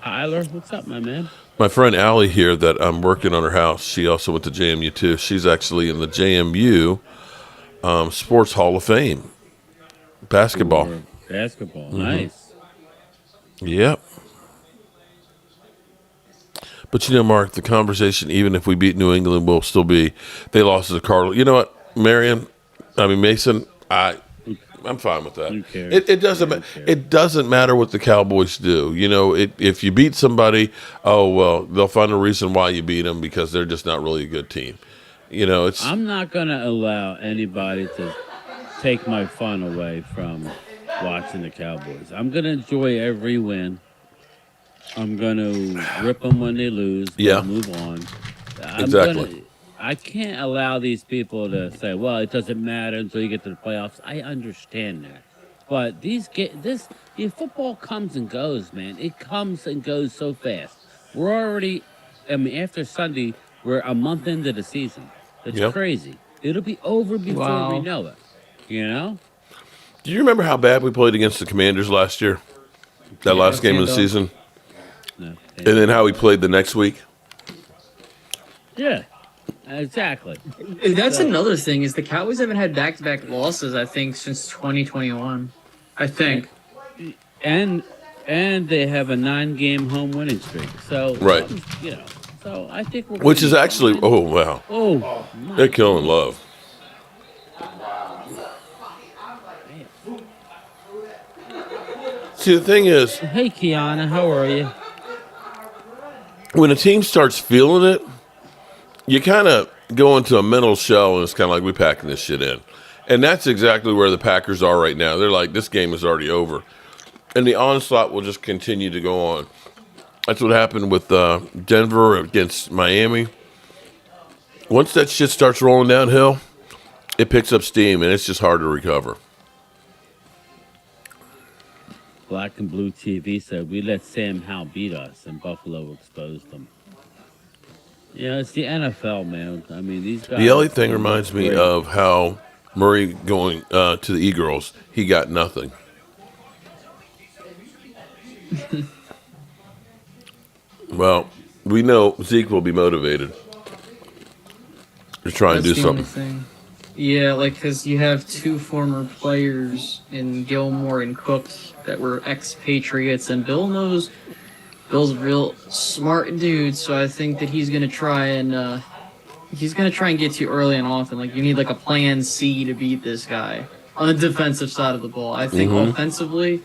[SPEAKER 1] Tyler, what's up, my man?
[SPEAKER 2] My friend Allie here that I'm working on her house, she also went to JMU too. She's actually in the JMU Sports Hall of Fame. Basketball.
[SPEAKER 1] Basketball, nice.
[SPEAKER 2] Yep. But you know, Mark, the conversation, even if we beat New England, will still be they lost to the Cardinals. You know what, Mason, I'm fine with that.
[SPEAKER 1] Who cares?
[SPEAKER 2] It doesn't it doesn't matter what the Cowboys do. You know, if you beat somebody, oh well, they'll find a reason why you beat them because they're just not really a good team. You know,
[SPEAKER 1] I'm not gonna allow anybody to take my fun away from watching the Cowboys. I'm gonna enjoy every win. I'm gonna rip them when they lose.
[SPEAKER 2] Yeah.
[SPEAKER 1] Move on.
[SPEAKER 2] Exactly.
[SPEAKER 1] I can't allow these people to say, "Well, it doesn't matter until you get to the playoffs." I understand that, but football comes and goes, man. It comes and goes so fast. We're already, after Sunday, we're a month into the season. It's crazy. It'll be over before we know it. You know?
[SPEAKER 2] Do you remember how bad we played against the Commanders last year? That last game of the season?
[SPEAKER 1] No.
[SPEAKER 2] And then how we played the next week?
[SPEAKER 1] Yeah, exactly.
[SPEAKER 3] That's another thing is the Cowboys haven't had back-to-back losses, I think, since 2021. I think.
[SPEAKER 1] And they have a 9-game home winning streak. So
[SPEAKER 2] right.
[SPEAKER 1] So I think we're
[SPEAKER 2] which is actually fine. Oh wow.
[SPEAKER 1] Oh,
[SPEAKER 2] they're killing Love. See, the thing is,
[SPEAKER 1] hey Kiana, how are you?
[SPEAKER 2] When a team starts feeling it, you kind of go into a mental shell, and it's kind of like we're packing this shit in. And that's exactly where the Packers are right now. They're like, this game is already over. And the onslaught will just continue to go on. That's what happened with Denver against Miami. Once that shit starts rolling downhill, it picks up steam, and it's just hard to recover.
[SPEAKER 1] Black and Blue TV said, we let Sam Howell beat us, and Buffalo exposed them. Yeah, it's the NFL, man. I mean, these guys...
[SPEAKER 2] The only thing reminds me of how Murray going to the E-Girls, he got nothing. Well, we know Zeke will be motivated to try and do something.
[SPEAKER 3] Yeah, because you have two former players in Gilmore and Cook that were ex-Patriots, and Bill's a real smart dude, so I think that he's gonna try and get you early and often. Like, you need a plan C to beat this guy on the defensive side of the ball. I think offensively,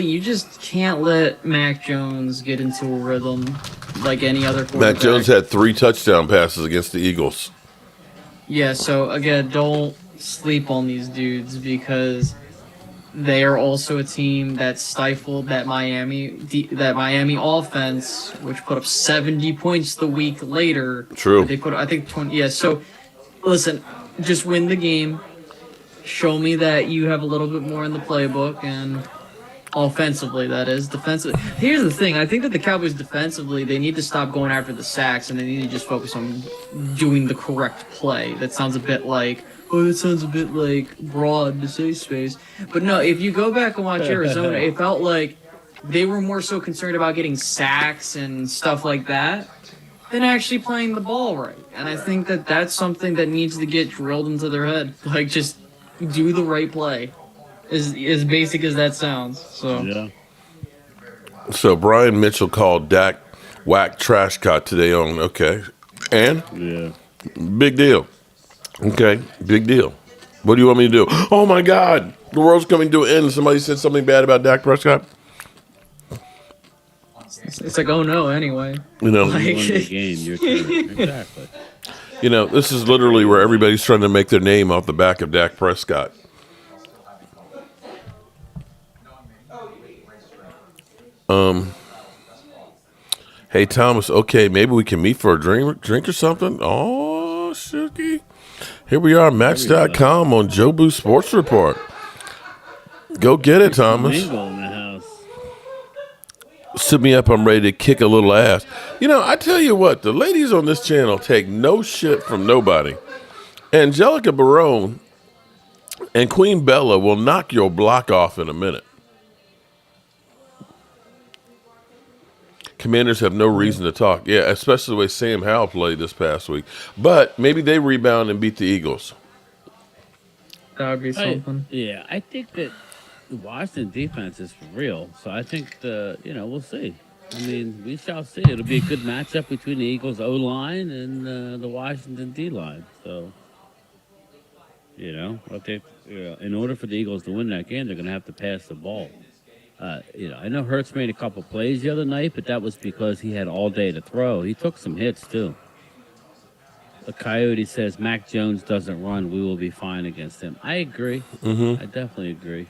[SPEAKER 3] you just can't let Mac Jones get into a rhythm like any other quarterback.
[SPEAKER 2] Mac Jones had 3 touchdown passes against the Eagles.
[SPEAKER 3] Yeah, so again, don't sleep on these dudes because they are also a team that stifled that Miami offense, which put up 70 points the week later.
[SPEAKER 2] True.
[SPEAKER 3] They put, I think, 20. Yeah, so listen, just win the game. Show me that you have a little bit more in the playbook, and offensively, that is. Defensive. Here's the thing. I think that the Cowboys defensively, they need to stop going after the sacks, and they need to just focus on doing the correct play. That sounds a bit like broad to say space. But no, if you go back and watch Arizona, it felt like they were more so concerned about getting sacks and stuff like that than actually playing the ball right. And I think that that's something that needs to get drilled into their head. Just do the right play. As basic as that sounds.
[SPEAKER 2] So Brian Mitchell called Dak whack trash cut today on and big deal. Okay, big deal. What do you want me to do? Oh my God, the world's coming to an end. Somebody said something bad about Dak Prescott.
[SPEAKER 3] It's like, oh no, anyway.
[SPEAKER 2] You know,
[SPEAKER 1] you won the game. Your turn. Exactly.
[SPEAKER 2] You know, this is literally where everybody's trying to make their name off the back of Dak Prescott. Hey Thomas, okay, maybe we can meet for a drink or something. Oh, Shooky. Here we are, Match.com on Jobu Sports Report. Go get it, Thomas.
[SPEAKER 1] In the house.
[SPEAKER 2] Sit me up, I'm ready to kick a little ass. You know, I tell you what, the ladies on this channel take no shit from nobody. Angelica Barone and Queen Bella will knock your block off in a minute. Commanders have no reason to talk. Yeah, especially the way Sam Howell played this past week. But maybe they rebound and beat the Eagles.
[SPEAKER 3] That would be something.
[SPEAKER 1] I think that the Washington defense is for real. So I think we'll see. I mean, we shall see. It'll be a good matchup between the Eagles O-line and the Washington D-line. So, I think in order for the Eagles to win that game, they're going to have to pass the ball. I know Hurts made a couple plays the other night, but that was because he had all day to throw. He took some hits, too. The Coyote says, Mac Jones doesn't run. We will be fine against him. I agree. I definitely agree.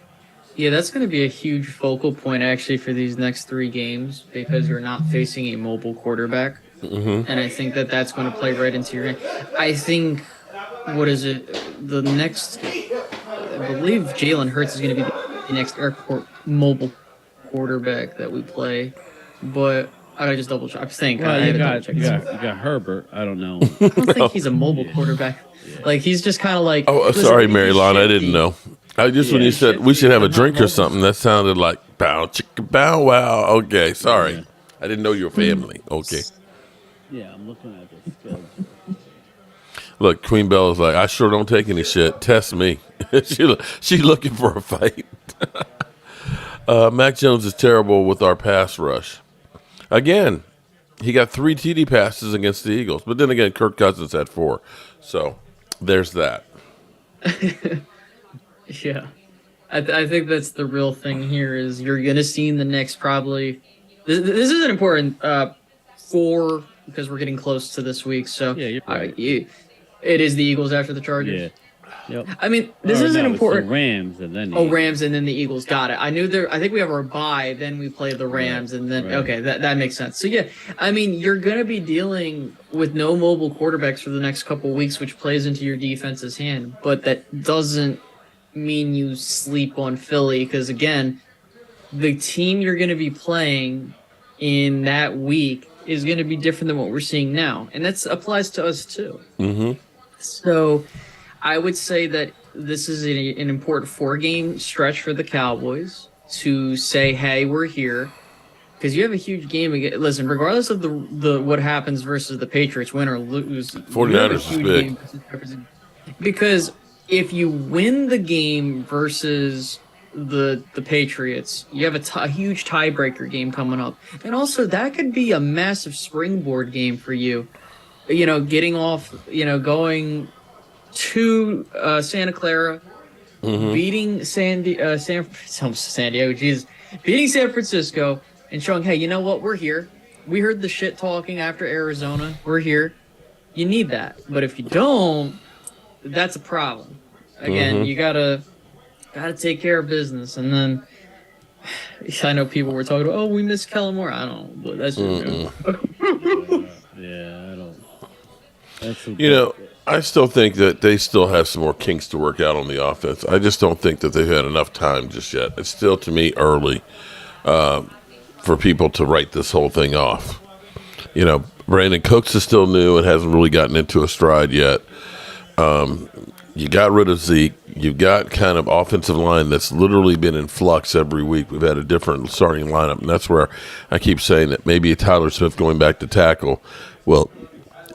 [SPEAKER 3] Yeah, that's going to be a huge focal point, actually, for these next 3 games because you're not facing a mobile quarterback. And I think that that's going to play right into your hand. I think, the next, I believe Jalen Hurts is going to be the next mobile quarterback that we play. But I got to just double check. I think.
[SPEAKER 1] Well, you got Herbert. I don't know.
[SPEAKER 3] I don't think he's a mobile quarterback. Yeah. Like, he's just kind of like...
[SPEAKER 2] Oh, sorry, Mary Lon, I didn't know. When you said we should have a drink or something, that sounded like bow, chicka, bow, wow. Okay, sorry. Yeah. I didn't know you were family. Okay.
[SPEAKER 1] Yeah, I'm looking at this schedule.
[SPEAKER 2] Look, Queen Bella's like, I sure don't take any shit. Test me. She looking for a fight. Mac Jones is terrible with our pass rush. Again, he got 3 TD passes against the Eagles. But then again, Kirk Cousins had 4. So there's that.
[SPEAKER 3] Yeah. I think that's the real thing here is you're going to see in the next probably... This is an important because we're getting close to this week. So
[SPEAKER 1] yeah, you're right.
[SPEAKER 3] It is the Eagles after the Chargers.
[SPEAKER 1] Yeah. Yep.
[SPEAKER 3] I mean, this isn't important.
[SPEAKER 1] The Rams and then
[SPEAKER 3] Rams and then the Eagles. Got it. I think we have our bye, then we play the Rams, and then okay, that makes sense. So yeah, I mean, you're gonna be dealing with no mobile quarterbacks for the next couple of weeks, which plays into your defense's hand. But that doesn't mean you sleep on Philly, because again, the team you're gonna be playing in that week is gonna be different than what we're seeing now, and that applies to us too. So I would say that this is an important 4-game stretch for the Cowboys to say, hey, we're here. Because you have a huge game again. Listen, regardless of the what happens versus the Patriots, win or lose,
[SPEAKER 2] 49ers is big.
[SPEAKER 3] Because if you win the game versus the Patriots, you have a huge tiebreaker game coming up. And also, that could be a massive springboard game for you. Getting off, going to Santa Clara, beating San Diego, beating San Francisco, and showing, hey, you know what, we're here. We heard the shit talking after Arizona. We're here. You need that. But if you don't, that's a problem. Again, you gotta take care of business. And then I know people were talking about, oh, we miss Kellen Moore. I don't know, but that's just
[SPEAKER 1] I don't.
[SPEAKER 2] I still think that they still have some more kinks to work out on the offense. I just don't think that they've had enough time just yet. It's still, to me, early for people to write this whole thing off. Brandon Cooks is still new and hasn't really gotten into a stride yet. You got rid of Zeke. You've got kind of offensive line that's literally been in flux every week. We've had a different starting lineup, and that's where I keep saying that maybe Tyler Smith going back to tackle will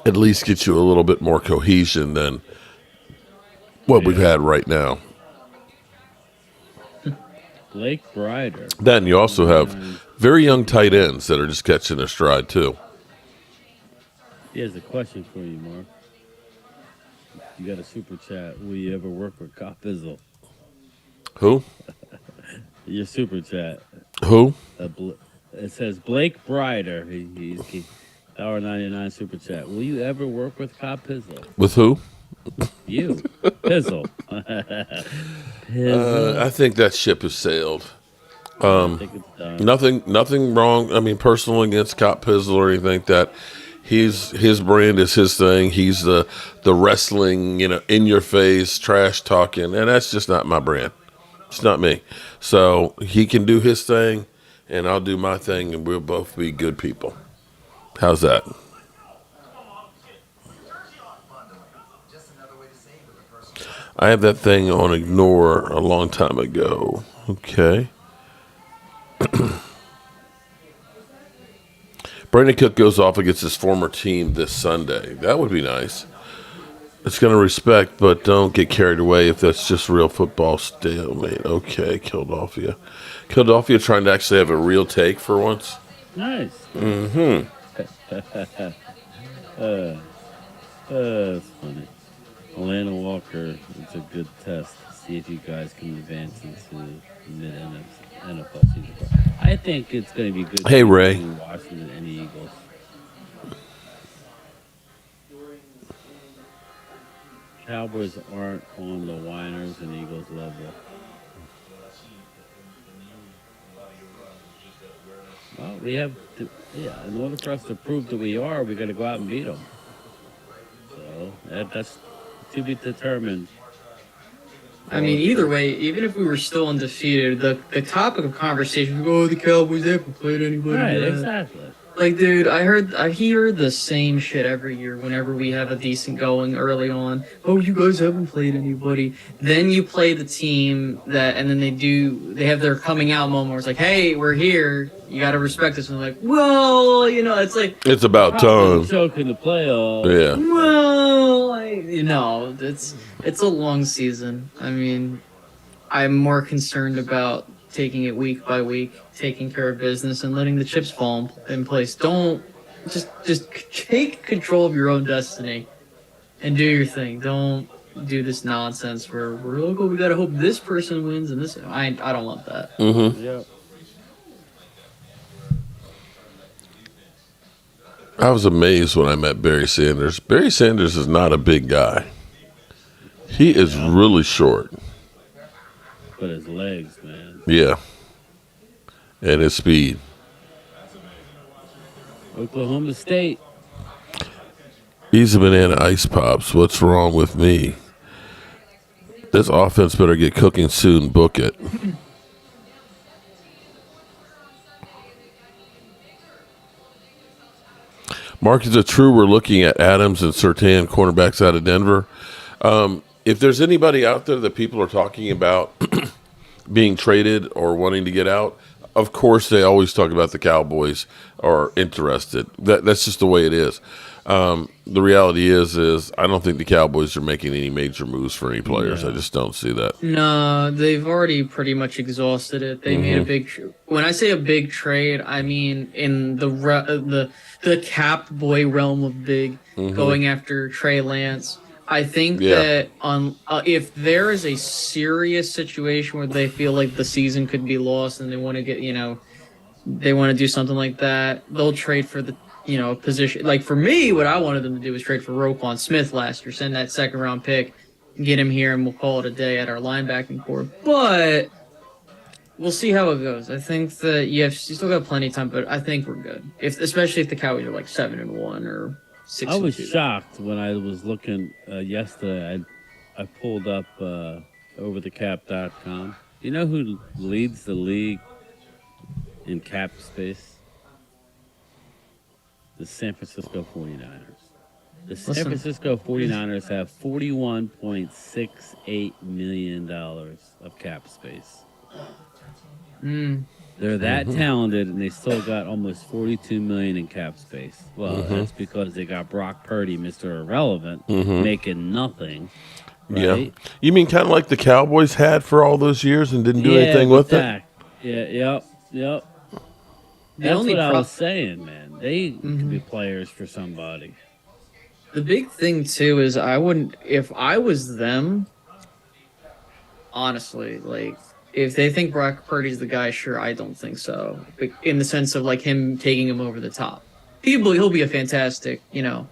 [SPEAKER 2] at least get you a little bit more cohesion than what we've had right now.
[SPEAKER 1] Blake Brider.
[SPEAKER 2] Then you also have very young tight ends that are just catching their stride, too.
[SPEAKER 1] He has a question for you, Mark. You got a super chat. Will you ever work with Cop Bizzle?
[SPEAKER 2] Who?
[SPEAKER 1] Your super chat.
[SPEAKER 2] Who?
[SPEAKER 1] It says Blake Brider. He's $1.99 super chat. Will you ever work with Cop Pizzle?
[SPEAKER 2] With who?
[SPEAKER 1] You. Pizzle.
[SPEAKER 2] I think that ship has sailed. Nothing wrong. I mean, personal against Cop Pizzle or anything like that. His brand is his thing. He's the wrestling, in your face, trash talking, and that's just not my brand. It's not me. So he can do his thing, and I'll do my thing, and we'll both be good people. How's that? I have that thing on ignore a long time ago. Okay. Brandon Cook goes off against his former team this Sunday. That would be nice. It's going to respect, but don't get carried away if that's just real football stalemate. Okay, Philadelphia. Philadelphia trying to actually have a real take for once.
[SPEAKER 1] Nice.
[SPEAKER 2] Mm-hmm.
[SPEAKER 1] That's funny. Atlanta Walker, it's a good test to see if you guys can advance into mid-NFL season. I think it's going to be good
[SPEAKER 2] Hey, Ray.
[SPEAKER 1] between Washington and the Eagles. Cowboys aren't on the Winers and Eagles level. Well, we have to, in order for us to prove that we are, we got to go out and beat them. So that's to be determined.
[SPEAKER 3] I mean, either way, even if we were still undefeated, the topic of conversation would go, oh, the Cowboys haven't played anybody
[SPEAKER 1] Right,
[SPEAKER 3] yet.
[SPEAKER 1] exactly.
[SPEAKER 3] Like, dude, I hear the same shit every year whenever we have a decent going early on. Oh, you guys haven't played anybody. Then you play the team and then they have their coming out moment where it's like, hey, we're here. You got to respect us. And they're like, well, it's like,
[SPEAKER 2] It's about time.
[SPEAKER 1] Choke in the playoffs.
[SPEAKER 2] Yeah.
[SPEAKER 3] well, it's a long season. I mean, I'm more concerned about taking it week by week, taking care of business, and letting the chips fall in place. Don't just take control of your own destiny and do your thing. Don't do this nonsense where we're like, oh, we gotta hope this person wins and this. I don't want that.
[SPEAKER 2] Mm-hmm.
[SPEAKER 1] Yeah.
[SPEAKER 2] I was amazed when I met Barry Sanders. Barry Sanders is not a big guy. He is really short.
[SPEAKER 1] But his legs, man.
[SPEAKER 2] Yeah. And his speed.
[SPEAKER 1] Oklahoma State.
[SPEAKER 2] He's a banana ice pops. What's wrong with me? This offense better get cooking soon. Book it. Mark, is it true we're looking at Adams and Surtain, cornerbacks out of Denver? If there's anybody out there that people are talking about being traded or wanting to get out, of course they always talk about the Cowboys are interested. That's just the way it is. The reality is I don't think the Cowboys are making any major moves for any players.
[SPEAKER 1] Yeah.
[SPEAKER 2] I just don't see that.
[SPEAKER 3] No, they've already pretty much exhausted it. They made a big. When I say a big trade, I mean in the cap boy realm of big, going after Trey Lance. I think that if there is a serious situation where they feel like the season could be lost and they want to get, they want to do something like that, they'll trade for the, position. Like for me, what I wanted them to do was trade for Roquan Smith last year, send that second round pick, get him here, and we'll call it a day at our linebacking core. But we'll see how it goes. I think that you still got plenty of time, but I think we're good. Especially if the Cowboys are like 7-1 or 6-2.
[SPEAKER 1] I was shocked when I was looking yesterday. I pulled up overthecap.com. You know who leads the league in cap space? The San Francisco 49ers. The San Francisco 49ers have $41.68 million of cap space. They're that talented, and they still got almost $42 million in cap space. Well, that's because they got Brock Purdy, Mr. Irrelevant, making nothing. Right?
[SPEAKER 2] Yeah. You mean kind of like the Cowboys had for all those years and didn't do anything with it?
[SPEAKER 1] Yeah, yep. That's what I was saying, man. They could be players for somebody.
[SPEAKER 3] The big thing, too, is if I was them, honestly, like, if they think Brock Purdy's the guy, sure, I don't think so. In the sense of, like, him taking him over the top. He'll be a fantastic, do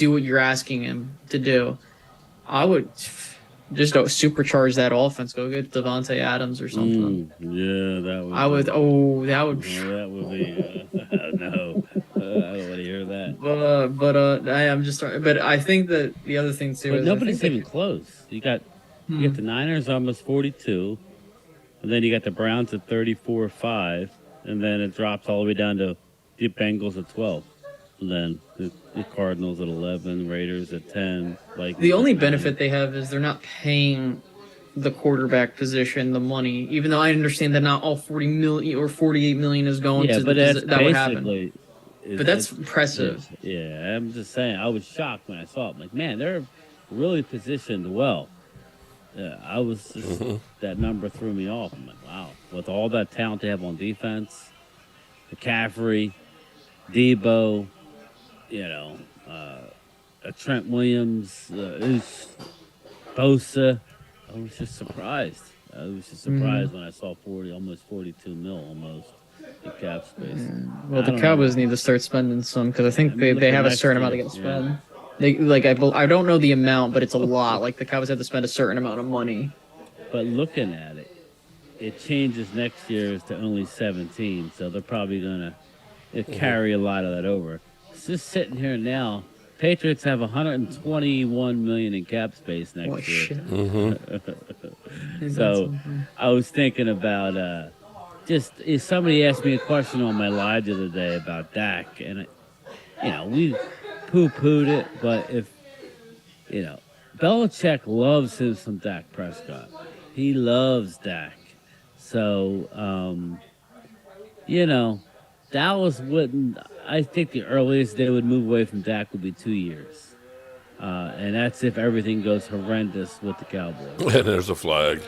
[SPEAKER 3] what you're asking him to do. I would just go supercharge that offense. Go get Devontae Adams or something.
[SPEAKER 1] Yeah, that would.
[SPEAKER 3] I would. Oh, that would.
[SPEAKER 1] No, that would be. No, I don't want to hear that.
[SPEAKER 3] I'm just. But I think that the other thing too.
[SPEAKER 1] But
[SPEAKER 3] is
[SPEAKER 1] nobody's even close. You got the Niners almost 42, and then you got the Browns at 34-5, and then it drops all the way down to the Bengals at 12. And then the Cardinals at 11, Raiders at 10. Like
[SPEAKER 3] The only benefit they have is they're not paying the quarterback position the money, even though I understand that not all 40 million or 48 million is going
[SPEAKER 1] yeah,
[SPEAKER 3] to
[SPEAKER 1] but that's
[SPEAKER 3] that would happen.
[SPEAKER 1] basically.
[SPEAKER 3] But that's impressive.
[SPEAKER 1] Yeah, I'm just saying. I was shocked when I saw it. I'm like, man, they're really positioned well. Yeah, I was just that number threw me off. I'm like, wow, with all that talent they have on defense, McCaffrey, Debo, you know, Trent Williams, Bosa. I was just surprised. I was just surprised when I saw almost 42 mil almost in cap space.
[SPEAKER 3] Well, the Cowboys need to start spending some because I think they have a certain amount they got to spend. They I don't know the amount, but it's a lot. Like the Cowboys have to spend a certain amount of money.
[SPEAKER 1] But looking at it, it changes next year to only 17, so they're probably gonna carry a lot of that over. It's just sitting here now. Patriots have 121 million in cap space next year.
[SPEAKER 3] Shit.
[SPEAKER 1] So I was thinking about if somebody asked me a question on my live the other day about Dak, and we poo-pooed it, but if Belichick loves him some Dak Prescott. He loves Dak. So Dallas wouldn't. I think the earliest they would move away from Dak would be 2 years. And that's if everything goes horrendous with the Cowboys.
[SPEAKER 2] And there's a flag.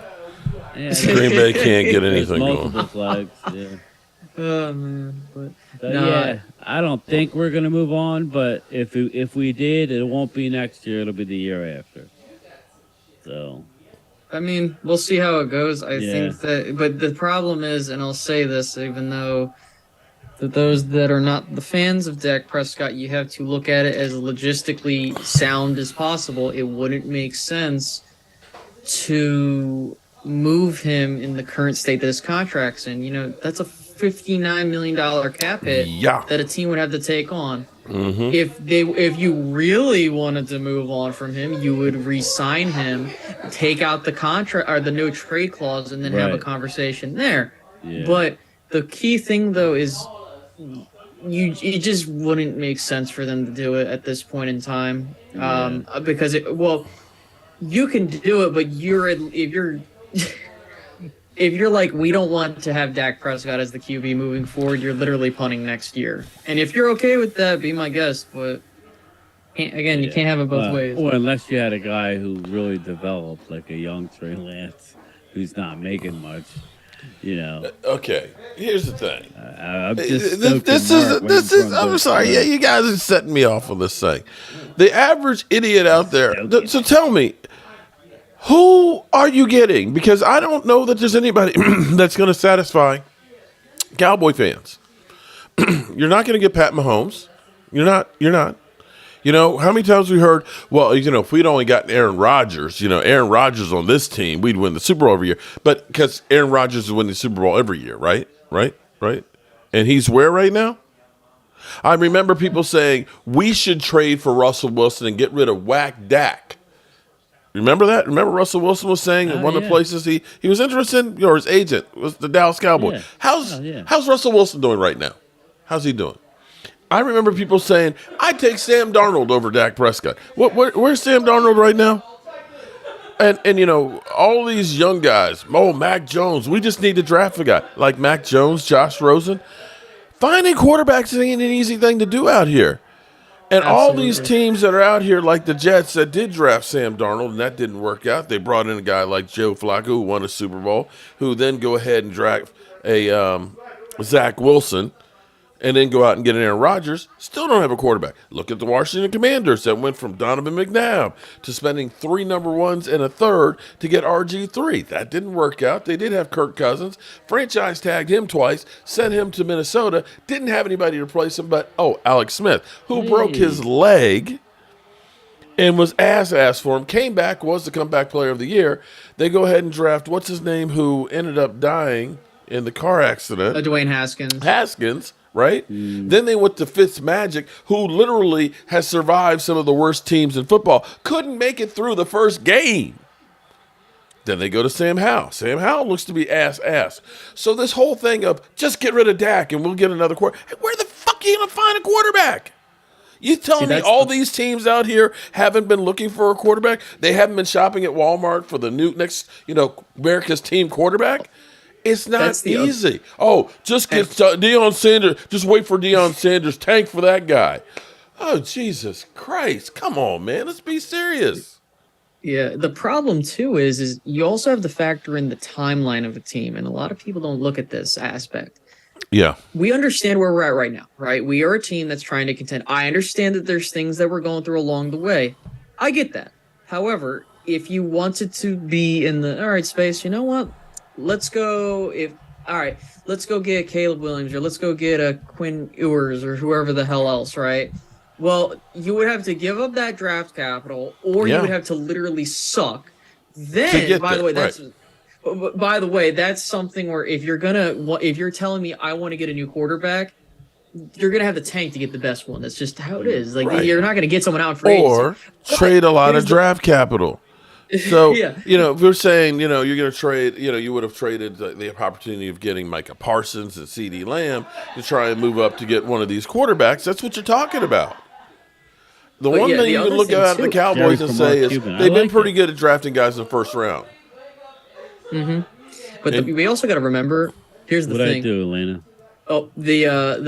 [SPEAKER 1] Yeah,
[SPEAKER 2] Green Bay can't get anything
[SPEAKER 1] multiple
[SPEAKER 2] going.
[SPEAKER 1] flags, yeah.
[SPEAKER 3] Oh man, but
[SPEAKER 1] Yeah, I don't think we're gonna move on. But if we did, it won't be next year. It'll be the year after. So,
[SPEAKER 3] I mean, we'll see how it goes. I
[SPEAKER 1] Yeah.
[SPEAKER 3] think that, but the problem is, and I'll say this, even though that those that are not the fans of Dak Prescott, you have to look at it as logistically sound as possible. It wouldn't make sense to move him in the current state that his contract's in. That's a $59 million cap hit that a team would have to take on. If you really wanted to move on from him, you would re-sign him, take out the contract or the no trade clause, and then have a
[SPEAKER 1] Right.
[SPEAKER 3] conversation there.
[SPEAKER 1] Yeah.
[SPEAKER 3] But the key thing, though, is it just wouldn't make sense for them to do it at this point in time, because you can do it, but if you're like, we don't want to have Dak Prescott as the QB moving forward, you're literally punting next year. And if you're okay with that, be my guest. But you can't have it both ways.
[SPEAKER 1] Or unless you had a guy who really developed, like a young Trey Lance, who's not making much.
[SPEAKER 2] Okay, here's the thing.
[SPEAKER 1] I'm just
[SPEAKER 2] This is. I'm sorry. Yeah, you guys are setting me off on this thing. The average idiot out there. So tell me, who are you getting? Because I don't know that there's anybody that's going to satisfy Cowboy fans. You're not going to get Pat Mahomes. You're not. How many times we heard, well, if we'd only gotten Aaron Rodgers, Aaron Rodgers on this team, we'd win the Super Bowl every year. But because Aaron Rodgers is winning the Super Bowl every year, right? And he's where right now? I remember people saying we should trade for Russell Wilson and get rid of whack Dak. Remember that? Remember Russell Wilson was saying in one of the places he was interested in, or his agent was the Dallas Cowboys.
[SPEAKER 1] Yeah.
[SPEAKER 2] How's Russell Wilson doing right now? How's he doing? I remember people saying, I'd take Sam Darnold over Dak Prescott. Where's Sam Darnold right now? And all these young guys, Mac Jones, we just need to draft a guy like Mac Jones, Josh Rosen. Finding quarterbacks ain't an easy thing to do out here. And all these teams that are out here, like the Jets that did draft Sam Darnold, and that didn't work out. They brought in a guy like Joe Flacco, who won a Super Bowl, who then go ahead and draft a Zach Wilson, and then go out and get an Aaron Rodgers, still don't have a quarterback. Look at the Washington Commanders that went from Donovan McNabb to spending 3 number ones and a third to get RG3. That didn't work out. They did have Kirk Cousins. Franchise tagged him twice, sent him to Minnesota, didn't have anybody to replace him but, Alex Smith, who broke his leg and was ass for him, came back, was the comeback player of the year. They go ahead and draft, what's his name, who ended up dying in the car accident?
[SPEAKER 3] Dwayne Haskins.
[SPEAKER 2] Right? Then they went to Fitzmagic, who literally has survived some of the worst teams in football. Couldn't make it through the first game. Then they go to Sam Howell. Sam Howell looks to be ass. So this whole thing of just get rid of Dak and we'll get another quarter. Hey, where the fuck are you going to find a quarterback? You telling me all these teams out here haven't been looking for a quarterback? They haven't been shopping at Walmart for the new next, America's team quarterback? It's not easy. Just get Deion Sanders. Just wait for Deion Sanders. Tank for that guy. Oh, Jesus Christ. Come on, man. Let's be serious.
[SPEAKER 3] Yeah, the problem too is you also have to factor in the timeline of a team, and a lot of people don't look at this aspect.
[SPEAKER 2] Yeah.
[SPEAKER 3] We understand where we're at right now, right? We are a team that's trying to contend. I understand that there's things that we're going through along the way. I get that. However, if you wanted to be in the all right space, you know what? Let's go get Caleb Williams, or let's go get a Quinn Ewers or whoever the hell else, right? Well, you would have to give up that draft capital, or you would have to literally suck. Then, by the way, that's something where if you're telling me I want to get a new quarterback, you're gonna have the tank to get the best one. That's just how it is. Like you're not gonna get someone out for
[SPEAKER 2] or trade a lot of draft capital. So if we're saying you're gonna trade, you would have traded the opportunity of getting Micah Parsons and CeeDee Lamb to try and move up to get one of these quarterbacks. That's what you're talking about. The one thing you can look at the Cowboys and say is they've been pretty good at drafting guys in the first round.
[SPEAKER 3] Mm-hmm. But we also got to remember, here's the thing.
[SPEAKER 1] What I do, Elena?
[SPEAKER 3] Oh, the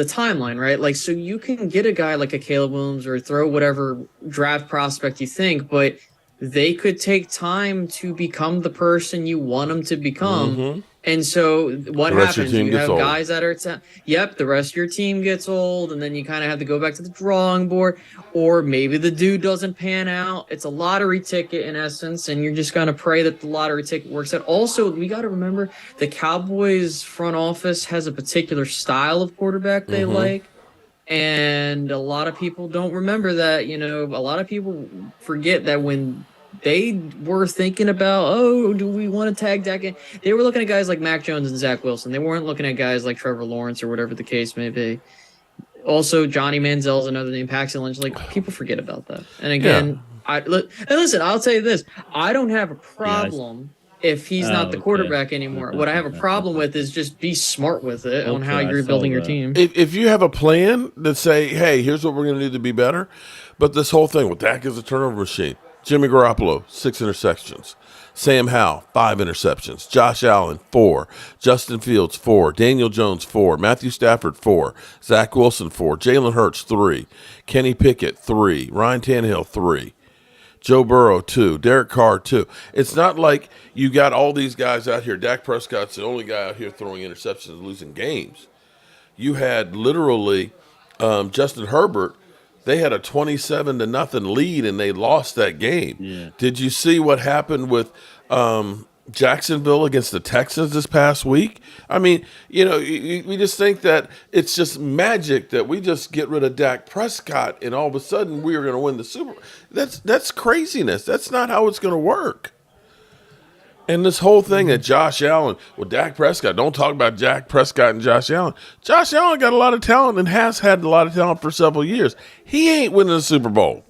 [SPEAKER 3] timeline, right? Like, so you can get a guy like a Caleb Williams or throw whatever draft prospect you think, but they could take time to become the person you want them to become. Mm-hmm. And so what happens? You have guys that are the rest of your team gets old, and then you kind of have to go back to the drawing board, or maybe the dude doesn't pan out. It's a lottery ticket in essence, and you're just going to pray that the lottery ticket works out. Also, we got to remember the Cowboys front office has a particular style of quarterback they like. And a lot of people don't remember that, a lot of people forget that when they were thinking about, do we want to tag Dak in? They were looking at guys like Mac Jones and Zach Wilson. They weren't looking at guys like Trevor Lawrence or whatever the case may be. Also, Johnny Manziel's another name, Paxton Lynch. Like, people forget about that. And again, listen, I'll tell you this. I don't have a problem if he's not the quarterback anymore. What I have a problem with is just be smart with it on how you're building your team.
[SPEAKER 2] If you have a plan that say, hey, here's what we're going to do to be better, but this whole thing with Dak is a turnover machine. Jimmy Garoppolo, 6 interceptions. Sam Howell, 5 interceptions. Josh Allen, 4. Justin Fields, 4. Daniel Jones, 4. Matthew Stafford, 4. Zach Wilson, 4. Jalen Hurts, 3. Kenny Pickett, 3. Ryan Tannehill, 3. Joe Burrow, 2. Derek Carr, 2. It's not like you got all these guys out here. Dak Prescott's the only guy out here throwing interceptions and losing games. You had literally Justin Herbert. They had a 27-0 lead, and they lost that game. Yeah. Did you see what happened with Jacksonville against the Texans this past week? I mean, we just think that it's just magic that we just get rid of Dak Prescott, and all of a sudden we are going to win the Super Bowl. That's craziness. That's not how it's going to work. And this whole thing that Josh Allen, Dak Prescott, don't talk about Dak Prescott and Josh Allen. Josh Allen got a lot of talent and has had a lot of talent for several years. He ain't winning the Super Bowl.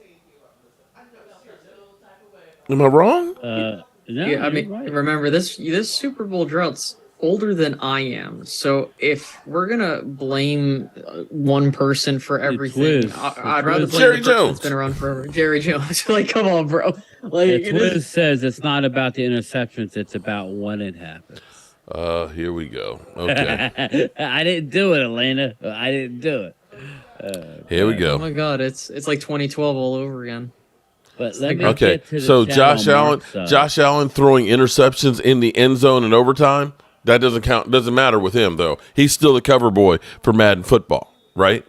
[SPEAKER 2] Am I wrong?
[SPEAKER 3] No, I mean, right. Remember, this Super Bowl drought's older than I am. So if we're going to blame one person for everything, I'd rather blame
[SPEAKER 2] Jerry
[SPEAKER 3] the person
[SPEAKER 2] Jones.
[SPEAKER 3] that's been around forever. Jerry Jones. Like, come on, bro. Like,
[SPEAKER 1] the Twiz says it's not about the interceptions, it's about when it happens.
[SPEAKER 2] Here we go. Okay.
[SPEAKER 1] I didn't do it, Elena. I didn't do
[SPEAKER 2] it. Here we go.
[SPEAKER 3] Oh my God, it's like 2012 all over again.
[SPEAKER 1] But let me get to the
[SPEAKER 2] so Josh Allen throwing interceptions in the end zone in overtime, that doesn't count. Doesn't matter with him though. He's still the cover boy for Madden football, right?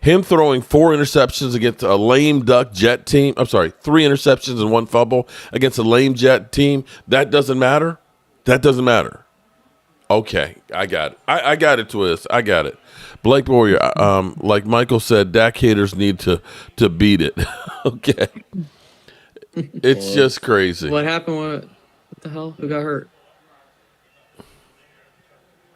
[SPEAKER 2] Him throwing 4 interceptions against a lame duck Jet team. I'm sorry, 3 interceptions and 1 fumble against a lame Jet team. That doesn't matter. That doesn't matter. Okay, I got it. I got it, Twiz. I got it. Blake Warrior, like Michael said, Dak haters need to beat it. Okay. It's just crazy.
[SPEAKER 3] What happened? What the hell? Who got hurt?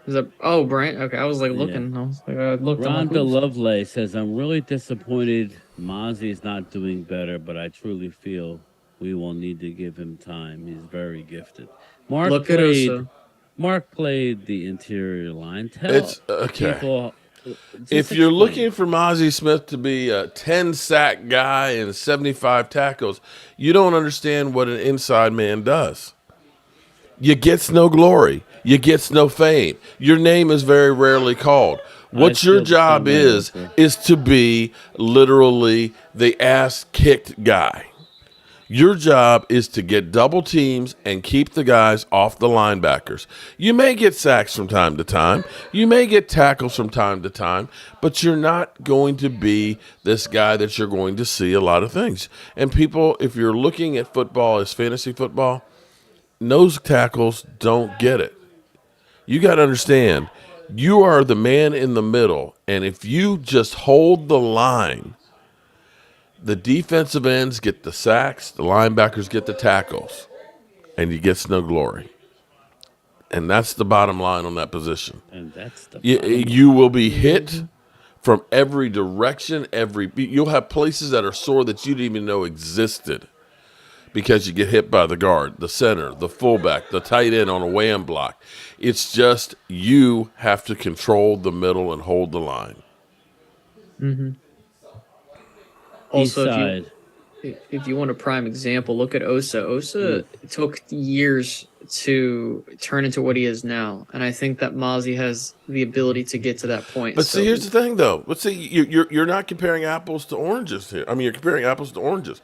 [SPEAKER 3] Is that Bryant? Okay, I was like looking. Yeah. I was like,
[SPEAKER 1] Rhonda Lovelace says, I'm really disappointed Mozzie's not doing better, but I truly feel We will need to give him time. He's very gifted. Mark
[SPEAKER 3] Look at
[SPEAKER 1] played.
[SPEAKER 3] Osa.
[SPEAKER 1] Mark played the interior line. Tell
[SPEAKER 2] It's okay.
[SPEAKER 1] people. Just
[SPEAKER 2] If you're
[SPEAKER 1] explain.
[SPEAKER 2] looking for Mozzie Smith to be a 10 sack guy and 75 tackles, you don't understand what an inside man does. You gets no glory. You gets no fame. Your name is very rarely called.
[SPEAKER 1] I
[SPEAKER 2] What your
[SPEAKER 1] feel the
[SPEAKER 2] job
[SPEAKER 1] same way, Osa.
[SPEAKER 2] is to be literally the ass kicked guy. Your job is to get double teams and keep the guys off the linebackers. You may get sacks from time to time. You may get tackles from time to time, but you're not going to be this guy that you're going to see a lot of things. And people, if you're looking at football as fantasy football, nose tackles don't get it. You got to understand, you are the man in the middle, and if you just hold the line, the defensive ends get the sacks, the linebackers get the tackles, and you get no glory. And that's the bottom line on that position.
[SPEAKER 1] And that's the
[SPEAKER 2] You,
[SPEAKER 1] bottom
[SPEAKER 2] you
[SPEAKER 1] line.
[SPEAKER 2] will be hit from every direction. You'll have places that are sore that you didn't even know existed because you get hit by the guard, the center, the fullback, the tight end on a wham block. It's just you have to control the middle and hold the line.
[SPEAKER 1] East
[SPEAKER 3] Also,
[SPEAKER 1] side.
[SPEAKER 3] if you want a prime example, look at Osa. Osa took years to turn into what he is now, and I think that Mozzie has the ability to get to that point.
[SPEAKER 2] But
[SPEAKER 3] So,
[SPEAKER 2] see, here's the thing, though. Let's see, you're not comparing apples to oranges here. I mean, you're comparing apples to oranges.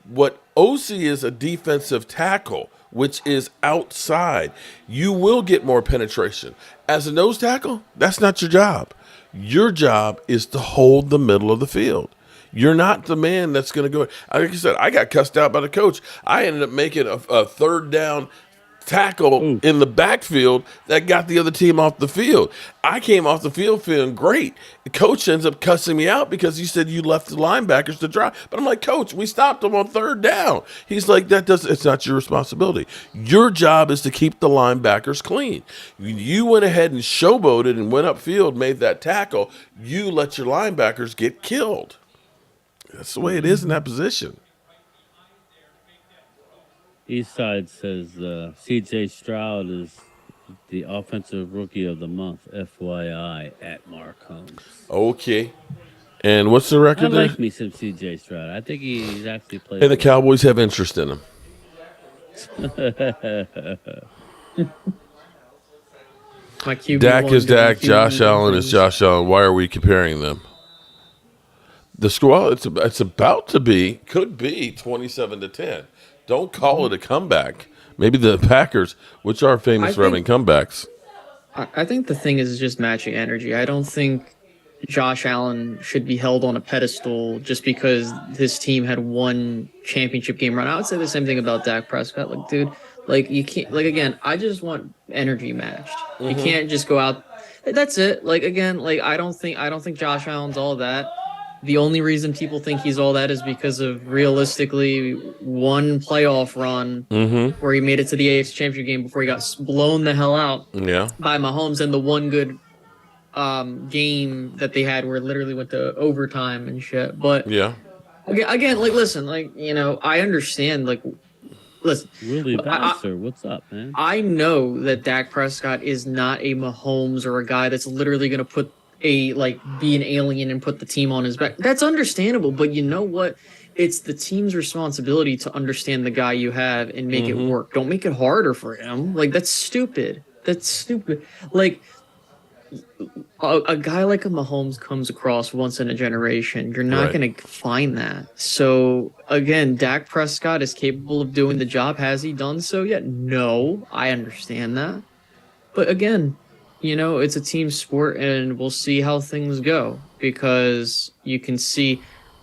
[SPEAKER 2] What OC is a defensive tackle, which is outside. You will get more penetration. As a nose tackle, that's not your job. Your job is to hold the middle of the field. You're not the man that's going to go. Like I said, I got cussed out by the coach. I ended up making a third down tackle
[SPEAKER 1] Ooh.
[SPEAKER 2] in the backfield that got the other team off the field. I came off the field feeling great. The coach ends up cussing me out because he said you left the linebackers to dry. But I'm like, Coach, we stopped them on third down. He's like, it's not your responsibility. Your job is to keep the linebackers clean. You went ahead and showboated and went upfield, made that tackle. You let your linebackers get killed. That's the way it is in that position.
[SPEAKER 1] East side says C.J. Stroud is the offensive rookie of the month. FYI at Mark Holmes.
[SPEAKER 2] Okay. And what's the
[SPEAKER 1] I
[SPEAKER 2] record there?
[SPEAKER 1] like me some C.J. Stroud. I think he's actually played.
[SPEAKER 2] And the Cowboys have interest in him.
[SPEAKER 3] my QB
[SPEAKER 2] Dak is
[SPEAKER 3] doing
[SPEAKER 2] Dak. Josh
[SPEAKER 3] QB
[SPEAKER 2] Allen is
[SPEAKER 3] things.
[SPEAKER 2] Josh Allen. Why are we comparing them? The score, it's about to be, could be 27-10. Don't call it a comeback. Maybe the Packers, which are famous for having comebacks.
[SPEAKER 3] I think the thing is just matching energy. I don't think Josh Allen should be held on a pedestal just because his team had one championship game run. I would say the same thing about Dak Prescott. Like, dude, like you can't. Like again, I just want energy matched. You can't just go out. That's it. Like again, like I don't think Josh Allen's all that. The only reason people think he's all that is because of realistically one playoff run where he made it to the AFC Championship game before he got blown the hell out
[SPEAKER 2] Yeah.
[SPEAKER 3] by Mahomes, and the one good game that they had where it literally went to overtime and shit. But
[SPEAKER 2] Yeah.
[SPEAKER 3] again, like listen, like I understand. Like listen,
[SPEAKER 1] Willie Baxter, what's up, man?
[SPEAKER 3] I know that Dak Prescott is not a Mahomes or a guy that's literally going to be an alien and put the team on his back. That's understandable, but you know what? It's the team's responsibility to understand the guy you have and make it work. Don't make it harder for him. Like that's stupid. That's stupid. Like a guy like a Mahomes comes across once in a generation. You're not
[SPEAKER 2] Right.
[SPEAKER 3] going to find that. So again, Dak Prescott is capable of doing the job. Has he done so yet? No, I understand that. But again, it's a team sport, and we'll see how things go because you can see.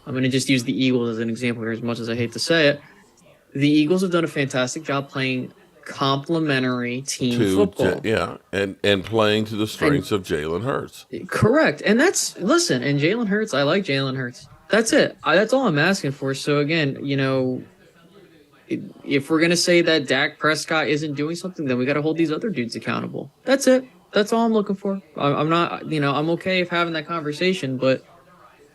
[SPEAKER 3] I'm going to just use the Eagles as an example here, as much as I hate to say it. The Eagles have done a fantastic job playing complementary team football.
[SPEAKER 2] And playing to the strengths of Jalen Hurts.
[SPEAKER 3] Correct. And and Jalen Hurts, I like Jalen Hurts. That's it. That's all I'm asking for. So again, if we're going to say that Dak Prescott isn't doing something, then we got to hold these other dudes accountable. That's it. That's all I'm looking for. I'm not, I'm okay if having that conversation, but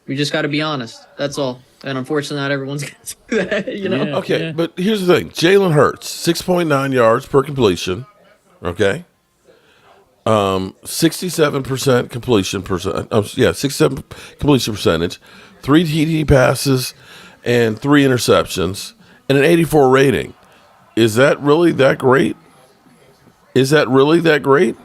[SPEAKER 3] We just got to be honest. That's all. And unfortunately, not everyone's going to do that, you know?
[SPEAKER 1] Yeah.
[SPEAKER 2] Okay, but here's the thing. Jalen Hurts, 6.9 yards per completion. Okay. 67% completion percent. 67 completion percentage, 3 TD passes, and 3 interceptions, and an 84 rating. Is that really that great? Is that really that great?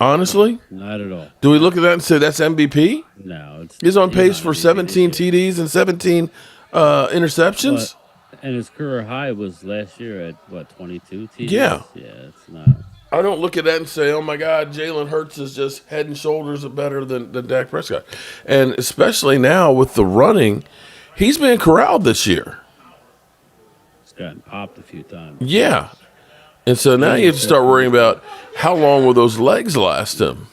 [SPEAKER 2] Honestly,
[SPEAKER 1] Not at all.
[SPEAKER 2] do we look at that and say that's MVP?
[SPEAKER 1] No, it's
[SPEAKER 2] He's on pace
[SPEAKER 1] not
[SPEAKER 2] for
[SPEAKER 1] MVP
[SPEAKER 2] 17
[SPEAKER 1] this year.
[SPEAKER 2] TDs and 17 interceptions.
[SPEAKER 1] And his career high was last year at what, 22 TDs?
[SPEAKER 2] Yeah.
[SPEAKER 1] Yeah, it's not.
[SPEAKER 2] I don't look at that and say, "Oh my God, Jalen Hurts is just head and shoulders better than Dak Prescott," and especially now with the running, he's been corralled this year.
[SPEAKER 1] It's gotten popped a few times.
[SPEAKER 2] Yeah, and so now you have to start worrying about how long will those legs last him.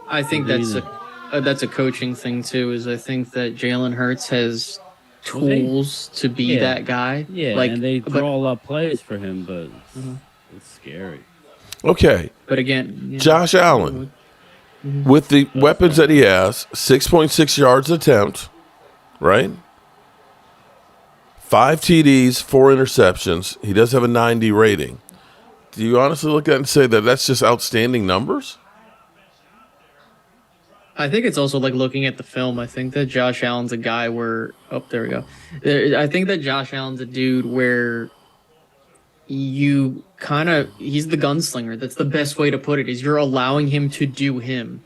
[SPEAKER 3] I think that's a coaching thing, too, is I think that Jalen Hurts has tools to be
[SPEAKER 1] Yeah.
[SPEAKER 3] that guy.
[SPEAKER 1] Yeah,
[SPEAKER 3] like,
[SPEAKER 1] and they
[SPEAKER 3] but,
[SPEAKER 1] draw up plays for him, but it's scary.
[SPEAKER 2] Okay,
[SPEAKER 3] but again, yeah.
[SPEAKER 2] Josh Allen, with the weapons that he has, 6.6 yards attempt, right? 5 TDs, 4 interceptions. He does have a 90 rating. Do you honestly look at it and say that that's just outstanding numbers?
[SPEAKER 3] I think it's also like looking at the film. I think that Josh Allen's a guy where there we go. I think that Josh Allen's a dude where you he's the gunslinger. That's the best way to put it. Is you're allowing him to do him,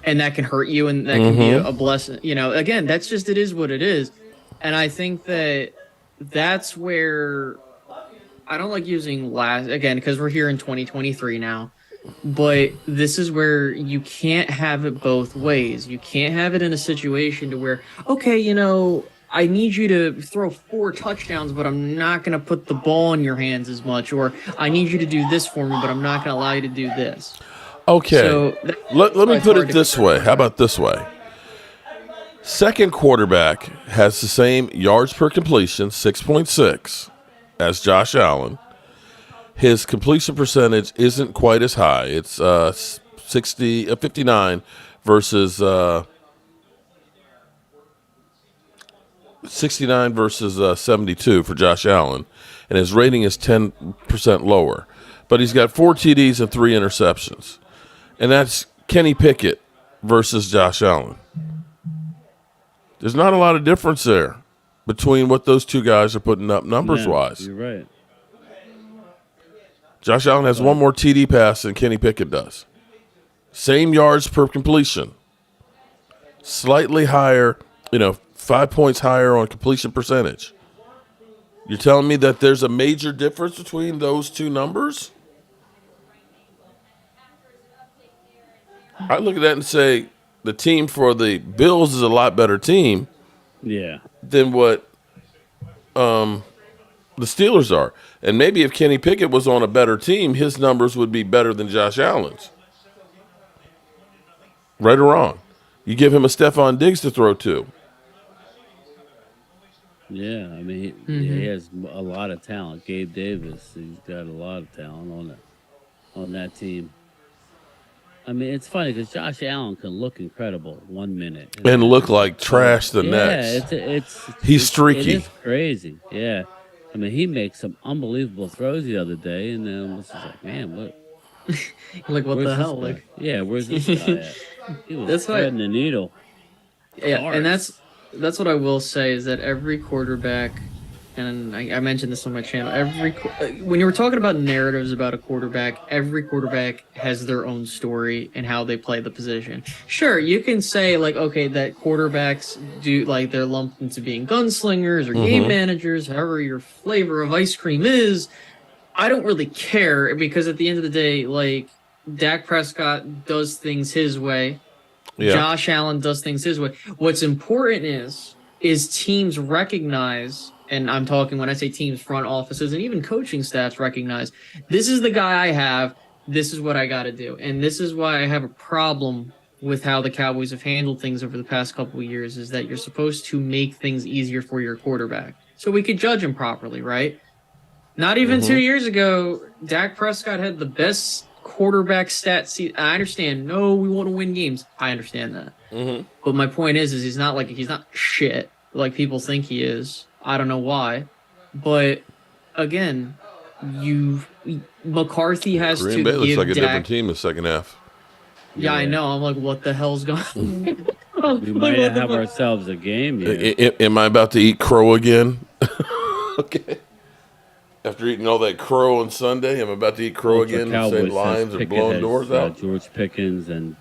[SPEAKER 3] and that can hurt you, and that can be a blessing. You know, again, that's just it is what it is, and I think that that's where I don't like using because we're here in 2023 now. But this is where you can't have it both ways. You can't have it in a situation to where, okay, you know, I need you to throw 4 touchdowns, but I'm not going to put the ball in your hands as much. Or I need you to do this for me, but I'm not going to allow you to do this.
[SPEAKER 2] Okay.
[SPEAKER 3] So
[SPEAKER 2] let me put it this way. How about this way? Second quarterback has the same yards per completion, 6.6, as Josh Allen. His completion percentage isn't quite as high. It's 59 versus 69 versus 72 for Josh Allen, and his rating is 10% lower. But he's got 4 TDs and 3 interceptions, and that's Kenny Pickett versus Josh Allen. There's not a lot of difference there between what those two guys are putting up numbers-wise.
[SPEAKER 1] You're right.
[SPEAKER 2] Josh Allen has 1 more TD pass than Kenny Pickett does. Same yards per completion. Slightly higher, 5 points higher on completion percentage. You're telling me that there's a major difference between those two numbers? I look at that and say the team for the Bills is a lot better team
[SPEAKER 1] Yeah.
[SPEAKER 2] than what the Steelers are. And maybe if Kenny Pickett was on a better team, his numbers would be better than Josh Allen's. Right or wrong? You give him a Stephon Diggs to throw to.
[SPEAKER 1] Yeah, I mean, he has a lot of talent. Gabe Davis, he's got a lot of talent on that team. I mean, it's funny because Josh Allen can look incredible 1 minute
[SPEAKER 2] And look like trash the next. He's streaky.
[SPEAKER 1] It is crazy. Yeah, I mean, he makes some unbelievable throws the other day, and then I was just like, man, what?
[SPEAKER 3] Like what the hell? Like,
[SPEAKER 1] yeah, where's this guy at? He was
[SPEAKER 3] That's why-
[SPEAKER 1] threading the needle.
[SPEAKER 3] yeah,
[SPEAKER 1] Hard.
[SPEAKER 3] and that's what I will say is that every quarterback, and I mentioned this on my channel. When you were talking about narratives about a quarterback, every quarterback has their own story and how they play the position. Sure, you can say like, okay, that quarterbacks do like they're lumped into being gunslingers or game managers, however your flavor of ice cream is. I don't really care because at the end of the day, like Dak Prescott does things his way.
[SPEAKER 2] Yeah.
[SPEAKER 3] Josh Allen does things his way. What's important is teams recognize, and I'm talking when I say teams, front offices, and even coaching staffs recognize, this is the guy I have, this is what I got to do. And this is why I have a problem with how the Cowboys have handled things over the past couple of years, is that you're supposed to make things easier for your quarterback so we could judge him properly, right? Not even 2 years ago, Dak Prescott had the best quarterback stats. I understand. No, we want to win games. I understand that.
[SPEAKER 2] Mm-hmm.
[SPEAKER 3] But my point is he's not shit like people think he is. I don't know why, but again, McCarthy has
[SPEAKER 2] Green
[SPEAKER 3] to
[SPEAKER 2] Bay looks
[SPEAKER 3] give
[SPEAKER 2] like a
[SPEAKER 3] Dak.
[SPEAKER 2] different team the second half.
[SPEAKER 3] Yeah, I know. I'm like, what the hell's going on?
[SPEAKER 1] We might have ourselves a game here.
[SPEAKER 2] Am I about to eat crow again? Okay. After eating all that crow on Sunday, I'm about to eat crow
[SPEAKER 1] Ultra
[SPEAKER 2] again. The
[SPEAKER 1] Cowboys
[SPEAKER 2] same
[SPEAKER 1] says
[SPEAKER 2] lions are
[SPEAKER 1] Pickett
[SPEAKER 2] blowing
[SPEAKER 1] has,
[SPEAKER 2] doors out.
[SPEAKER 1] George Pickens and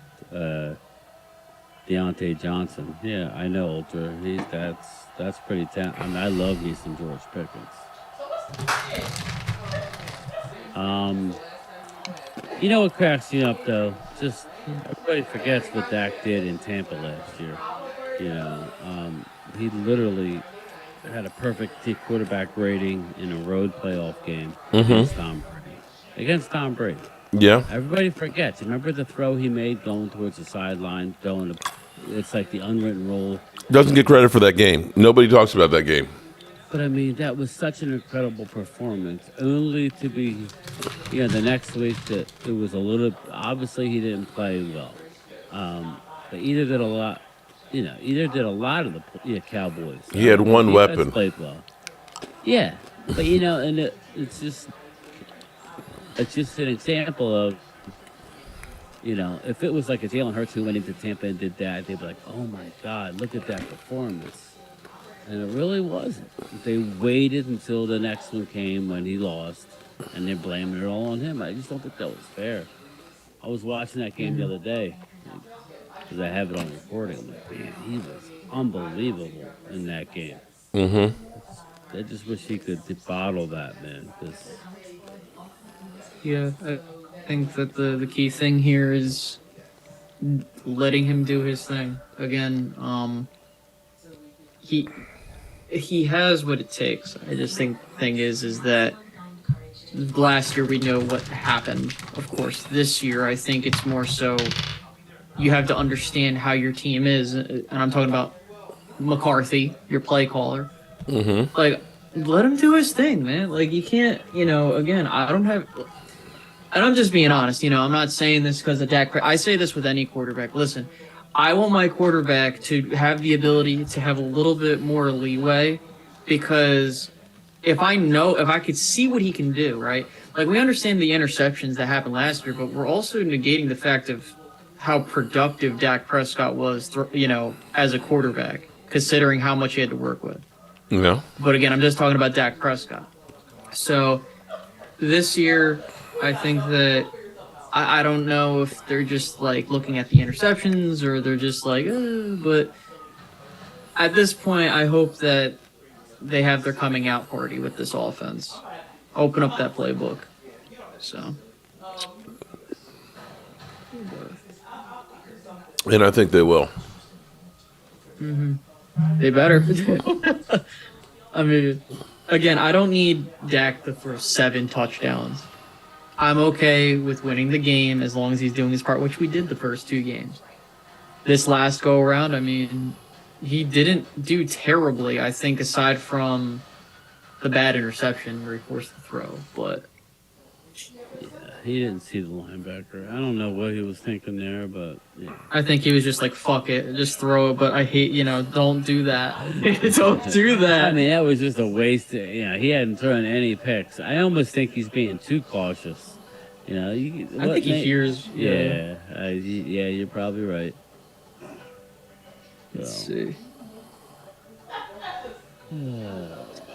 [SPEAKER 1] Deontay Johnson. Yeah, I know, Ultra. That's pretty talented. I mean, I love me some George Pickens. You know what cracks me up though? Just everybody forgets what Dak did in Tampa last year. You know, he literally had a perfect quarterback rating in a road playoff game against Tom Brady. Against Tom Brady.
[SPEAKER 2] Yeah.
[SPEAKER 1] Everybody forgets. Remember the throw he made going towards the sideline, it's like the unwritten rule.
[SPEAKER 2] Doesn't get credit for that game. Nobody talks about that game.
[SPEAKER 1] But I mean, that was such an incredible performance. Only to be, the next week that it was a little. Obviously, he didn't play well. But either did a lot of the Cowboys.
[SPEAKER 2] He had one weapon.
[SPEAKER 1] Played well. Yeah, but and it's just an example of, if it was like a Jalen Hurts who went into Tampa and did that, they'd be like, oh my God, look at that performance. And it really wasn't. They waited until the next one came when he lost, and they're blaming it all on him. I just don't think that was fair. I was watching that game the other day, because I have it on recording. I'm like, man, he was unbelievable in that game. I just wish he could bottle that, man.
[SPEAKER 3] Yeah, I think that the key thing here is letting him do his thing. Again, he has what it takes. I just think the thing is that last year we know what happened. Of course, this year I think it's more so you have to understand how your team is, and I'm talking about McCarthy, your play caller. Like, let him do his thing, man. Like, you can't, again, and I'm just being honest, I'm not saying this because of Dak. I say this with any quarterback. Listen, I want my quarterback to have the ability to have a little bit more leeway, because if I could see what he can do, right? Like, we understand the interceptions that happened last year, but we're also negating the fact of how productive Dak Prescott was, as a quarterback, considering how much he had to work with.
[SPEAKER 2] Yeah.
[SPEAKER 3] But again, I'm just talking about Dak Prescott. So this year, I think that I don't know if they're just like looking at the interceptions or they're just like, but at this point, I hope that they have their coming out party with this offense. Open up that playbook. So.
[SPEAKER 2] And I think they will.
[SPEAKER 3] They better. I mean, again, I don't need Dak to throw 7 touchdowns. I'm okay with winning the game as long as he's doing his part, which we did the first 2 games. This last go around, I mean, he didn't do terribly, I think, aside from the bad interception where he forced the throw. But
[SPEAKER 1] he didn't see the linebacker. I don't know what he was thinking there, but yeah.
[SPEAKER 3] I think he was just like, fuck it, just throw it. But I hate, don't do that. Don't do that.
[SPEAKER 1] I mean, that was just a waste. He hadn't thrown any picks. I almost think he's being too cautious.
[SPEAKER 3] I think he hears.
[SPEAKER 1] Yeah, you're probably right.
[SPEAKER 3] Let's see.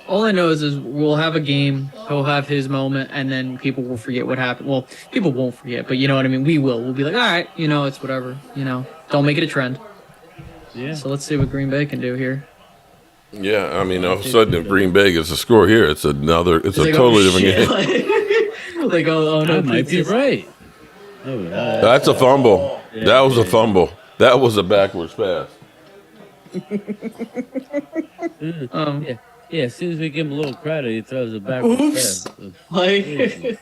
[SPEAKER 3] All I know is we'll have a game, he'll have his moment, and then people will forget what happened. Well, people won't forget, but you know what I mean? We will. We'll be like, all right, it's whatever. Don't make it a trend.
[SPEAKER 1] Yeah.
[SPEAKER 3] So let's see what Green Bay can do here.
[SPEAKER 2] Yeah, I mean, all of a sudden, if Green Bay gets a score here, it's a totally different game.
[SPEAKER 3] Like, oh no,
[SPEAKER 1] I might be right. Oh,
[SPEAKER 2] That's a fumble.
[SPEAKER 1] Yeah,
[SPEAKER 2] that was a fumble. That was a backwards pass.
[SPEAKER 1] Yeah, as soon as we give him a little credit, he throws it backwards.
[SPEAKER 3] Like,
[SPEAKER 2] Did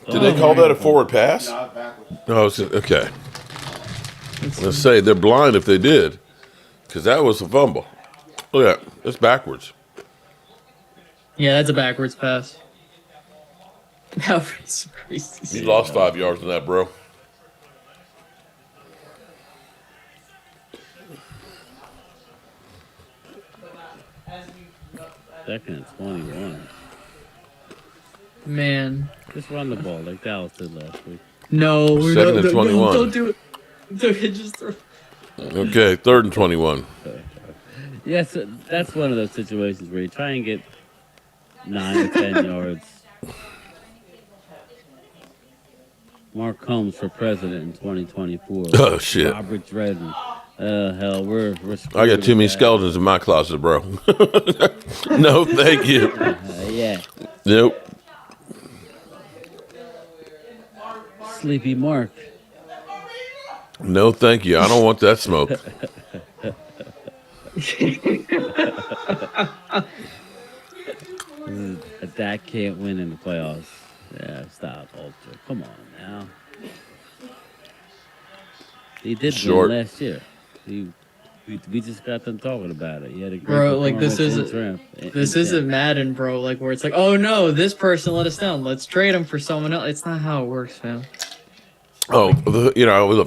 [SPEAKER 2] they call that a forward pass? No, okay. Let's say they're blind if they did, because that was a fumble. Look at that. It's backwards.
[SPEAKER 3] yeah, that's a backwards pass. That was crazy.
[SPEAKER 2] You lost 5 yards on that, bro.
[SPEAKER 1] Second and 21.
[SPEAKER 3] Man.
[SPEAKER 1] Just run the ball like Dallas did last week.
[SPEAKER 3] No, we're
[SPEAKER 2] Second
[SPEAKER 3] not,
[SPEAKER 2] and 21.
[SPEAKER 3] don't do it. Don't just throw.
[SPEAKER 2] Okay, 3rd and 21.
[SPEAKER 1] Yes, that's one of those situations where you try and get 9 to 10 yards. Mark Holmes for president in 2024.
[SPEAKER 2] Oh, shit.
[SPEAKER 1] Robert Dredden. Hell, we're
[SPEAKER 2] I got too many skeletons in my closet, bro. No, thank you.
[SPEAKER 1] Yeah.
[SPEAKER 2] Nope.
[SPEAKER 1] Sleepy Mark.
[SPEAKER 2] No, thank you. I don't want that smoke.
[SPEAKER 1] Dak can't win in the playoffs. Yeah, stop, Ultra. Come on now. He did
[SPEAKER 2] Short.
[SPEAKER 1] win last year. We just got them talking about it. He had a great
[SPEAKER 3] Bro, like this
[SPEAKER 1] performance
[SPEAKER 3] this isn't Madden, bro. Like where it's like, oh no, this person let us down. Let's trade him for someone else. It's not how it works, fam.
[SPEAKER 2] Oh,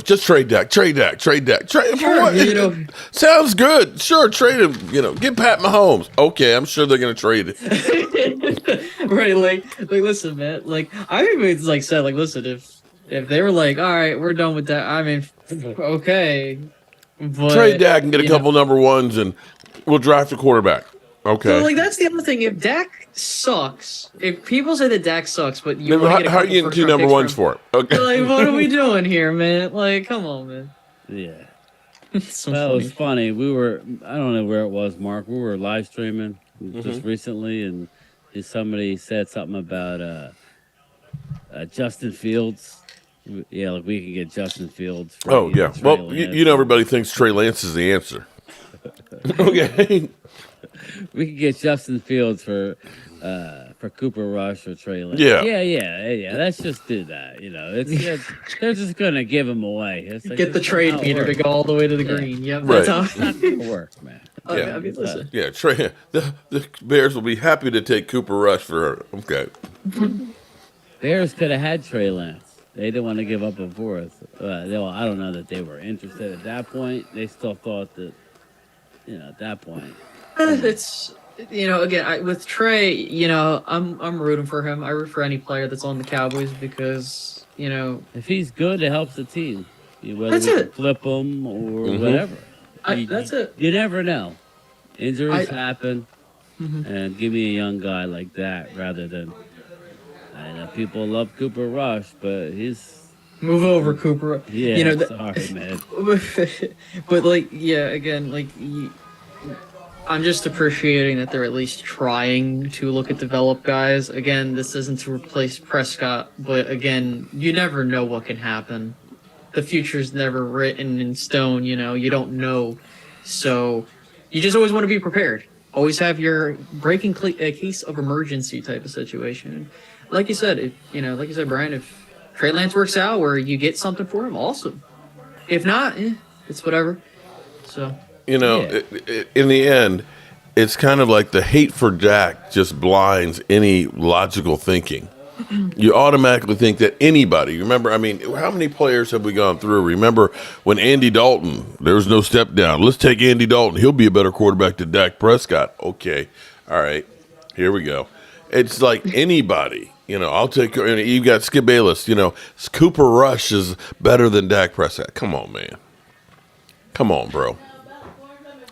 [SPEAKER 2] just trade Dak, trade Dak, trade Dak, trade him for
[SPEAKER 3] Sure,
[SPEAKER 2] what?
[SPEAKER 3] you know.
[SPEAKER 2] Sounds good. Sure, trade him. Get Pat Mahomes. Okay, I'm sure they're gonna trade it.
[SPEAKER 3] Right, like listen, man. Like I even like said, like, listen, if they were like, all right, we're done with that. I mean, okay, but
[SPEAKER 2] Trade Dak and get a
[SPEAKER 3] you know,
[SPEAKER 2] couple number ones, and we'll draft a quarterback. Okay.
[SPEAKER 3] So like that's the other thing. If Dak sucks, if people say that Dak sucks, but you
[SPEAKER 2] Then
[SPEAKER 3] want to get a
[SPEAKER 2] how are
[SPEAKER 3] couple
[SPEAKER 2] you getting 2
[SPEAKER 3] first-round
[SPEAKER 2] number
[SPEAKER 3] picks
[SPEAKER 2] ones
[SPEAKER 3] him,
[SPEAKER 2] for it? Okay.
[SPEAKER 3] like, what are we doing here, man? Like, come on, man.
[SPEAKER 1] Yeah.
[SPEAKER 3] It's so
[SPEAKER 1] Well, it
[SPEAKER 3] funny.
[SPEAKER 1] was funny. I don't know where it was, Mark. We were live streaming just recently, and somebody said something about Justin Fields. Yeah, like we can get Justin Fields. For
[SPEAKER 2] Oh, yeah.
[SPEAKER 1] Trey
[SPEAKER 2] Well,
[SPEAKER 1] Lance.
[SPEAKER 2] everybody thinks Trey Lance is the answer. Okay.
[SPEAKER 1] We could get Justin Fields for Cooper Rush or Trey Lance.
[SPEAKER 2] Yeah.
[SPEAKER 1] Yeah. Let's just do that. They're just gonna give him away. It's like,
[SPEAKER 3] Get the
[SPEAKER 1] that's
[SPEAKER 3] trade
[SPEAKER 1] not how it
[SPEAKER 3] meter to
[SPEAKER 1] works.
[SPEAKER 3] go all the way to the
[SPEAKER 1] Yeah.
[SPEAKER 3] green. Yep,
[SPEAKER 2] Right.
[SPEAKER 3] that's how.
[SPEAKER 1] It's not gonna work, man.
[SPEAKER 2] Yeah.
[SPEAKER 3] I mean, listen.
[SPEAKER 2] Yeah, Trey. The Bears will be happy to take Cooper Rush for her. Okay.
[SPEAKER 1] Bears could have had Trey Lance. They didn't want to give up a fourth. I don't know that they were interested at that point. They still thought that, at that point.
[SPEAKER 3] It's again with Trey. I'm rooting for him. I root for any player that's on the Cowboys because
[SPEAKER 1] If he's good, it helps the team. Whether
[SPEAKER 3] That's
[SPEAKER 1] we can
[SPEAKER 3] it.
[SPEAKER 1] flip him or whatever.
[SPEAKER 3] That's it.
[SPEAKER 1] You never know. Injuries happen,
[SPEAKER 3] Mhm.
[SPEAKER 1] and give me a young guy like that rather than. I know people love Cooper Rush, but he's
[SPEAKER 3] Move over, Cooper.
[SPEAKER 1] yeah. Sorry, man.
[SPEAKER 3] But again, I'm just appreciating that they're at least trying to look at develop guys. Again, this isn't to replace Prescott, but again, you never know what can happen. The future's never written in stone, you don't know. So you just always want to be prepared. Always have your a case of emergency type of situation. Like you said, Brian, if Trey Lance works out where you get something for him, awesome. If not, it's whatever. So
[SPEAKER 2] In the end, it's kind of like the hate for Dak just blinds any logical thinking. You automatically think that anybody, remember, how many players have we gone through? Remember when Andy Dalton, there was no step down. Let's take Andy Dalton. He'll be a better quarterback than Dak Prescott. Okay. All right. Here we go. It's like anybody, I'll take, you got Skip Bayless, Cooper Rush is better than Dak Prescott. Come on, man. Come on, bro.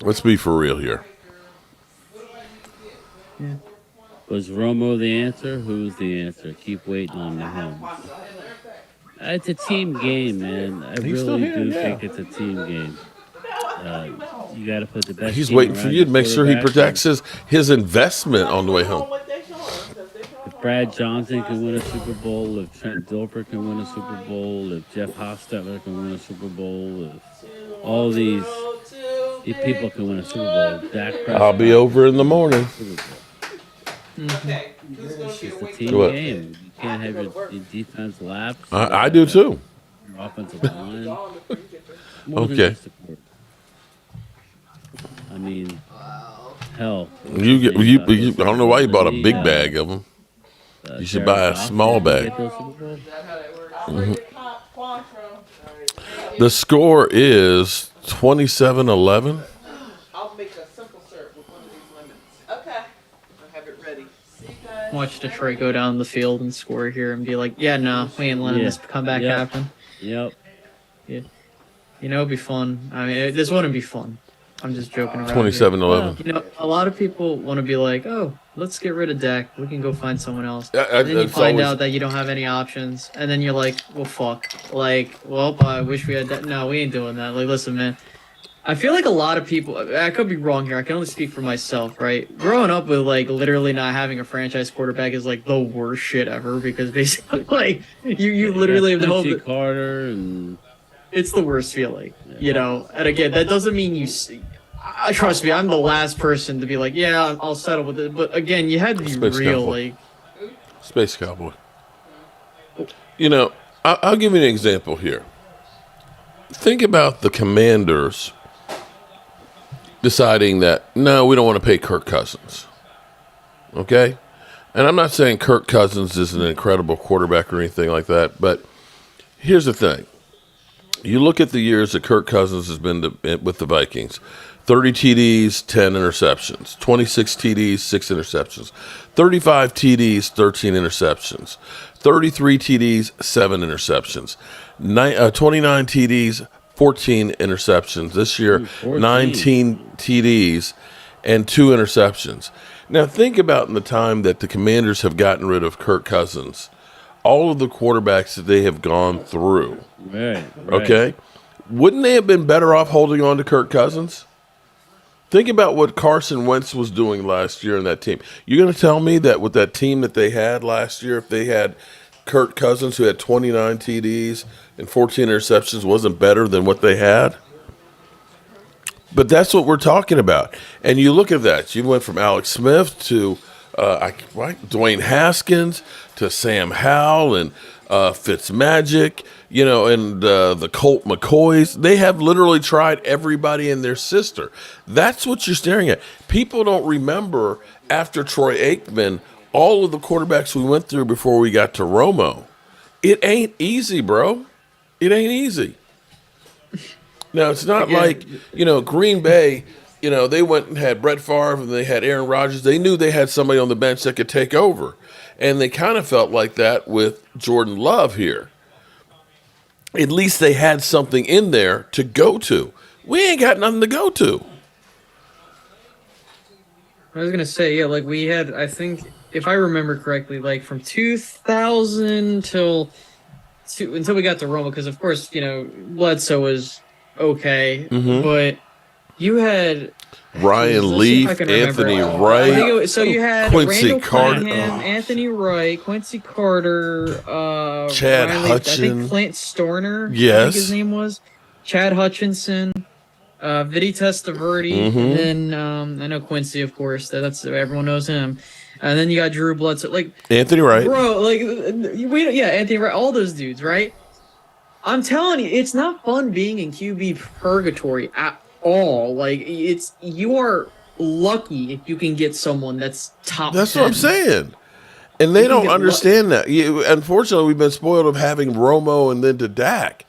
[SPEAKER 2] Let's be for real here.
[SPEAKER 1] Was Romo the answer? Who's the answer? Keep waiting on Mahomes. It's a team game, man. I
[SPEAKER 2] He's still
[SPEAKER 1] really
[SPEAKER 2] here,
[SPEAKER 1] do
[SPEAKER 2] yeah.
[SPEAKER 1] think it's a team game. You got to put the best.
[SPEAKER 2] He's
[SPEAKER 1] team
[SPEAKER 2] waiting for
[SPEAKER 1] around
[SPEAKER 2] you to
[SPEAKER 1] your
[SPEAKER 2] make sure he
[SPEAKER 1] quarterback.
[SPEAKER 2] protects his investment on the way home.
[SPEAKER 1] If Brad Johnson can win a Super Bowl, if Trent Dilfer can win a Super Bowl, if Jeff Hostetler can win a Super Bowl, if all these people can win a Super Bowl, Dak Prescott.
[SPEAKER 2] I'll be over in the morning.
[SPEAKER 1] Super Bowl. It's just a team
[SPEAKER 2] What?
[SPEAKER 1] game. You can't have your defense lapse.
[SPEAKER 2] I do too.
[SPEAKER 1] Your offensive line. More than
[SPEAKER 2] Okay.
[SPEAKER 1] just a quarterback. Hell.
[SPEAKER 2] I don't know why you bought a big bag of them. You should
[SPEAKER 1] Jared
[SPEAKER 2] buy a
[SPEAKER 1] Goff
[SPEAKER 2] small
[SPEAKER 1] didn't
[SPEAKER 2] bag.
[SPEAKER 1] get to the Super Bowl?
[SPEAKER 2] The score is 27-11.
[SPEAKER 5] I'll make a simple syrup with one of these lemons. Okay. I'll have it ready.
[SPEAKER 3] Watch Detroit go down the field and score here and be like, yeah, no, we ain't letting this comeback happen.
[SPEAKER 1] Yep.
[SPEAKER 3] Yeah. You know, it'd be fun. I mean, this wouldn't be fun. I'm just joking around.
[SPEAKER 2] 27-11.
[SPEAKER 3] You know, a lot of people want to be like, oh, let's get rid of Dak. We can go find someone else. And then you find out that you don't have any options. And then you're like, well, fuck. Like, well, I wish we had that. No, we ain't doing that. Like, listen, man. I feel like a lot of people, I could be wrong here. I can only speak for myself, right? Growing up with, like, literally not having a franchise quarterback is, like, the worst shit ever because basically, like, you literally have the hope that
[SPEAKER 1] Carter and...
[SPEAKER 3] It's the worst feeling, you know? And again, that doesn't mean you... trust me, I'm the last person to be like, yeah, I'll settle with it. But again, you had to be
[SPEAKER 2] Space
[SPEAKER 3] real,
[SPEAKER 2] Cowboy.
[SPEAKER 3] like...
[SPEAKER 2] Space Cowboy. You know, I'll give you an example here. Think about the Commanders deciding that, no, we don't want to pay Kirk Cousins. Okay? And I'm not saying Kirk Cousins is an incredible quarterback or anything like that, but here's the thing. You look at the years that Kirk Cousins has been with the Vikings. 30 TDs, 10 interceptions. 26 TDs, 6 interceptions. 35 TDs, 13 interceptions. 33 TDs, 7 interceptions. 29 TDs, 14 interceptions. This year, 19 TDs and 2 interceptions. Now, think about in the time that the Commanders have gotten rid of Kirk Cousins, all of the quarterbacks that they have gone through.
[SPEAKER 1] Right.
[SPEAKER 2] Okay? Wouldn't they have been better off holding on to Kirk Cousins? Think about what Carson Wentz was doing last year in that team. You're going to tell me that with that team that they had last year, if they had Kirk Cousins, who had 29 TDs and 14 interceptions, wasn't better than what they had? But that's what we're talking about. And you look at that. You went from Alex Smith to Dwayne Haskins to Sam Howell and Fitzmagic, you know, and the Colt McCoys. They have literally tried everybody and their sister. That's what you're staring at. People don't remember after Troy Aikman all of the quarterbacks we went through before we got to Romo. It ain't easy, bro. It ain't easy. Now, it's not like, you know, Green Bay, you know, they went and had Brett Favre and they had Aaron Rodgers. They knew they had somebody on the bench that could take over. And they kind of felt like that with Jordan Love here. At least they had something in there to go to. We ain't got nothing to go to.
[SPEAKER 3] I was going to say, yeah, like we had, I think, if I remember correctly, like from 2000 until we got to Roma, because of course, you know, Bledsoe was okay, but you had
[SPEAKER 2] Ryan Leaf, Anthony Wright,
[SPEAKER 3] so you had
[SPEAKER 2] Quincy
[SPEAKER 3] Randall
[SPEAKER 2] Carter,
[SPEAKER 3] Cunningham, Anthony Wright, Quincy Carter,
[SPEAKER 2] Chad
[SPEAKER 3] Ryan Leaf,
[SPEAKER 2] Hutchin.
[SPEAKER 3] I think Clint Storner,
[SPEAKER 2] Yes.
[SPEAKER 3] I think his name was, Chad Hutchinson, Vidi Testaverde, and then I know Quincy, of course, that's everyone knows him. And then you got Drew Bledsoe, like
[SPEAKER 2] Anthony Wright.
[SPEAKER 3] bro, like Anthony Wright, all those dudes, right? I'm telling you, it's not fun being in QB purgatory at all. Like you are lucky if you can get someone that's top.
[SPEAKER 2] That's
[SPEAKER 3] 10.
[SPEAKER 2] what I'm saying. And they don't understand that. Unfortunately, we've been spoiled of having Romo and then to Dak.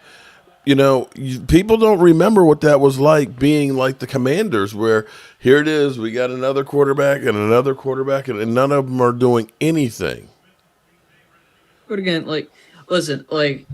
[SPEAKER 2] You know, people don't remember what that was like being like the Commanders, where here it is, we got another quarterback, and none of them are doing anything.
[SPEAKER 3] But again, like, listen, like,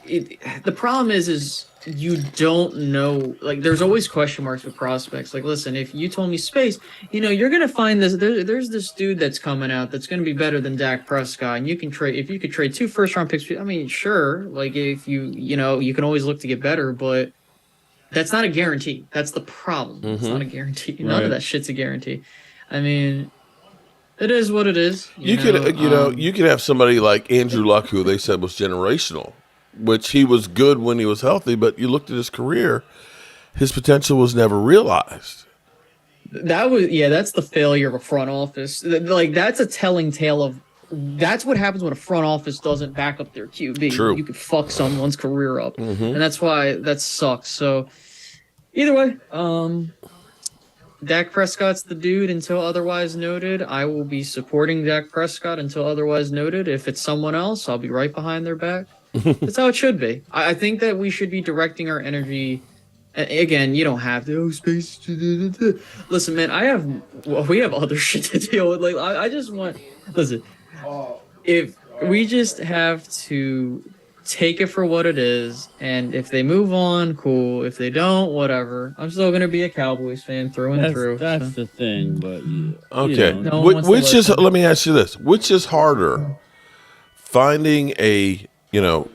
[SPEAKER 3] the problem is you don't know. Like, there's always question marks with prospects. Like, listen, if you told me Space, you know, you're gonna find this. There's this dude that's coming out that's gonna be better than Dak Prescott, and you can trade. If you could trade 2 first-round picks, I mean, sure. Like, if you know, you can always look to get better, but that's not a guarantee. That's the problem. It's not a guarantee. None of that shit's a guarantee. I mean, it is what it is.
[SPEAKER 2] You could have somebody like Andrew Luck, who they said was generational, which he was good when he was healthy, but you looked at his career, his potential was never realized.
[SPEAKER 3] That's the failure of a front office. Like, that's a telling tale of, that's what happens when a front office doesn't back up their QB.
[SPEAKER 2] True.
[SPEAKER 3] You could fuck someone's career up. And that's why that sucks. So either way, Dak Prescott's the dude until otherwise noted. I will be supporting Dak Prescott until otherwise noted. If it's someone else, I'll be right behind their back. That's how it should be. I think that we should be directing our energy. Again, you don't have to. Oh, space. Listen, man, we have other shit to deal with. Like, I just want. Listen, if we just have to take it for what it is, and if they move on, cool. If they don't, whatever. I'm still gonna be a Cowboys fan through and through.
[SPEAKER 1] That's
[SPEAKER 3] so.
[SPEAKER 1] the thing, but
[SPEAKER 2] Okay.
[SPEAKER 3] No one wants to
[SPEAKER 2] Which is,
[SPEAKER 3] listen.
[SPEAKER 2] let me ask you this: which is harder, finding a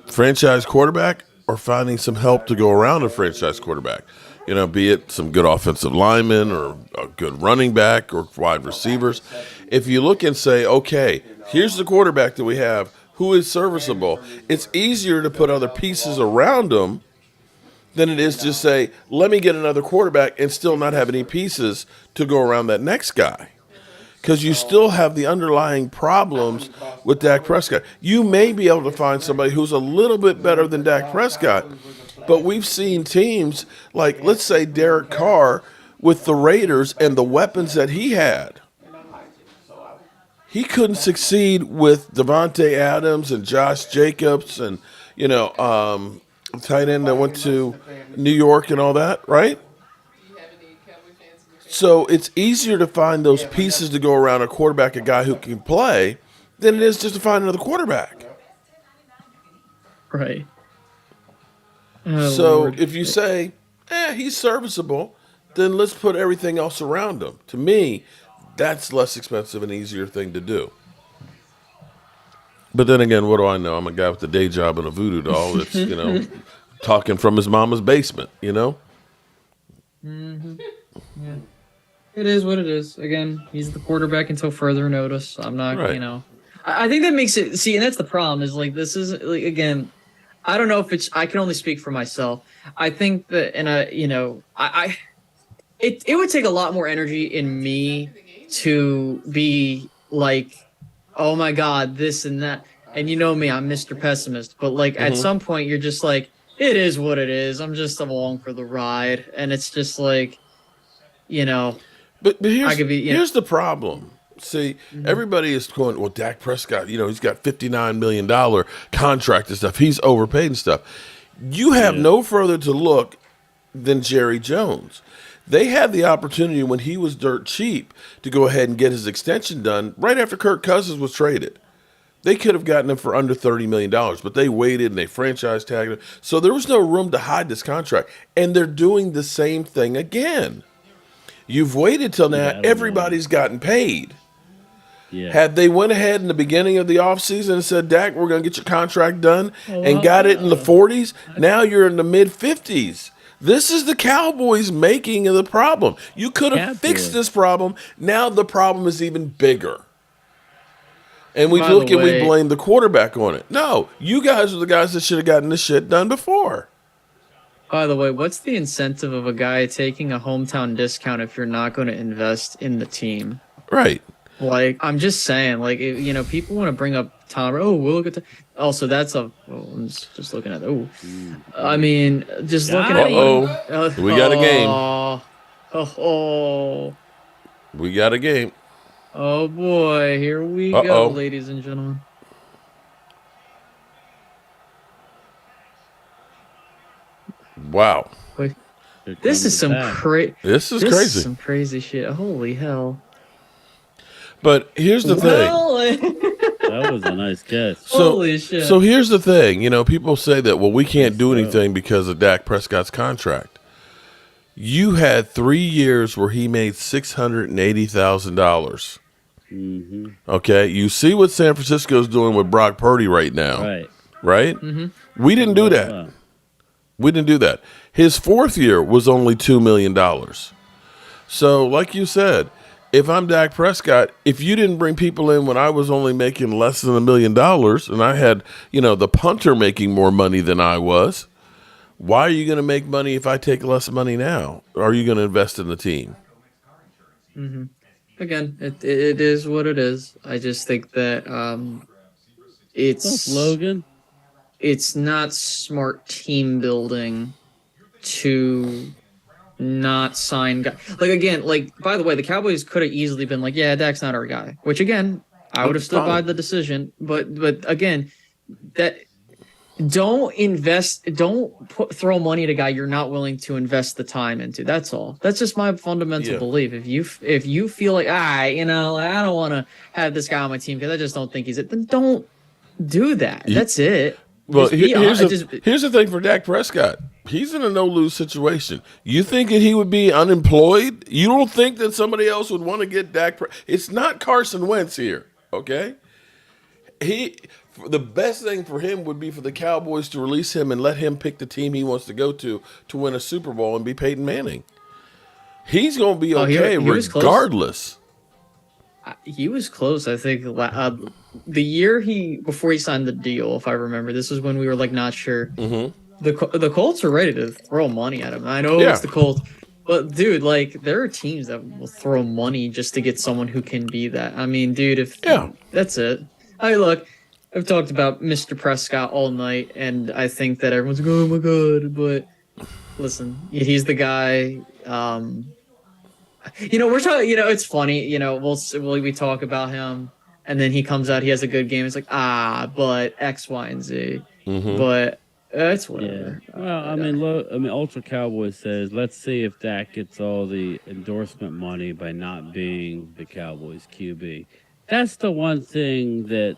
[SPEAKER 2] franchise quarterback or finding some help to go around a franchise quarterback? Be it some good offensive linemen or a good running back or wide receivers. If you look and say, okay, here's the quarterback that we have who is serviceable, it's easier to put other pieces around him than it is to say, let me get another quarterback and still not have any pieces to go around that next guy. Because you still have the underlying problems with Dak Prescott. You may be able to find somebody who's a little bit better than Dak Prescott, but we've seen teams like, let's say, Derek Carr with the Raiders and the weapons that he had. He couldn't succeed with Devontae Adams and Josh Jacobs and, tight end that went to New York and all that, right? So it's easier to find those pieces to go around a quarterback, a guy who can play, than it is just to find another quarterback.
[SPEAKER 3] Right. Oh,
[SPEAKER 2] So
[SPEAKER 3] Lord.
[SPEAKER 2] if you say, he's serviceable, then let's put everything else around him. To me, that's less expensive and easier thing to do. But then again, what do I know? I'm a guy with a day job and a voodoo doll that's, talking from his mama's basement,
[SPEAKER 3] Mm-hmm. Yeah. It is what it is. Again, he's the quarterback until further notice. I'm not,
[SPEAKER 2] Right.
[SPEAKER 3] I think that makes it, see, and that's the problem is like, this is like, again, I don't know if it's, I can only speak for myself. I think that, it would take a lot more energy in me to be like, oh my God, this and that. And you know me, I'm Mr. Pessimist, but like at some point you're just like, it is what it is. I'm just along for the ride. And it's just like,
[SPEAKER 2] But here's,
[SPEAKER 3] I could be,
[SPEAKER 2] here's the problem. See, everybody is going, well, Dak Prescott, he's got $59 million contract and stuff. He's overpaid and stuff. You have no further to look than Jerry Jones. They had the opportunity when he was dirt cheap to go ahead and get his extension done right after Kirk Cousins was traded. They could have gotten him for under $30 million, but they waited and they franchise tagged him. So there was no room to hide this contract. And they're doing the same thing again. You've waited till now. Everybody's gotten paid.
[SPEAKER 1] yeah.
[SPEAKER 2] Had they went ahead in the beginning of the offseason and said, Dak, we're going to get your contract done and got it in the 40s, now you're in the mid-50s. This is the Cowboys making of the problem. You could have fixed this problem. Now the problem is even bigger. And we look and we blame the quarterback on it. No, you guys are the guys that should have gotten this shit done before.
[SPEAKER 3] By the way, what's the incentive of a guy taking a hometown discount if you're not going to invest in the team?
[SPEAKER 2] Right.
[SPEAKER 3] Like, I'm just saying, like, people want to bring up Tom. Oh, we'll look at the. Also, that's a. Oh, I'm just looking at. Oh, I mean, just looking at.
[SPEAKER 2] We got a game.
[SPEAKER 3] Oh.
[SPEAKER 2] We got a game.
[SPEAKER 3] Oh boy, here we go, ladies and gentlemen.
[SPEAKER 2] Wow.
[SPEAKER 3] Wait, this is some crazy.
[SPEAKER 2] This is crazy.
[SPEAKER 3] Some crazy shit. Holy hell!
[SPEAKER 2] But here's the thing.
[SPEAKER 1] That was a nice guess.
[SPEAKER 3] Holy shit!
[SPEAKER 2] So here's the thing. People say that we can't do anything because of Dak Prescott's contract. You had 3 years where he made $680,000. Okay, you see what San Francisco's doing with Brock Purdy right now. Right? We didn't do that. We didn't do that. His fourth year was only $2 million. So, like you said, if I'm Dak Prescott, if you didn't bring people in when I was only making less than $1 million and I had, the punter making more money than I was, why are you going to make money if I take less money now? Are you going to invest in the team?
[SPEAKER 3] Again, it is what it is. I just think that it's
[SPEAKER 1] Logan.
[SPEAKER 3] It's not smart team building to not sign guy. Like again, like by the way, the Cowboys could have easily been like, yeah, Dak's not our guy. Which again, I would have stood by the decision. But again, that don't invest, throw money at a guy you're not willing to invest the time into. That's all. That's just my fundamental belief. If you feel like I don't want to have this guy on my team because I just don't think he's it, then don't do that. That's it.
[SPEAKER 2] Well, here's the thing for Dak Prescott. He's in a no-lose situation. You think that he would be unemployed? You don't think that somebody else would want to get Dak It's not Carson Wentz here, okay? The best thing for him would be for the Cowboys to release him and let him pick the team he wants to go to win a Super Bowl and be Peyton Manning. He's going to be okay regardless.
[SPEAKER 3] He was close, I think. The year before he signed the deal, if I remember, this is when we were like not sure. Mm-hmm. The Colts are ready to throw money at him. I know it's the Colts, but dude, like there are teams that will throw money just to get someone who can be that. I mean, dude, that's it. Look, I've talked about Mr. Prescott all night, and I think that everyone's like, oh my god, but listen, he's the guy. We're talking. It's funny. We talk about him, and then he comes out. He has a good game. It's like but X, Y, and Z. Mm-hmm. But it's whatever.
[SPEAKER 1] Yeah. Well, Ultra Cowboy says, let's see if Dak gets all the endorsement money by not being the Cowboys QB. That's the one thing that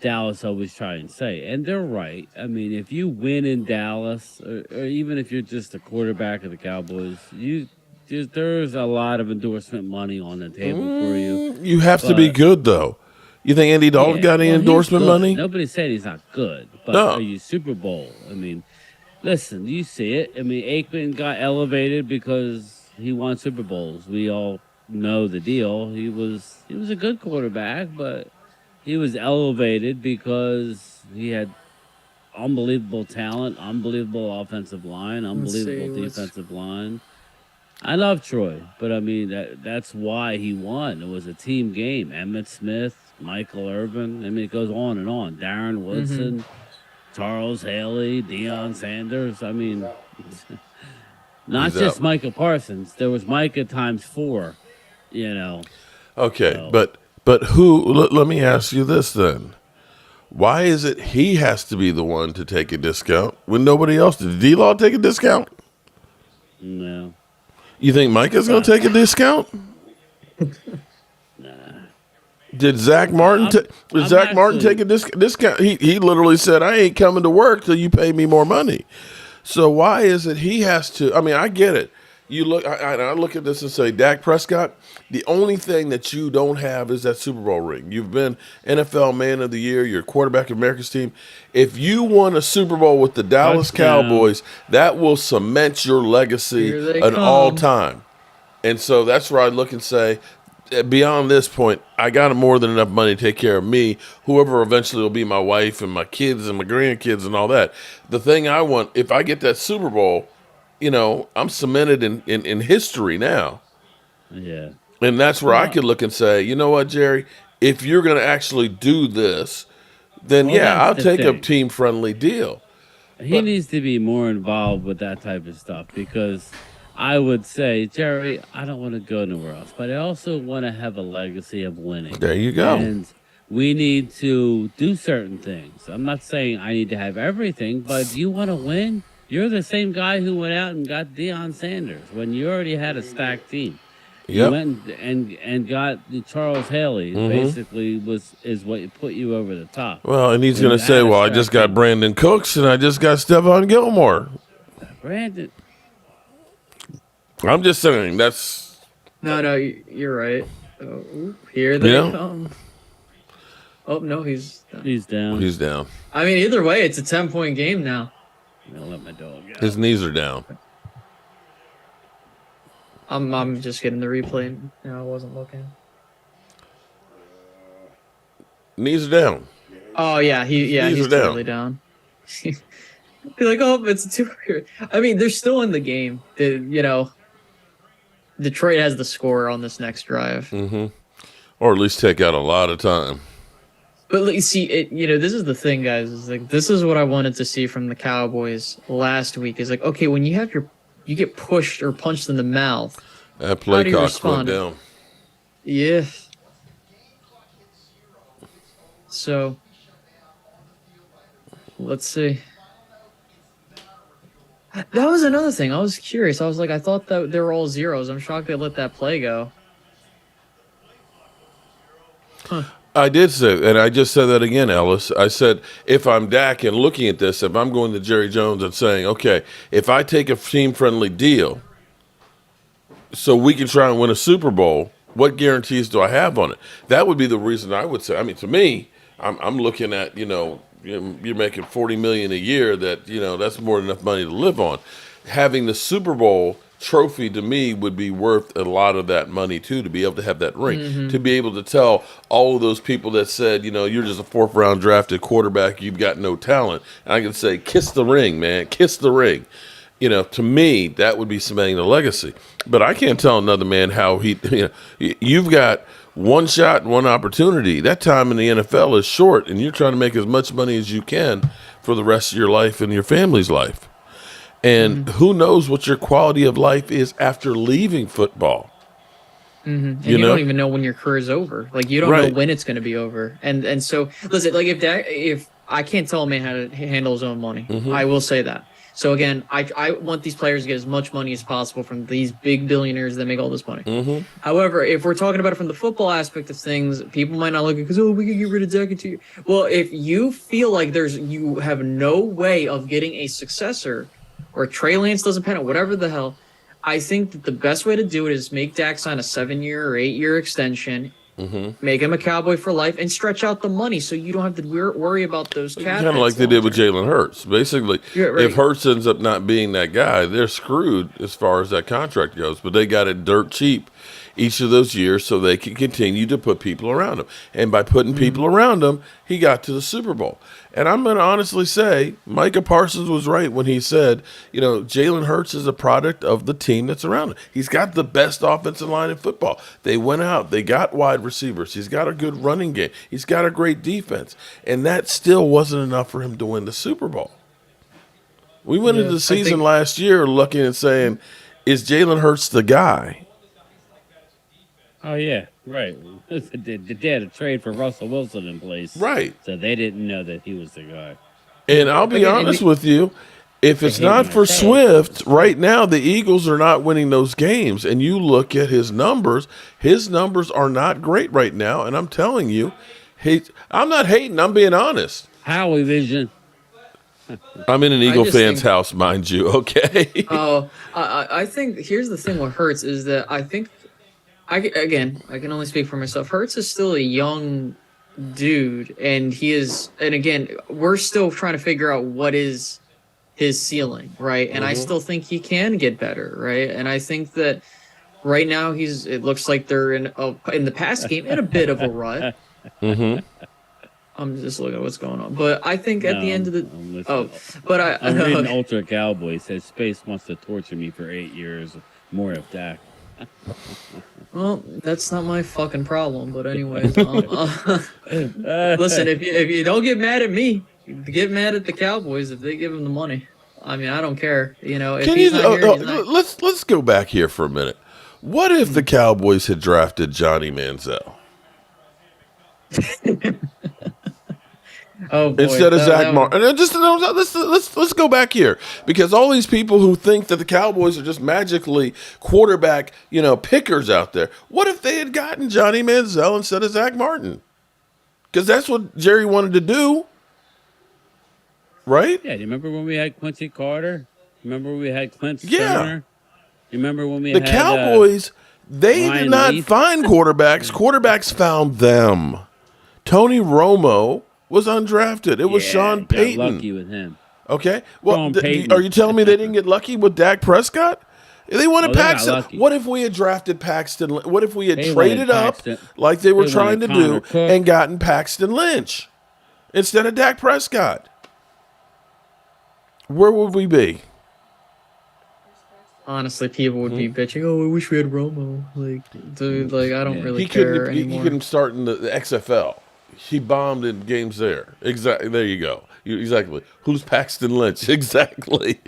[SPEAKER 1] Dallas always try and say, and they're right. I mean, if you win in Dallas, or even if you're just a quarterback of the Cowboys, there's a lot of endorsement money on the table for you.
[SPEAKER 2] You have to be good, though. You think Andy Dalton got any endorsement money?
[SPEAKER 1] Nobody said he's not good, but are you Super Bowl? I mean, listen, you see it. I mean, Aikman got elevated because he won Super Bowls. We all know the deal. He was a good quarterback, but he was elevated because he had unbelievable talent, unbelievable offensive line, unbelievable defensive line. I love Troy, but I mean that's why he won. It was a team game. Emmitt Smith, Michael Irvin. I mean, it goes on and on. Darren Woodson, Charles Haley, Deion Sanders. I mean, not just Micah Parsons. There was Micah times 4.
[SPEAKER 2] Okay, so. But who? Let me ask you this then. Why is it he has to be the one to take a discount when nobody else did? Did D-Law take a discount?
[SPEAKER 1] No.
[SPEAKER 2] You think Micah's going to take a discount?
[SPEAKER 1] Nah.
[SPEAKER 2] Did Zach Martin take a discount? He literally said, "I ain't coming to work till you pay me more money." So why is it he has to? I mean, I get it. You look. I look at this and say, Dak Prescott. The only thing that you don't have is that Super Bowl ring. You've been NFL Man of the Year. You're quarterback of America's team. If you won a Super Bowl with the Dallas Cowboys, that will cement your legacy an all time. And so that's where I look and say, beyond this point, I got more than enough money to take care of me, whoever eventually will be my wife and my kids and my grandkids and all that. The thing I want, if I get that Super Bowl, I'm cemented in history now.
[SPEAKER 1] Yeah.
[SPEAKER 2] And that's where I could look and say, you know what, Jerry, if you're going to actually do this, then I'll take a team-friendly deal.
[SPEAKER 1] He needs to be more involved with that type of stuff because I would say, Jerry, I don't want to go nowhere else, but I also want to have a legacy of winning.
[SPEAKER 2] There you go.
[SPEAKER 1] And we need to do certain things. I'm not saying I need to have everything, but do you want to win? You're the same guy who went out and got Deion Sanders when you already had a stacked team. You went and got Charles Haley. Basically, is what put you over the top.
[SPEAKER 2] Well, and he's going to say, "Well, I just got Brandon Cooks and I just got Stephon Gilmore."
[SPEAKER 1] Brandon.
[SPEAKER 2] I'm just saying that's.
[SPEAKER 3] No, you're right. Oh, here they come. Oh no, he's
[SPEAKER 1] down.
[SPEAKER 2] He's down.
[SPEAKER 3] I mean, either way, it's a 10-point game now.
[SPEAKER 1] I'm gonna let my dog out.
[SPEAKER 2] His knees are down.
[SPEAKER 3] I'm just getting the replay. No, I wasn't looking.
[SPEAKER 2] Knees are down.
[SPEAKER 3] Oh yeah, he's totally down. Be like, oh, it's a 2. I mean, they're still in the game. Detroit has the score on this next drive.
[SPEAKER 2] Or at least take out a lot of time.
[SPEAKER 3] But you see, this is the thing, guys. Is like this is what I wanted to see from the Cowboys last week. Is like, okay, when you have you get pushed or punched in the mouth.
[SPEAKER 2] That
[SPEAKER 3] How
[SPEAKER 2] play
[SPEAKER 3] do you
[SPEAKER 2] cock went
[SPEAKER 3] respond?
[SPEAKER 2] down.
[SPEAKER 3] Yeah. So let's see. That was another thing. I was curious. I was like, I thought that they were all zeros. I'm shocked they let that play go. Huh.
[SPEAKER 2] I did say, and I just said that again, Ellis. I said, if I'm Dak and looking at this, if I'm going to Jerry Jones and saying, okay, if I take a team-friendly deal so we can try and win a Super Bowl, what guarantees do I have on it? That would be the reason I would say. I mean, to me, I'm looking at, you're making $40 million a year. That's more than enough money to live on. Having the Super Bowl trophy to me would be worth a lot of that money too, to be able to have that ring, to be able to tell all of those people that said, you're just a 4th round drafted quarterback, you've got no talent. And I can say, kiss the ring, man, kiss the ring. To me, that would be cementing the legacy. But I can't tell another man how you've got one shot, one opportunity. That time in the NFL is short, and you're trying to make as much money as you can for the rest of your life and your family's life. And who knows what your quality of life is after leaving football.
[SPEAKER 3] And you don't even know when your career is over. Like, you don't know when it's going to be over. And so, listen, like, if I can't tell a man how to handle his own money, I will say that. So again, I want these players to get as much money as possible from these big billionaires that make all this money. However, if we're talking about it from the football aspect of things, people might not look at it because, we can get rid of Dak in 2 years. Well, if you feel like you have no way of getting a successor, or Trey Lance doesn't pan out, whatever the hell, I think that the best way to do it is make Dak sign a 7-year or 8-year extension, make him a Cowboy for life, and stretch out the money so you don't have to worry about those cap.
[SPEAKER 2] Kind of like they did with Jalen Hurts. Basically, if Hurts ends up not being that guy, they're screwed as far as that contract goes. But they got it dirt cheap each of those years so they can continue to put people around him. And by putting people around him, he got to the Super Bowl. And I'm going to honestly say, Micah Parsons was right when he said, Jalen Hurts is a product of the team that's around him. He's got the best offensive line in football. They went out. They got wide receivers. He's got a good running game. He's got a great defense. And that still wasn't enough for him to win the Super Bowl. We went into the season last year looking and saying, is Jalen Hurts the guy?
[SPEAKER 1] Oh, yeah, right. They had a trade for Russell Wilson in place.
[SPEAKER 2] Right.
[SPEAKER 1] So they didn't know that he was the guy.
[SPEAKER 2] And I'll be honest with you, if it's not for Swift, right now the Eagles are not winning those games. And you look at his numbers are not great right now. And I'm telling you, I'm not hating, I'm being honest.
[SPEAKER 1] Howie Vision.
[SPEAKER 2] I'm in an Eagle fan's house, mind you, okay?
[SPEAKER 3] I think here's the thing what hurts is that I think I can only speak for myself. Hurts is still a young dude, and again, we're still trying to figure out what is his ceiling, right? And I still think he can get better, right? And I think that right now it looks like they're in the pass game in a bit of a rut. I'm just looking at what's going on, but I think at the end of the
[SPEAKER 1] I'm reading Ultra Cowboy says Space wants to torture me for 8 years more of Dak.
[SPEAKER 3] Well, that's not my fucking problem. But anyways, listen, if you don't get mad at me, get mad at the Cowboys if they give him the money. I mean, I don't care. If he's not here, he's not.
[SPEAKER 2] Let's go back here for a minute. What if the Cowboys had drafted Johnny Manziel?
[SPEAKER 3] Oh, boy,
[SPEAKER 2] instead of Zach Martin. And let's go back here, because all these people who think that the Cowboys are just magically quarterback, pickers out there. What if they had gotten Johnny Manziel instead of Zach Martin? Because that's what Jerry wanted to do, right?
[SPEAKER 1] Yeah. You remember when we had Quincy Carter? Remember when we had Clint Stoner?
[SPEAKER 2] Yeah.
[SPEAKER 1] You remember when we
[SPEAKER 2] had
[SPEAKER 1] the
[SPEAKER 2] Cowboys? They
[SPEAKER 1] Ryan
[SPEAKER 2] did not
[SPEAKER 1] Leaf?
[SPEAKER 2] find quarterbacks. Quarterbacks found them. Tony Romo was undrafted. It was Sean Payton.
[SPEAKER 1] Got lucky with him.
[SPEAKER 2] Okay. Well,
[SPEAKER 1] Payton.
[SPEAKER 2] are you telling me they didn't get lucky with Dak Prescott? They wanted Paxton.
[SPEAKER 1] They
[SPEAKER 2] What if we had drafted Paxton? What if we had
[SPEAKER 1] They
[SPEAKER 2] traded
[SPEAKER 1] wanted
[SPEAKER 2] up
[SPEAKER 1] Paxton.
[SPEAKER 2] like they were
[SPEAKER 1] They
[SPEAKER 2] trying to
[SPEAKER 1] wanted
[SPEAKER 2] do
[SPEAKER 1] Connor Cook.
[SPEAKER 2] and gotten Paxton Lynch instead of Dak Prescott? Where would we be?
[SPEAKER 3] Honestly, people would be bitching. Oh, I wish we had Romo. Like, dude, I don't really care anymore.
[SPEAKER 2] He couldn't start in the XFL. He bombed in games there. Exactly. There you go. Exactly. Who's Paxton Lynch? Exactly.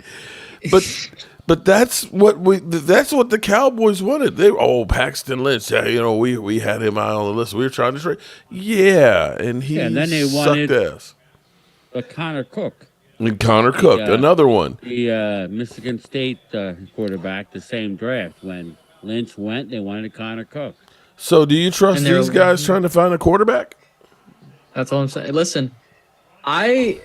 [SPEAKER 2] But But that's what the Cowboys wanted. Paxton Lynch. Yeah, we had him out on the list. We were trying to trade. Yeah, and he
[SPEAKER 1] and then they
[SPEAKER 2] sucked
[SPEAKER 1] wanted
[SPEAKER 2] ass.
[SPEAKER 1] Connor Cook.
[SPEAKER 2] And Connor Cook, another one.
[SPEAKER 1] The Michigan State quarterback, the same draft. When Lynch went, they wanted Connor Cook.
[SPEAKER 2] So do you trust these guys trying to find a quarterback?
[SPEAKER 3] That's all I'm saying. Listen, the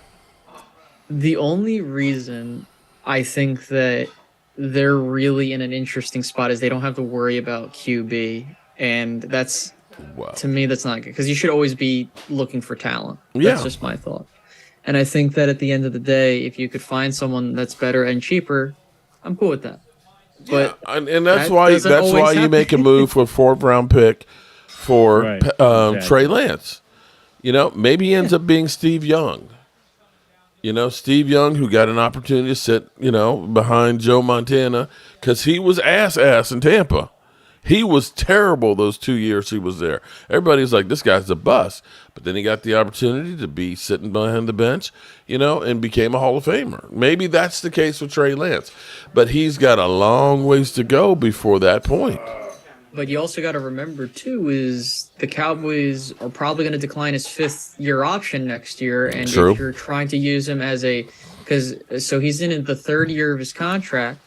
[SPEAKER 3] only reason I think that they're really in an interesting spot is they don't have to worry about QB, and that's to me that's not good because you should always be looking for talent. That's just my thought. And I think that at the end of the day, if you could find someone that's better and cheaper, I'm cool with that. But
[SPEAKER 2] and that's why you make a move for a 4th round pick for Trey Lance. Maybe he ends up being Steve Young. Steve Young, who got an opportunity to sit, behind Joe Montana because he was ass in Tampa. He was terrible those 2 years he was there. Everybody was like, this guy's a bust. But then he got the opportunity to be sitting behind the bench, and became a Hall of Famer. Maybe that's the case with Trey Lance. But he's got a long ways to go before that point.
[SPEAKER 3] But you also got to remember, too, is the Cowboys are probably going to decline his 5th-year option next year. And
[SPEAKER 2] True.
[SPEAKER 3] If you're trying to use him as so he's in the 3rd year of his contract.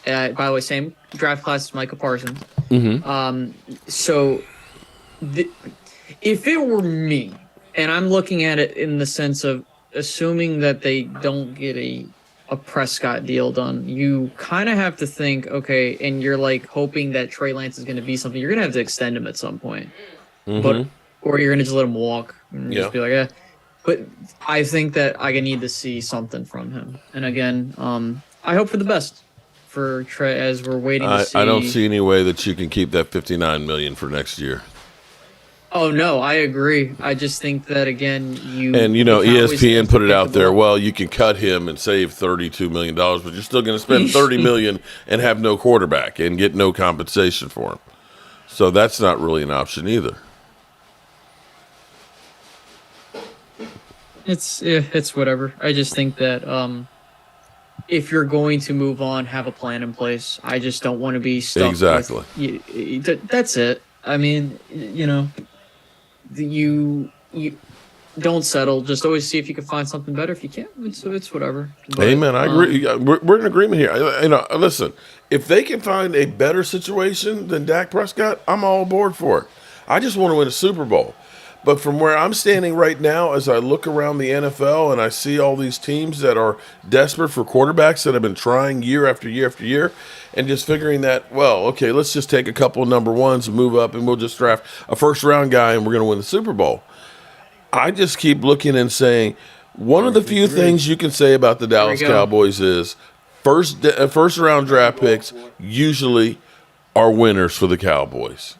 [SPEAKER 3] By the way, same draft class as Micah Parsons.
[SPEAKER 2] Mm-hmm.
[SPEAKER 3] If it were me, and I'm looking at it in the sense of assuming that they don't get a Prescott deal done, you kind of have to think, okay, and you're like hoping that Trey Lance is going to be something. You're going to have to extend him at some point, or you're going to just let him walk and just be like, yeah. But I think that I need to see something from him. And again, I hope for the best for Trey as we're waiting to see.
[SPEAKER 2] I don't see any way that you can keep that $59 million for next year.
[SPEAKER 3] Oh no, I agree. I just think that again,
[SPEAKER 2] ESPN put it out there. Well, you can cut him and save $32 million, but you're still going to spend $30 million and have no quarterback and get no compensation for him. So that's not really an option either.
[SPEAKER 3] It's whatever. I just think that if you're going to move on, have a plan in place. I just don't want to be stuck.
[SPEAKER 2] Exactly.
[SPEAKER 3] That's it. I mean, you don't settle. Just always see if you can find something better. If you can't, it's whatever. But,
[SPEAKER 2] Amen. I agree. We're in agreement here. Listen, if they can find a better situation than Dak Prescott, I'm all aboard for it. I just want to win a Super Bowl. But from where I'm standing right now, as I look around the NFL and I see all these teams that are desperate for quarterbacks that have been trying year after year after year, and just figuring that, well, okay, let's just take a couple of number ones and move up, and we'll just draft a first-round guy, and we're going to win the Super Bowl. I just keep looking and saying, one of the few things you can say about the Dallas Cowboys is first-round draft picks usually are winners for the Cowboys.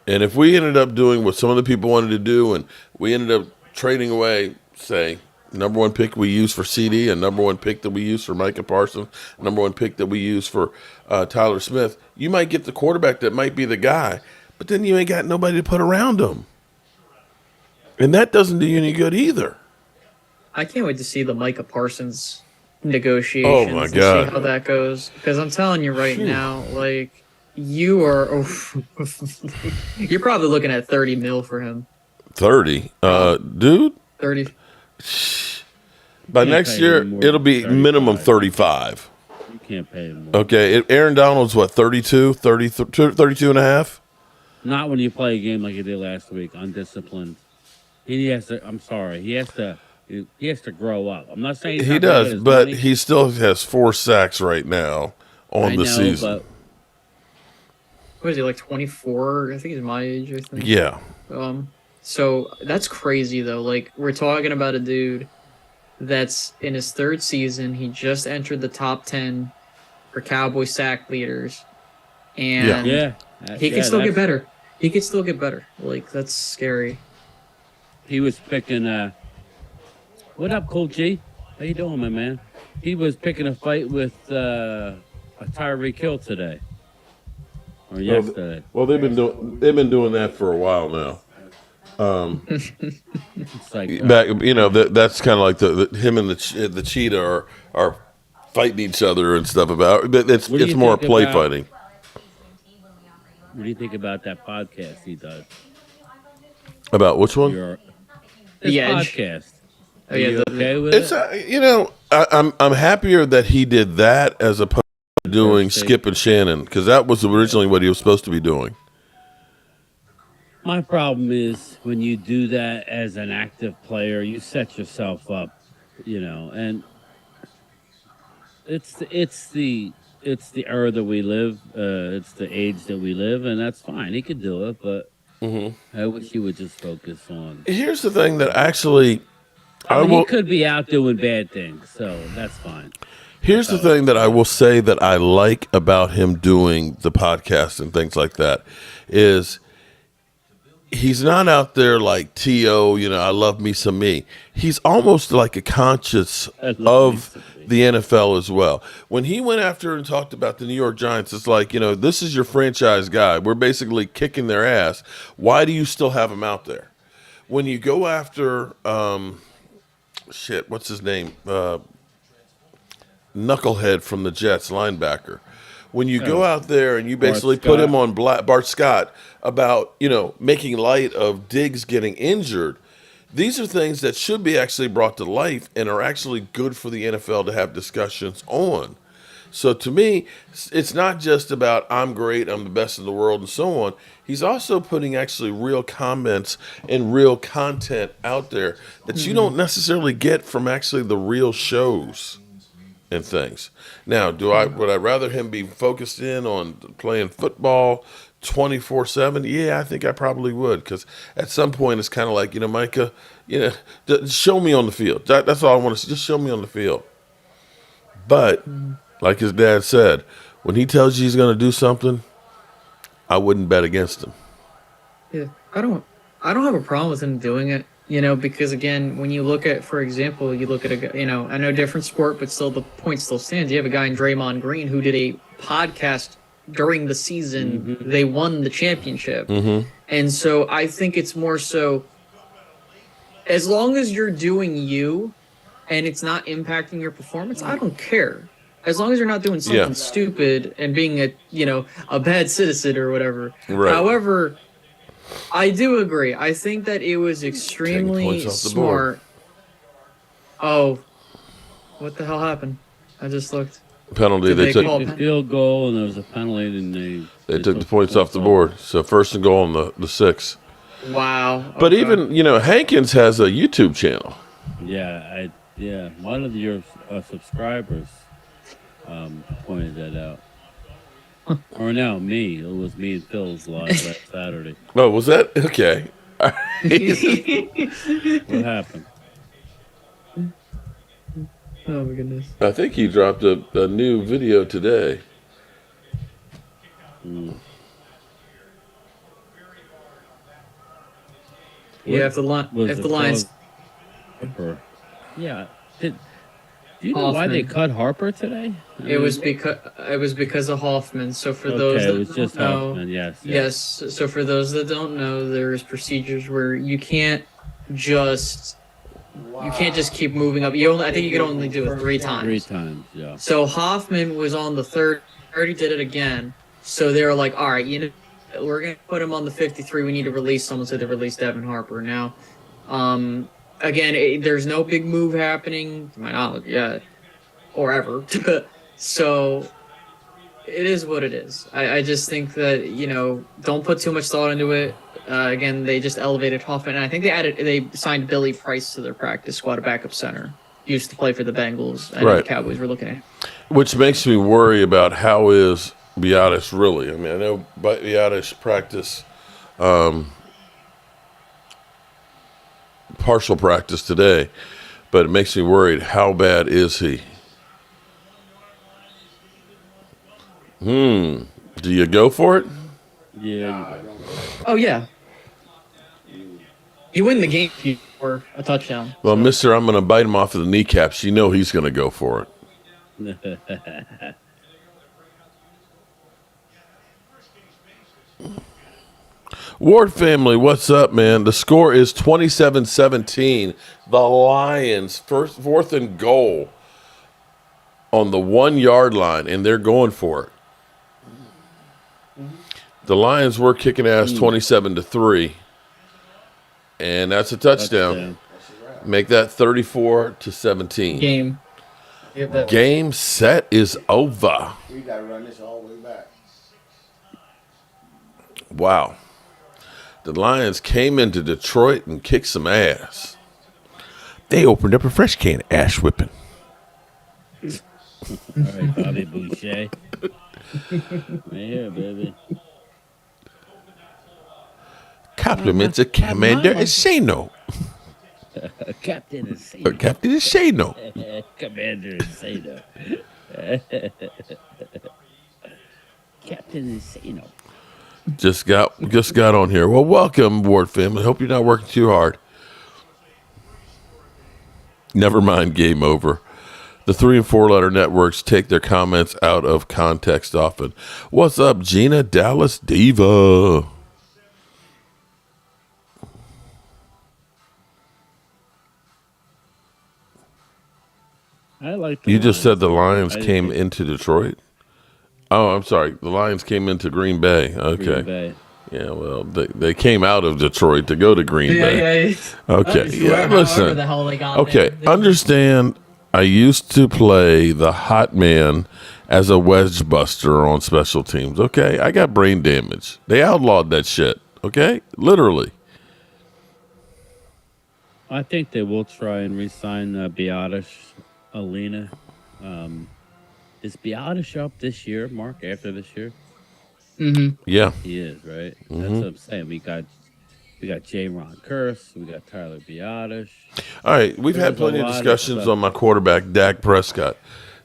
[SPEAKER 2] And if we ended up doing what some of the people wanted to do, and we ended up trading away, say, number 1 pick we use for CD, and number 1 pick that we use for Micah Parsons, number 1 pick that we use for Tyler Smith, you might get the quarterback that might be the guy, but then you ain't got nobody to put around him. And that doesn't do you any good either.
[SPEAKER 3] I can't wait to see the Micah Parsons negotiations.
[SPEAKER 2] Oh, my God.
[SPEAKER 3] And see how that goes. Because I'm telling you right now, like, you're probably looking at 30 mil for him.
[SPEAKER 2] 30? Dude?
[SPEAKER 3] 30.
[SPEAKER 2] By next year, it'll be minimum 35.
[SPEAKER 1] You can't pay him more.
[SPEAKER 2] Okay, Aaron Donald's what, 32, 32 and a half?
[SPEAKER 1] Not when you play a game like you did last week, undisciplined. He has to. I'm sorry. He has to grow up. I'm not saying
[SPEAKER 2] he does, but he still has 4 sacks right now on the season.
[SPEAKER 3] But what is he, like 24? I think he's my age, I think.
[SPEAKER 2] Yeah.
[SPEAKER 3] So that's crazy though. Like, we're talking about a dude that's in his 3rd season. He just entered the top 10 for Cowboy sack leaders. And he can still get better. He can still get better. Like, that's scary.
[SPEAKER 1] He was picking what up, Cool G? How you doing, my man? He was picking a fight with a Tyreek Hill today. Or yesterday.
[SPEAKER 2] Well, they've been doing that for a while now.
[SPEAKER 1] It's like
[SPEAKER 2] that's kind of like the him and the cheetah are fighting each other and stuff about. But it's
[SPEAKER 1] What do you
[SPEAKER 2] more
[SPEAKER 1] think
[SPEAKER 2] play
[SPEAKER 1] about-
[SPEAKER 2] fighting.
[SPEAKER 1] What do you think about that podcast he does?
[SPEAKER 2] About which one?
[SPEAKER 1] His
[SPEAKER 3] The Edge.
[SPEAKER 1] podcast.
[SPEAKER 3] Oh,
[SPEAKER 1] Are
[SPEAKER 3] yeah,
[SPEAKER 1] you okay with
[SPEAKER 2] It's
[SPEAKER 1] it?
[SPEAKER 2] I'm happier that he did that as opposed to doing
[SPEAKER 1] First take.
[SPEAKER 2] Skip and Shannon, because that was originally what he was supposed to be doing.
[SPEAKER 1] My problem is when you do that as an active player, you set yourself up, and it's the era that we live. It's the age that we live, and that's fine. He could do it, but I wish he would just focus on.
[SPEAKER 2] Here's the thing that actually
[SPEAKER 1] I mean, he could be out doing bad things, so that's fine.
[SPEAKER 2] Here's the thing that I will say that I like about him doing the podcast and things like that is he's not out there like T.O., I love me some me. He's almost like a conscious of the NFL as well. When he went after and talked about the New York Giants, it's like, this is your franchise guy. We're basically kicking their ass. Why do you still have him out there? When you go after, what's his name? Knucklehead from the Jets, linebacker. When you go out there and you basically put him on Bart Scott about, making light of Diggs getting injured, these are things that should be actually brought to life and are actually good for the NFL to have discussions on. So to me, it's not just about I'm great, I'm the best in the world, and so on. He's also putting actually real comments and real content out there that you don't necessarily get from actually the real shows and things. Now, would I rather him be focused in on playing football 24/7? Yeah, I think I probably would, because at some point it's kind of like, Micah, show me on the field. That's all I want to see. Just show me on the field. But like his dad said, when he tells you he's going to do something, I wouldn't bet against him.
[SPEAKER 3] Yeah, I don't have a problem with him doing it. Because again, when you look at, for example, you look at a guy, I know different sport, but still the point still stands. You have a guy in Draymond Green who did a podcast during the season. They won the championship. And so I think it's more so, as long as you're doing you and it's not impacting your performance, I don't care. As long as you're not doing something stupid and being a bad citizen or whatever.
[SPEAKER 2] Right.
[SPEAKER 3] However, I do agree. I think that it was extremely smart. Oh, what the hell happened? I just looked.
[SPEAKER 2] Penalty.
[SPEAKER 3] Did
[SPEAKER 2] They
[SPEAKER 3] they
[SPEAKER 2] took
[SPEAKER 3] call-
[SPEAKER 1] A field goal, and there was a penalty, and
[SPEAKER 2] they took the points off the board. So first and goal on the 6.
[SPEAKER 3] Wow.
[SPEAKER 2] But
[SPEAKER 3] okay.
[SPEAKER 2] even, Hankins has a YouTube channel.
[SPEAKER 1] Yeah, one of your subscribers pointed that out. Or no, me. It was me and Phil's live last Saturday.
[SPEAKER 2] Oh, was that? Okay.
[SPEAKER 1] What happened?
[SPEAKER 3] Oh my goodness.
[SPEAKER 2] I think he dropped a new video today.
[SPEAKER 3] Yeah, if the Lions.
[SPEAKER 1] Yeah. Do you know why they cut Harper today?
[SPEAKER 3] It was because of Hoffman. So for those
[SPEAKER 1] it
[SPEAKER 3] that
[SPEAKER 1] was just
[SPEAKER 3] don't know,
[SPEAKER 1] Hoffman. Yes.
[SPEAKER 3] yes. So for those that don't know, there's procedures where you can't just keep moving up. I think you can only do it 3 times.
[SPEAKER 1] 3 times. Yeah.
[SPEAKER 3] So Hoffman was on the third. Already did it again. So they were like, all right, we're gonna put him on the 53. We need to release someone, so they released Devin Harper. Now, again, there's no big move happening to my knowledge yet, or ever. So it is what it is. I just think that don't put too much thought into it. Again, they just elevated Hoffman, and I think they signed Billy Price to their practice squad, a backup center, used to play for the Bengals. I know the Cowboys were looking at him.
[SPEAKER 2] Which makes me worry about how is Biadasz really. I mean, I know Biadasz practice, partial practice today, but it makes me worried. How bad is he? Do you go for it?
[SPEAKER 1] Yeah.
[SPEAKER 3] Oh yeah. You win the game for a touchdown.
[SPEAKER 2] Well, Mister, I'm going to bite him off of the kneecaps. You know he's going to go for it. Ward family, what's up, man? The score is 27-17. The Lions, 4th and goal on the 1 yard line, and they're going for it. The Lions were kicking ass 27-3, and that's a touchdown. Make that 34-17.
[SPEAKER 3] Game.
[SPEAKER 2] Game set is over.
[SPEAKER 4] We got to run this all the way back.
[SPEAKER 2] Wow. The Lions came into Detroit and kicked some ass. They opened up a fresh can of ass whipping.
[SPEAKER 1] All right, Bobby Boucher. Right here, baby.
[SPEAKER 2] Compliments of Commander Insano.
[SPEAKER 1] Captain Insano.
[SPEAKER 2] Captain Insano.
[SPEAKER 1] Commander Insano. Captain Insano.
[SPEAKER 2] Just got on here. Well, welcome, Ward family. Hope you're not working too hard. Never mind, game over. The 3 and 4 letter networks take their comments out of context often. What's up, Gina Dallas Diva?
[SPEAKER 1] I like.
[SPEAKER 2] You just said the Lions
[SPEAKER 1] I
[SPEAKER 2] came
[SPEAKER 1] did.
[SPEAKER 2] into Detroit? Oh, I'm sorry. The Lions came into Green Bay. Okay.
[SPEAKER 1] Green Bay.
[SPEAKER 2] Yeah, well, they came out of Detroit to go to Green Bay.
[SPEAKER 3] Yeah.
[SPEAKER 2] Okay. Yeah,
[SPEAKER 3] However
[SPEAKER 2] listen.
[SPEAKER 3] the hell they got
[SPEAKER 2] Okay,
[SPEAKER 3] there.
[SPEAKER 2] understand. I used to play the hot man as a wedge buster on special teams. Okay, I got brain damage. They outlawed that shit. Okay, literally.
[SPEAKER 1] I think they will try and re-sign Biotish Alina. Is Biotish up this year, Mark? After this year,
[SPEAKER 2] Yeah.
[SPEAKER 1] he is, right? That's what I'm saying. We got J-Ron Curse. We got Tyler Biotish.
[SPEAKER 2] All right, we've had
[SPEAKER 1] There's
[SPEAKER 2] plenty
[SPEAKER 1] a
[SPEAKER 2] of
[SPEAKER 1] lot of
[SPEAKER 2] discussions
[SPEAKER 1] stuff.
[SPEAKER 2] on my quarterback, Dak Prescott.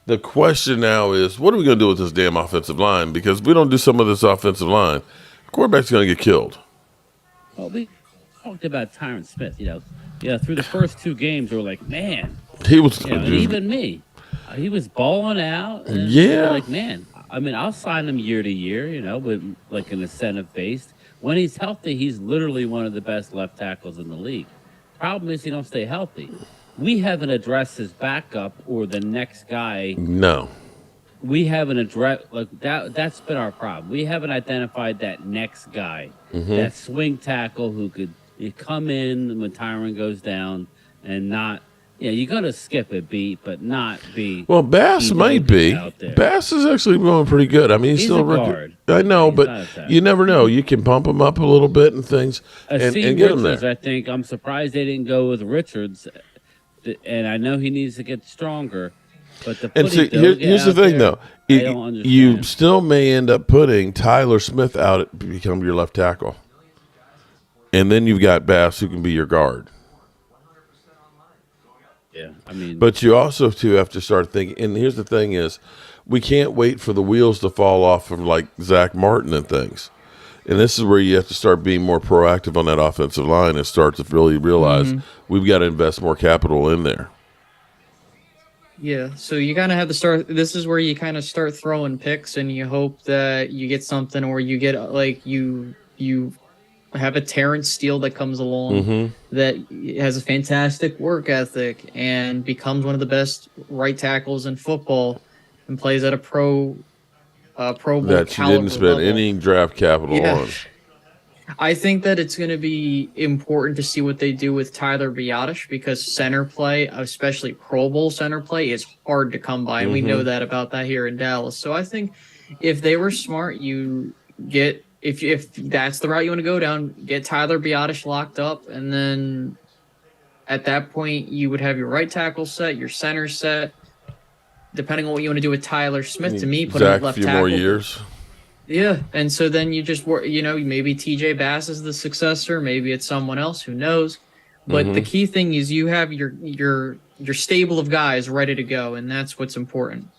[SPEAKER 2] The question now is, what are we going to do with this damn offensive line? Because if we don't do some of this offensive line, the quarterback's going to get killed.
[SPEAKER 1] Well, we talked about Tyron Smith. Through the first 2 games, we were like, man.
[SPEAKER 2] He was,
[SPEAKER 1] And even me, he was balling out. And
[SPEAKER 2] Yeah.
[SPEAKER 1] like, man, I mean, I'll sign him year to year, with like an incentive based. When he's healthy, he's literally one of the best left tackles in the league. Problem is, he don't stay healthy. We haven't addressed his backup or the next guy.
[SPEAKER 2] no.
[SPEAKER 1] We haven't addressed that. That's been our problem. We haven't identified that next guy, that swing tackle who could come in when Tyron goes down and not. Yeah, you're gonna skip a beat, but not be.
[SPEAKER 2] Well, Bass
[SPEAKER 1] He's
[SPEAKER 2] might be.
[SPEAKER 1] out there.
[SPEAKER 2] Bass is actually going pretty good. I mean, he's
[SPEAKER 1] He's
[SPEAKER 2] still
[SPEAKER 1] a
[SPEAKER 2] rookie.
[SPEAKER 1] guard.
[SPEAKER 2] I know,
[SPEAKER 1] He's
[SPEAKER 2] but
[SPEAKER 1] not a tackle.
[SPEAKER 2] you never know. You can pump him up a little bit and things, and
[SPEAKER 1] Asim
[SPEAKER 2] get him
[SPEAKER 1] Richards,
[SPEAKER 2] there.
[SPEAKER 1] I think I'm surprised they didn't go with Richards, and I know he needs to get stronger. But the
[SPEAKER 2] And see, here's the thing, though.
[SPEAKER 1] I don't understand.
[SPEAKER 2] You still may end up putting Tyler Smith out to become your left tackle, and then you've got Bass who can be your guard.
[SPEAKER 1] Yeah, I mean,
[SPEAKER 2] But you also too have to start thinking. And here's the thing: is we can't wait for the wheels to fall off from like Zach Martin and things. And this is where you have to start being more proactive on that offensive line and start to really realize we've got to invest more capital in there.
[SPEAKER 3] Yeah, so you kind of have to start. This is where you kind of start throwing picks, and you hope that you get something, or you get like you have a Terrence Steele that comes along that has a fantastic work ethic and becomes one of the best right tackles in football, and plays at a Pro Bowl
[SPEAKER 2] That you
[SPEAKER 3] caliber
[SPEAKER 2] didn't spend
[SPEAKER 3] level.
[SPEAKER 2] any draft capital on.
[SPEAKER 3] I think that it's going to be important to see what they do with Tyler Biotish, because center play, especially Pro Bowl center play, is hard to come by, and we know that about that here in Dallas. So I think if they were smart, you get if that's the route you want to go down, get Tyler Biotish locked up, and then at that point you would have your right tackle set, your center set, depending on what you want to do with Tyler Smith. To me, put him
[SPEAKER 2] Zach,
[SPEAKER 3] at left
[SPEAKER 2] a few
[SPEAKER 3] tackle.
[SPEAKER 2] more years.
[SPEAKER 3] Yeah, and so then you just work. Maybe TJ Bass is the successor. Maybe it's someone else. Who knows? But the key thing is you have your stable of guys ready to go, and that's what's important.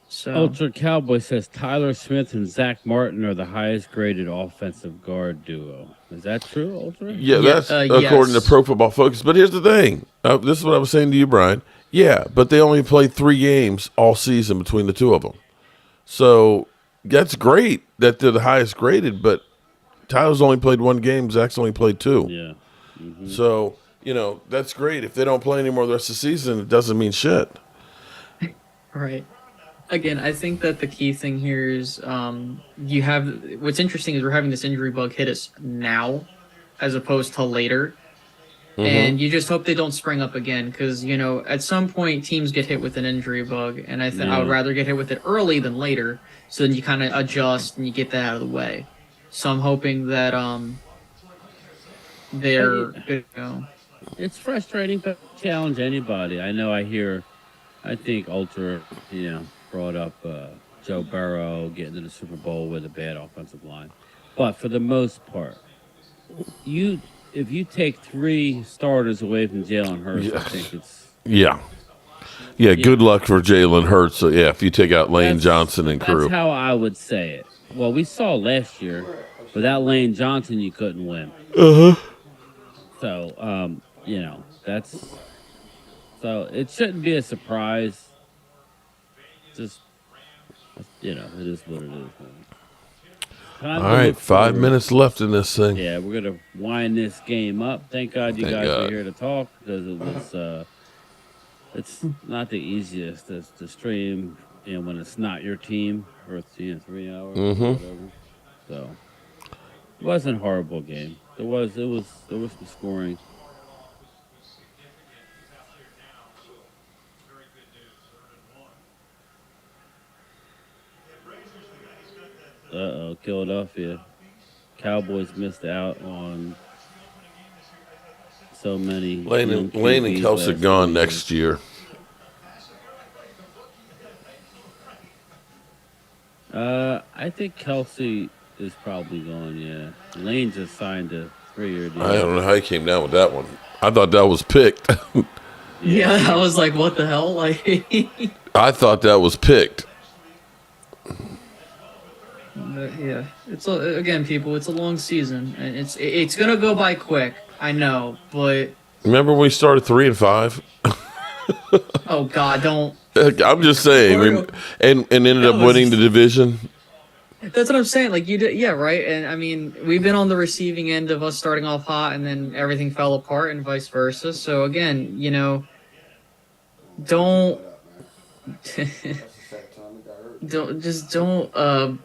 [SPEAKER 3] So
[SPEAKER 1] Ultra Cowboy says Tyler Smith and Zach Martin are the highest graded offensive guard duo. Is that true, Ultra?
[SPEAKER 2] Yeah,
[SPEAKER 3] Yeah,
[SPEAKER 2] that's according
[SPEAKER 3] yes.
[SPEAKER 2] to Pro Football Focus. But here's the thing. This is what I was saying to you, Brian. Yeah, but they only played 3 games all season between the two of them. So that's great that they're the highest graded, but Tyler's only played 1 game. Zach's only played 2.
[SPEAKER 1] Yeah.
[SPEAKER 2] So, that's great. If they don't play anymore the rest of the season, it doesn't mean shit.
[SPEAKER 3] Right. Again, I think that the key thing here is you have what's interesting is we're having this injury bug hit us now as opposed to later. And you just hope they don't spring up again because, at some point teams get hit with an injury bug. And I would
[SPEAKER 1] Yeah.
[SPEAKER 3] rather get hit with it early than later. So then you kind of adjust and you get that out of the way. So I'm hoping that they're good.
[SPEAKER 1] It's frustrating, but challenge anybody. I think Ultra, brought up Joe Burrow getting to the Super Bowl with a bad offensive line. But for the most part, if you take three starters away from Jalen Hurts, I think it's
[SPEAKER 2] Yeah. Yeah, good luck for Jalen Hurts. So, yeah, if you take out Lane
[SPEAKER 1] that's
[SPEAKER 2] Johnson and crew.
[SPEAKER 1] that's how I would say it. Well, we saw last year without Lane Johnson, you couldn't win. So, that's so it shouldn't be a surprise. Just it is what it is. Man. Time
[SPEAKER 2] All
[SPEAKER 1] to
[SPEAKER 2] right,
[SPEAKER 1] look
[SPEAKER 2] 5
[SPEAKER 1] forward.
[SPEAKER 2] minutes left in this thing.
[SPEAKER 1] Yeah, we're gonna wind this game up. Thank God you
[SPEAKER 2] Thank
[SPEAKER 1] guys
[SPEAKER 2] God.
[SPEAKER 1] are here to talk because it was it's not the easiest to stream when it's not your team for 3 hours or whatever. So it wasn't a horrible game. There was some scoring. Philadelphia Cowboys missed out on so many.
[SPEAKER 2] Lane
[SPEAKER 1] young
[SPEAKER 2] and
[SPEAKER 1] QBs
[SPEAKER 2] Kelsey
[SPEAKER 1] last
[SPEAKER 2] gone
[SPEAKER 1] year.
[SPEAKER 2] next year.
[SPEAKER 1] I think Kelsey is probably gone. Yeah, Lane just signed a 3-year deal.
[SPEAKER 2] I don't know how he came down with that one. I thought that was picked.
[SPEAKER 3] Yeah, I was like, what the hell? Like,
[SPEAKER 2] I thought that was picked.
[SPEAKER 3] yeah, again, people. It's a long season, and it's gonna go by quick. I know, but
[SPEAKER 2] Remember when we started 3-5?
[SPEAKER 3] oh god, don't.
[SPEAKER 2] I'm just saying, and ended
[SPEAKER 3] That
[SPEAKER 2] up
[SPEAKER 3] was-
[SPEAKER 2] winning the division.
[SPEAKER 3] That's what I'm saying. Like you did, yeah, right. And I mean, we've been on the receiving end of us starting off hot, and then everything fell apart, and vice versa. So again, don't
[SPEAKER 4] That's the second time he got hurt.
[SPEAKER 3] don't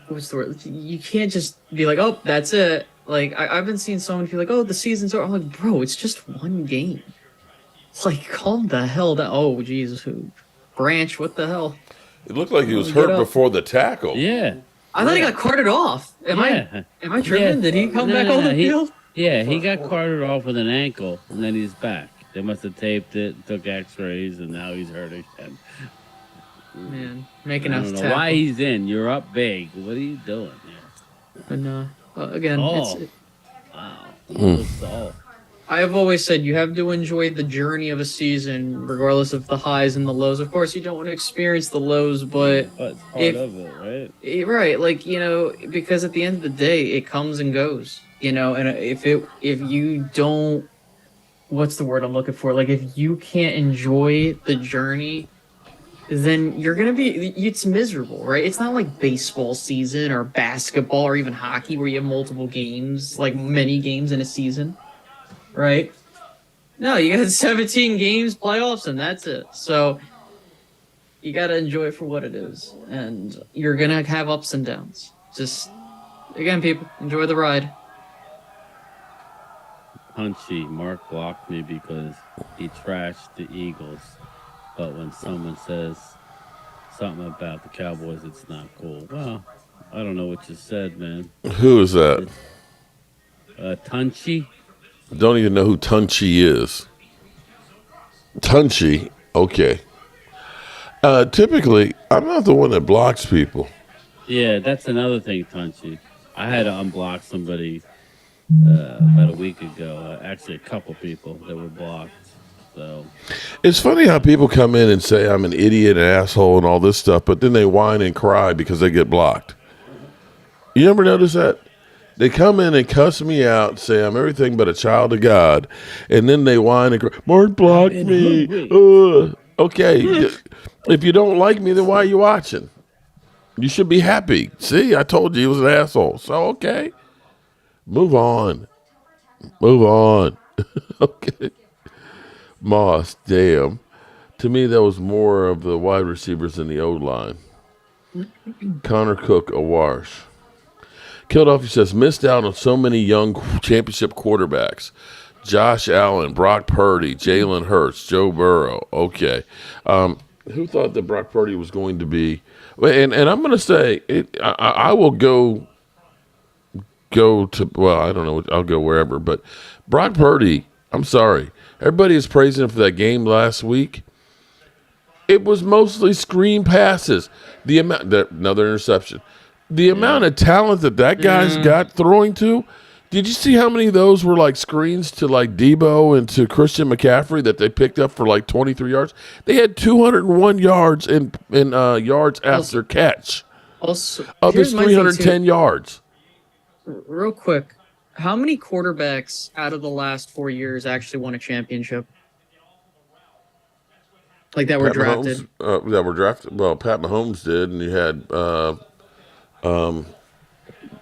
[SPEAKER 3] what's the word? You can't just be like, oh, that's it. Like I've been seeing so many people like, oh, the season's over. I'm like, bro, it's just one game. It's like, calm the hell down. Oh, Jesus, Branch, what the hell?
[SPEAKER 2] It looked like he was
[SPEAKER 3] Get
[SPEAKER 2] hurt
[SPEAKER 3] up.
[SPEAKER 2] before the tackle.
[SPEAKER 1] Yeah.
[SPEAKER 3] I thought he got carted off. Am I tripping?
[SPEAKER 1] Yeah.
[SPEAKER 3] Did he come back
[SPEAKER 1] No,
[SPEAKER 3] on the
[SPEAKER 1] he-
[SPEAKER 3] field?
[SPEAKER 1] Yeah, he got carted off with an ankle, and then he's back. They must have taped it, took X-rays, and now he's hurt again.
[SPEAKER 3] Man,
[SPEAKER 1] I
[SPEAKER 3] making us
[SPEAKER 1] don't know
[SPEAKER 3] tackle.
[SPEAKER 1] why he's in. You're up big. What are you doing here?
[SPEAKER 3] And again,
[SPEAKER 1] Oh.
[SPEAKER 3] it's.
[SPEAKER 1] Wow. That's all.
[SPEAKER 3] I have always said you have to enjoy the journey of a season, regardless of the highs and the lows. Of course, you don't want to experience the lows, but
[SPEAKER 1] But it's part
[SPEAKER 3] If-
[SPEAKER 1] of it, right?
[SPEAKER 3] right, like because at the end of the day, it comes and goes. And if you don't, what's the word I'm looking for? Like if you can't enjoy the journey, then you're gonna it's miserable, right? It's not like baseball season or basketball or even hockey where you have multiple games, like many games in a season. Right? No, you got 17 games, playoffs, and that's it. So you got to enjoy it for what it is. And you're going to have ups and downs. Just, again, people, enjoy the ride.
[SPEAKER 1] Punchy. Mark blocked me because he trashed the Eagles. But when someone says something about the Cowboys, it's not cool. Well, I don't know what you said, man.
[SPEAKER 2] Who is that?
[SPEAKER 1] Tunchy?
[SPEAKER 2] I don't even know who Tunchy is. Tunchy, okay. Typically, I'm not the one that blocks people.
[SPEAKER 1] Yeah, that's another thing, Tunchy. I had to unblock somebody about a week ago. Actually, a couple people that were blocked. So
[SPEAKER 2] It's funny how people come in and say I'm an idiot, an asshole, and all this stuff, but then they whine and cry because they get blocked. You ever notice that? They come in and cuss me out, say I'm everything but a child of God, and then they whine and cry, Mark blocked me. Okay, if you don't like me, then why are you watching? You should be happy. See, I told you he was an asshole. So, okay. Move on. Move on. Okay. Moss, damn. To me, that was more of the wide receivers than the O-line. Connor Cook, a wash. Philadelphia says, missed out on so many young championship quarterbacks. Josh Allen, Brock Purdy, Jalen Hurts, Joe Burrow. Okay. Who thought that Brock Purdy was going to be? And I'm going to say, I will go to, well, I don't know. I'll go wherever. But Brock Purdy, I'm sorry. Everybody is praising him for that game last week. It was mostly screen passes. Another interception. The amount of talent that guy's got throwing to, did you see how many of those were like screens to like Debo and to Christian McCaffrey that they picked up for like 23 yards? They had 201 yards in yards after catch.
[SPEAKER 3] Also,
[SPEAKER 2] Of his 310 yards.
[SPEAKER 3] Real quick, how many quarterbacks out of the last 4 years actually won a championship? Like that were drafted.
[SPEAKER 2] That were drafted. Well, Pat Mahomes did, and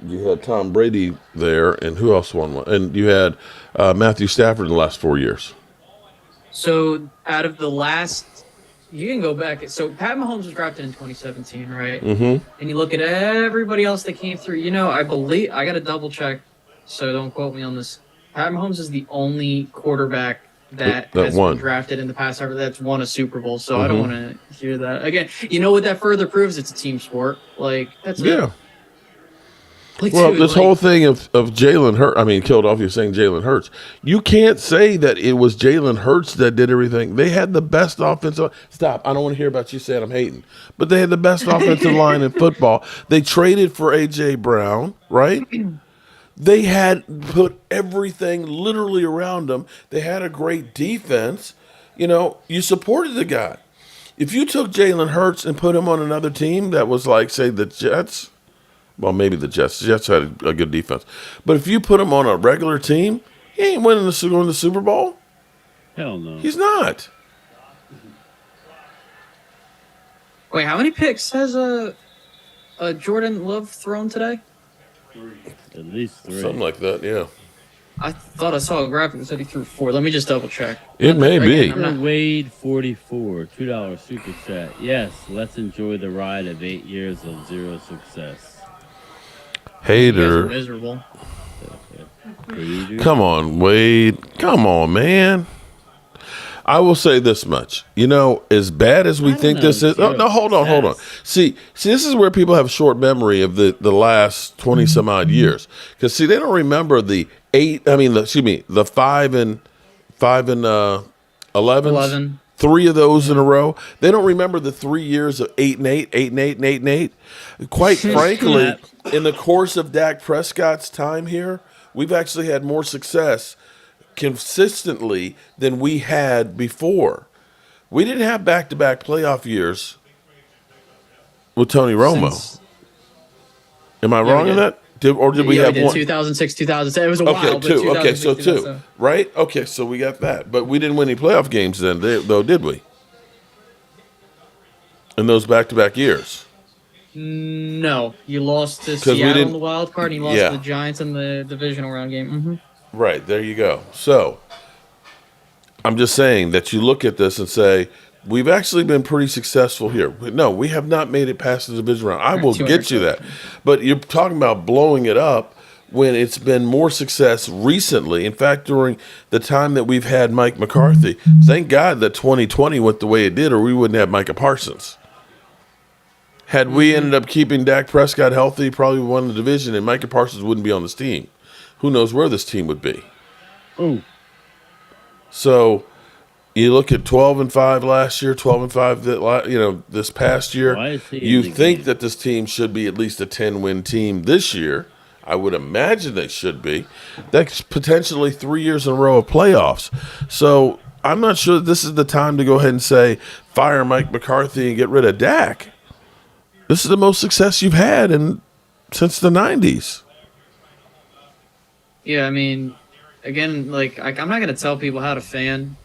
[SPEAKER 2] you had Tom Brady there, and who else won one? And you had Matthew Stafford in the last 4 years.
[SPEAKER 3] So out of the last, you can go back. So Pat Mahomes was drafted in 2017, right?
[SPEAKER 2] Mm-hmm.
[SPEAKER 3] And you look at everybody else that came through. I believe I got to double check, so don't quote me on this. Pat Mahomes is the only quarterback that has
[SPEAKER 2] won.
[SPEAKER 3] been drafted in the past ever that's won a Super Bowl. So I don't want to hear that again. You know what that further proves? It's a team sport. Like that's it. Like,
[SPEAKER 2] well,
[SPEAKER 3] dude,
[SPEAKER 2] this whole thing of Jalen Hurts, I mean, Philadelphia saying Jalen Hurts, you can't say that it was Jalen Hurts that did everything. They had the best offensive. Stop. I don't want to hear about you saying I'm hating. But they had the best offensive line in football. They traded for A.J. Brown, right? They had put everything literally around them. They had a great defense. You supported the guy. If you took Jalen Hurts and put him on another team that was like, say, the Jets, well, maybe the Jets. The Jets had a good defense. But if you put him on a regular team, he ain't winning the Super Bowl.
[SPEAKER 1] Hell no.
[SPEAKER 2] He's not.
[SPEAKER 3] Wait, how many picks has Jordan Love thrown today?
[SPEAKER 1] At least 3.
[SPEAKER 2] Something like that, yeah.
[SPEAKER 3] I thought I saw a graphic that said he threw 4. Let me just double check.
[SPEAKER 2] It may be.
[SPEAKER 1] Wade 44, $2 super chat. Yes, let's enjoy the ride of 8 years of zero success.
[SPEAKER 3] You guys are
[SPEAKER 2] Hater.
[SPEAKER 3] miserable.
[SPEAKER 2] Come on, Wade. Come on, man. I will say this much. As bad as we think this is. No, hold on. See, this is where people have short memory of the last 20 some odd years. Because they don't remember the 5 and 11s.
[SPEAKER 3] 11.
[SPEAKER 2] 3 of those in a row. They don't remember the 3 years of 8 and 8, 8 and 8, and 8 and 8. Quite frankly, in the course of Dak Prescott's time here, we've actually had more success consistently than we had before. We didn't have back-to-back playoff years with Tony Romo. Am I wrong in that? Did we have one?
[SPEAKER 3] 2006, 2007. It was a while.
[SPEAKER 2] Okay,
[SPEAKER 3] but
[SPEAKER 2] 2. Okay, so 2.
[SPEAKER 3] 2007.
[SPEAKER 2] Right? Okay, so we got that. But we didn't win any playoff games then, though, did we? In those back-to-back years.
[SPEAKER 3] No, you lost to Seattle in the wild card, and you lost to the Giants in the divisional round game. Mm-hmm.
[SPEAKER 2] Right, there you go. So, I'm just saying that you look at this and say, we've actually been pretty successful here. No, we have not made it past the division round. I will get you that. But you're talking about blowing it up when it's been more success recently. In fact, during the time that we've had Mike McCarthy, thank God that 2020 went the way it did, or we wouldn't have Micah Parsons. Had we ended up keeping Dak Prescott healthy, probably won the division, and Micah Parsons wouldn't be on this team. Who knows where this team would be?
[SPEAKER 1] Oh.
[SPEAKER 2] So you look at 12-5 last year, 12-5 this past year. You think that this team should be at least a 10-win team this year. I would imagine they should be. That's potentially 3 years in a row of playoffs. So I'm not sure that this is the time to go ahead and say, fire Mike McCarthy and get rid of Dak. This is the most success you've had since the 90s.
[SPEAKER 3] Yeah, I mean, again, like I'm not gonna tell people how to fan,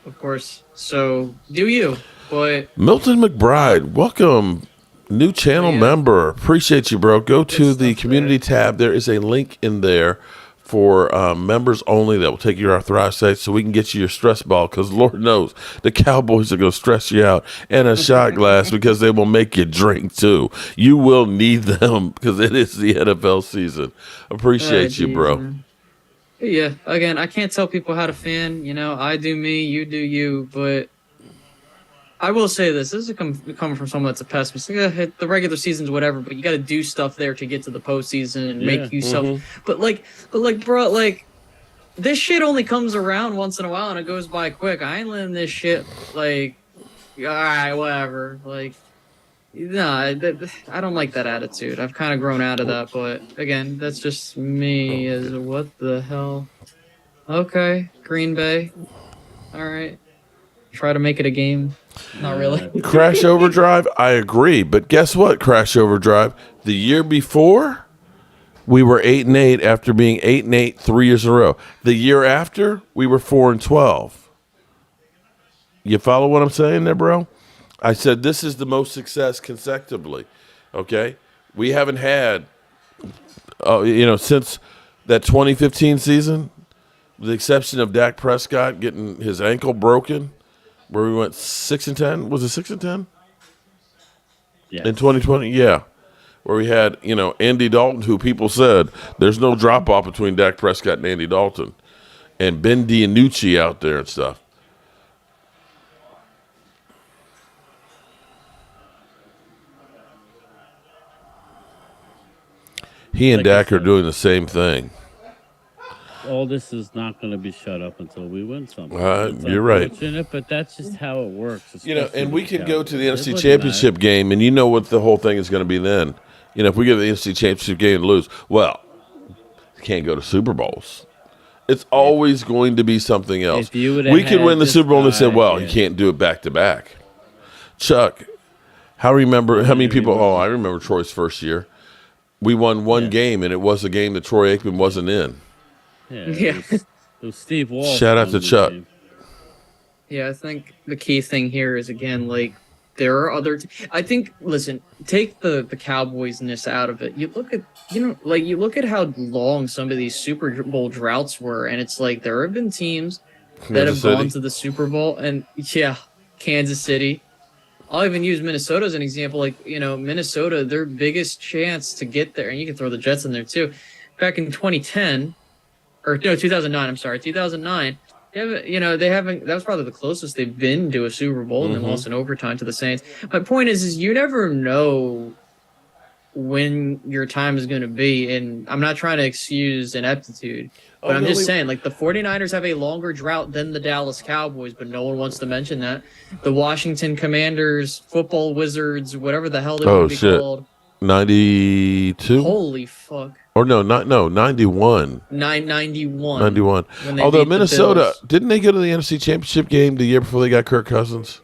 [SPEAKER 3] of course. So do you? But
[SPEAKER 2] Milton McBride, welcome, new channel member. Appreciate you, bro. Go to the community tab. There is a link in there for members only that will take your arthritis so we can get you your stress ball, because Lord knows the Cowboys are going to stress you out, and a shot glass because they will make you drink too. You will need them because it is the NFL season. Appreciate you,
[SPEAKER 3] geez,
[SPEAKER 2] bro.
[SPEAKER 3] man. Yeah, again, I can't tell people how to fan. I do me, you do you. But I will say this is coming from someone that's a pessimist. The regular season's whatever, but you got to do stuff there to get to the postseason and
[SPEAKER 1] Yeah.
[SPEAKER 3] make yourself. But bro, this shit only comes around once in a while and it goes by quick. I ain't letting this shit all right, whatever. No, I don't like that attitude. I've kind of grown out of that, but again, that's just me. Is what the hell? Okay, Green Bay. All right, try to make it a game. Not really.
[SPEAKER 2] Crash Overdrive, I agree. But guess what, Crash Overdrive? The year before, we were 8-8 after being 8-8 3 years in a row. The year after, we were 4-12. You follow what I'm saying there, bro? I said this is the most success consecutively. Okay? We haven't had, since that 2015 season, with the exception of Dak Prescott getting his ankle broken, where we went 6-10. Was it 6-10?
[SPEAKER 1] Yes.
[SPEAKER 2] In 2020? Yeah. Where we had, Andy Dalton, who people said there's no drop off between Dak Prescott and Andy Dalton, and Ben DiNucci out there and stuff. He and Dak are doing the same thing.
[SPEAKER 1] All this is not going to be shut up until we win something.
[SPEAKER 2] You're right.
[SPEAKER 1] But that's just how it works.
[SPEAKER 2] And we can go to the
[SPEAKER 1] Cowboys.
[SPEAKER 2] NFC Championship game, and you know what the whole thing is going to be then. If we get to the NFC Championship game and lose, well, can't go to Super Bowls. It's always going to be something else.
[SPEAKER 1] If you
[SPEAKER 2] We could win the Super Bowl and they said, well,
[SPEAKER 1] yeah.
[SPEAKER 2] you can't do it back to back. Chuck, how many people? Oh, I remember Troy's first year. We won one game, and it was a game that Troy Aikman wasn't in.
[SPEAKER 1] Yeah. It was Steve Walsh.
[SPEAKER 2] Shout out to
[SPEAKER 1] won the
[SPEAKER 2] Chuck.
[SPEAKER 1] game.
[SPEAKER 3] Yeah, I think the key thing here is again there are other. I think listen, take the Cowboys-ness out of it. You look at you look at how long some of these Super Bowl droughts were, and it's like there have been teams that have gone to the Super Bowl, and yeah, Kansas City. I'll even use Minnesota as an example. Minnesota, their biggest chance to get there, and you can throw the Jets in there too. Back in 2010, or no, 2009. I'm sorry, 2009. They haven't. That was probably the closest they've been to a Super Bowl, and they lost in overtime to the Saints. My point is you never know when your time is going to be, and I'm not trying to excuse ineptitude, but I'm just saying, the 49ers have a longer drought than the Dallas Cowboys, but no one wants to mention that. The Washington Commanders, football wizards, whatever the hell they're going to be called.
[SPEAKER 2] 92?
[SPEAKER 3] Holy fuck.
[SPEAKER 2] Or no, 91.
[SPEAKER 3] 91.
[SPEAKER 2] 91. Although Minnesota, didn't they go to the NFC Championship game the year before they got Kirk Cousins?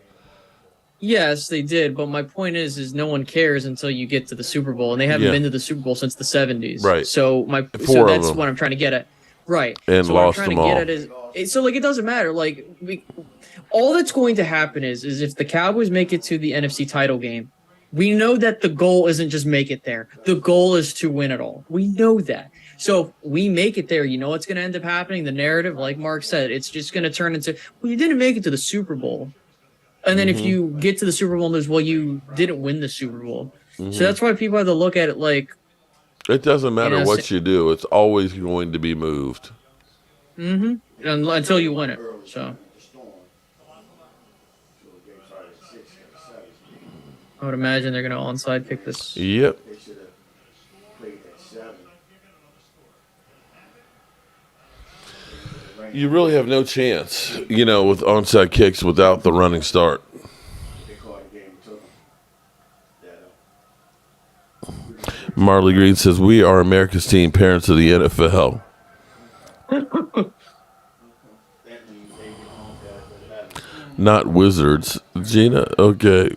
[SPEAKER 3] Yes, they did. But my point is no one cares until you get to the Super Bowl, and they haven't been to the Super Bowl since the 70s.
[SPEAKER 2] Right.
[SPEAKER 3] So that's what I'm trying to get at. Right.
[SPEAKER 2] And
[SPEAKER 3] so
[SPEAKER 2] lost
[SPEAKER 3] what I'm
[SPEAKER 2] them
[SPEAKER 3] trying
[SPEAKER 2] all.
[SPEAKER 3] to get at is it doesn't matter. All that's going to happen is if the Cowboys make it to the NFC title game, we know that the goal isn't just make it there. The goal is to win it all. We know that. So if we make it there, you know what's going to end up happening? The narrative, like Mark said, it's just going to turn into, well, you didn't make it to the Super Bowl. And then if you get to the Super Bowl and there's, well, you didn't win the Super Bowl. So that's why people have to look at it like.
[SPEAKER 2] It doesn't matter what you do. It's always going to be moved.
[SPEAKER 3] Until you win it. So. I would imagine they're going to onside kick this.
[SPEAKER 2] Yep.
[SPEAKER 4] They should have played at 7.
[SPEAKER 2] You really have no chance, with onside kicks without the running start.
[SPEAKER 4] They called the game to them.
[SPEAKER 2] Marley Green says, we are America's team, parents of the NFL.
[SPEAKER 4] That means they get home after 11.
[SPEAKER 2] Not wizards. Gina, okay.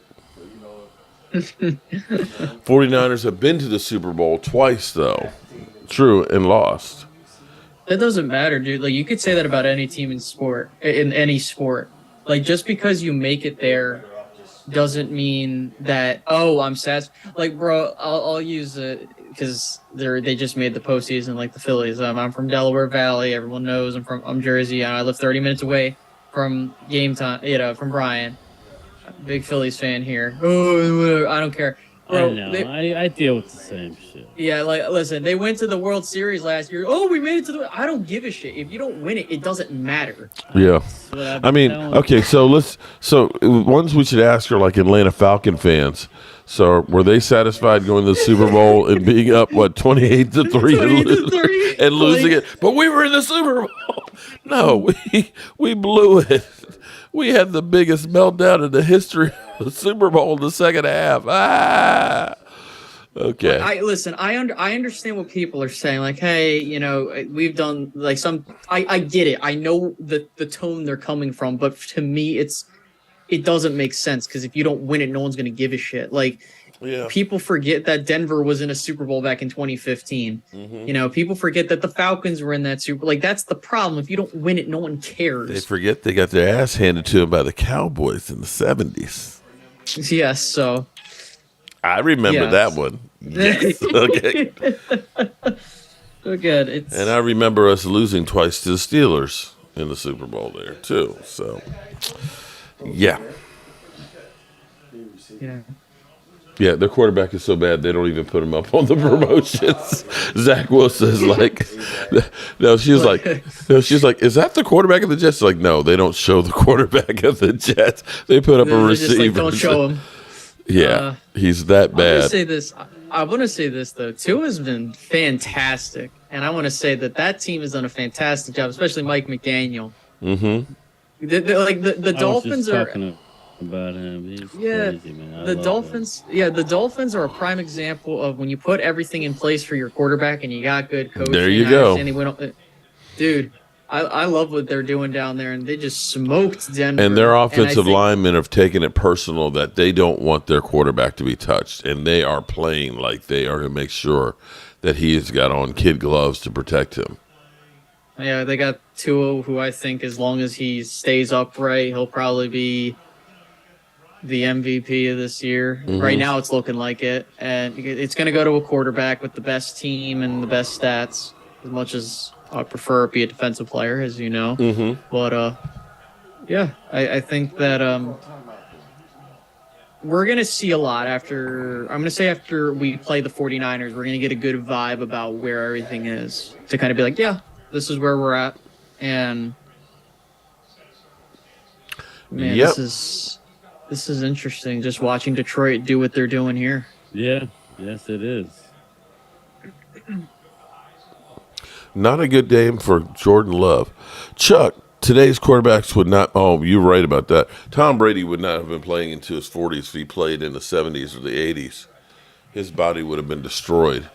[SPEAKER 2] 49ers have been to the Super Bowl twice, though. True, and lost.
[SPEAKER 3] That doesn't matter, dude. You could say that about any team in any sport. Just because you make it there doesn't mean that, I'm sad. Bro, I'll use because they just made the postseason like the Phillies. I'm from Delaware Valley. Everyone knows I'm Jersey. And I live 30 minutes away from game time. From Brian. Big Phillies fan here. Oh, I don't care,
[SPEAKER 1] I
[SPEAKER 3] bro.
[SPEAKER 1] know. I deal with the same shit.
[SPEAKER 3] Yeah, like listen, they went to the World Series last year. Oh, we made it to the. I don't give a shit. If you don't win it, it doesn't matter.
[SPEAKER 2] Yeah.
[SPEAKER 1] That's what I've
[SPEAKER 2] I
[SPEAKER 1] been
[SPEAKER 2] mean,
[SPEAKER 1] telling
[SPEAKER 2] okay, so ones we should ask are like Atlanta Falcon fans. So were they satisfied going to the Super Bowl and being up 28-3
[SPEAKER 3] 28-3,
[SPEAKER 2] and losing
[SPEAKER 3] like-
[SPEAKER 2] it? But we were in the Super Bowl. No, we blew it. We had the biggest meltdown in the history of the Super Bowl in the second half. Okay.
[SPEAKER 3] I understand what people are saying. Like, hey, we've done like some. I get it. I know the tone they're coming from, but to me, it doesn't make sense because if you don't win it, no one's gonna give a shit. Like,
[SPEAKER 2] Yeah.
[SPEAKER 3] people forget that Denver was in a Super Bowl back in 2015.
[SPEAKER 2] Mm-hmm.
[SPEAKER 3] People forget that the Falcons were in that Super. Like, that's the problem. If you don't win it, no one cares.
[SPEAKER 2] They forget they got their ass handed to them by the Cowboys in the 70s.
[SPEAKER 3] Yes. So.
[SPEAKER 2] I remember
[SPEAKER 3] Yes.
[SPEAKER 2] that one. Yes. Okay.
[SPEAKER 3] So good.
[SPEAKER 2] And I remember us losing twice to the Steelers in the Super Bowl there, too. So, yeah.
[SPEAKER 3] Yeah.
[SPEAKER 2] Yeah, their quarterback is so bad they don't even put him up on the promotions. Zach Wilson is like, she's like, is that the quarterback of the Jets? Like, no, they don't show the quarterback of the Jets. They put up a
[SPEAKER 3] They're just
[SPEAKER 2] receiver.
[SPEAKER 3] like, don't show him.
[SPEAKER 2] Yeah, he's that
[SPEAKER 3] I want
[SPEAKER 2] bad.
[SPEAKER 3] to say this. I want to say this though. Tua's been fantastic, and I want to say that team has done a fantastic job, especially Mike McDaniel.
[SPEAKER 2] Mm-hmm.
[SPEAKER 3] The
[SPEAKER 1] I
[SPEAKER 3] Dolphins
[SPEAKER 1] was just
[SPEAKER 3] are.
[SPEAKER 1] talking about him. He's
[SPEAKER 3] Yeah,
[SPEAKER 1] crazy, man. I
[SPEAKER 3] the
[SPEAKER 1] love
[SPEAKER 3] Dolphins. Yeah, the Dolphins are a prime example of when you put everything in place for your quarterback and you got good coaching.
[SPEAKER 2] There you
[SPEAKER 3] I
[SPEAKER 2] go.
[SPEAKER 3] understand dude. I love what they're doing down there, and they just smoked Denver.
[SPEAKER 2] And their
[SPEAKER 3] I
[SPEAKER 2] offensive
[SPEAKER 3] think-
[SPEAKER 2] linemen have taken it personal that they don't want their quarterback to be touched, and they are playing like they are to make sure that he has got on kid gloves to protect him.
[SPEAKER 3] Yeah, they got Tua, who I think as long as he stays upright, he'll probably be the MVP of this year.
[SPEAKER 2] Mm-hmm.
[SPEAKER 3] Right now, it's looking like it, and it's going to go to a quarterback with the best team and the best stats. As much as I prefer it be a defensive player, as you know, but yeah, I think that we're going to see a lot after. I'm going to say after we play the 49ers, we're going to get a good vibe about where everything is to kind of be like, yeah, this is where we're at, and man,
[SPEAKER 2] Yep.
[SPEAKER 3] this is interesting. Just watching Detroit do what they're doing here.
[SPEAKER 1] Yeah, yes, it is.
[SPEAKER 2] Not a good game for Jordan Love. Chuck, today's quarterbacks would not. Oh, you're right about that. Tom Brady would not have been playing into his 40s if he played in the 70s or the 80s. His body would have been destroyed.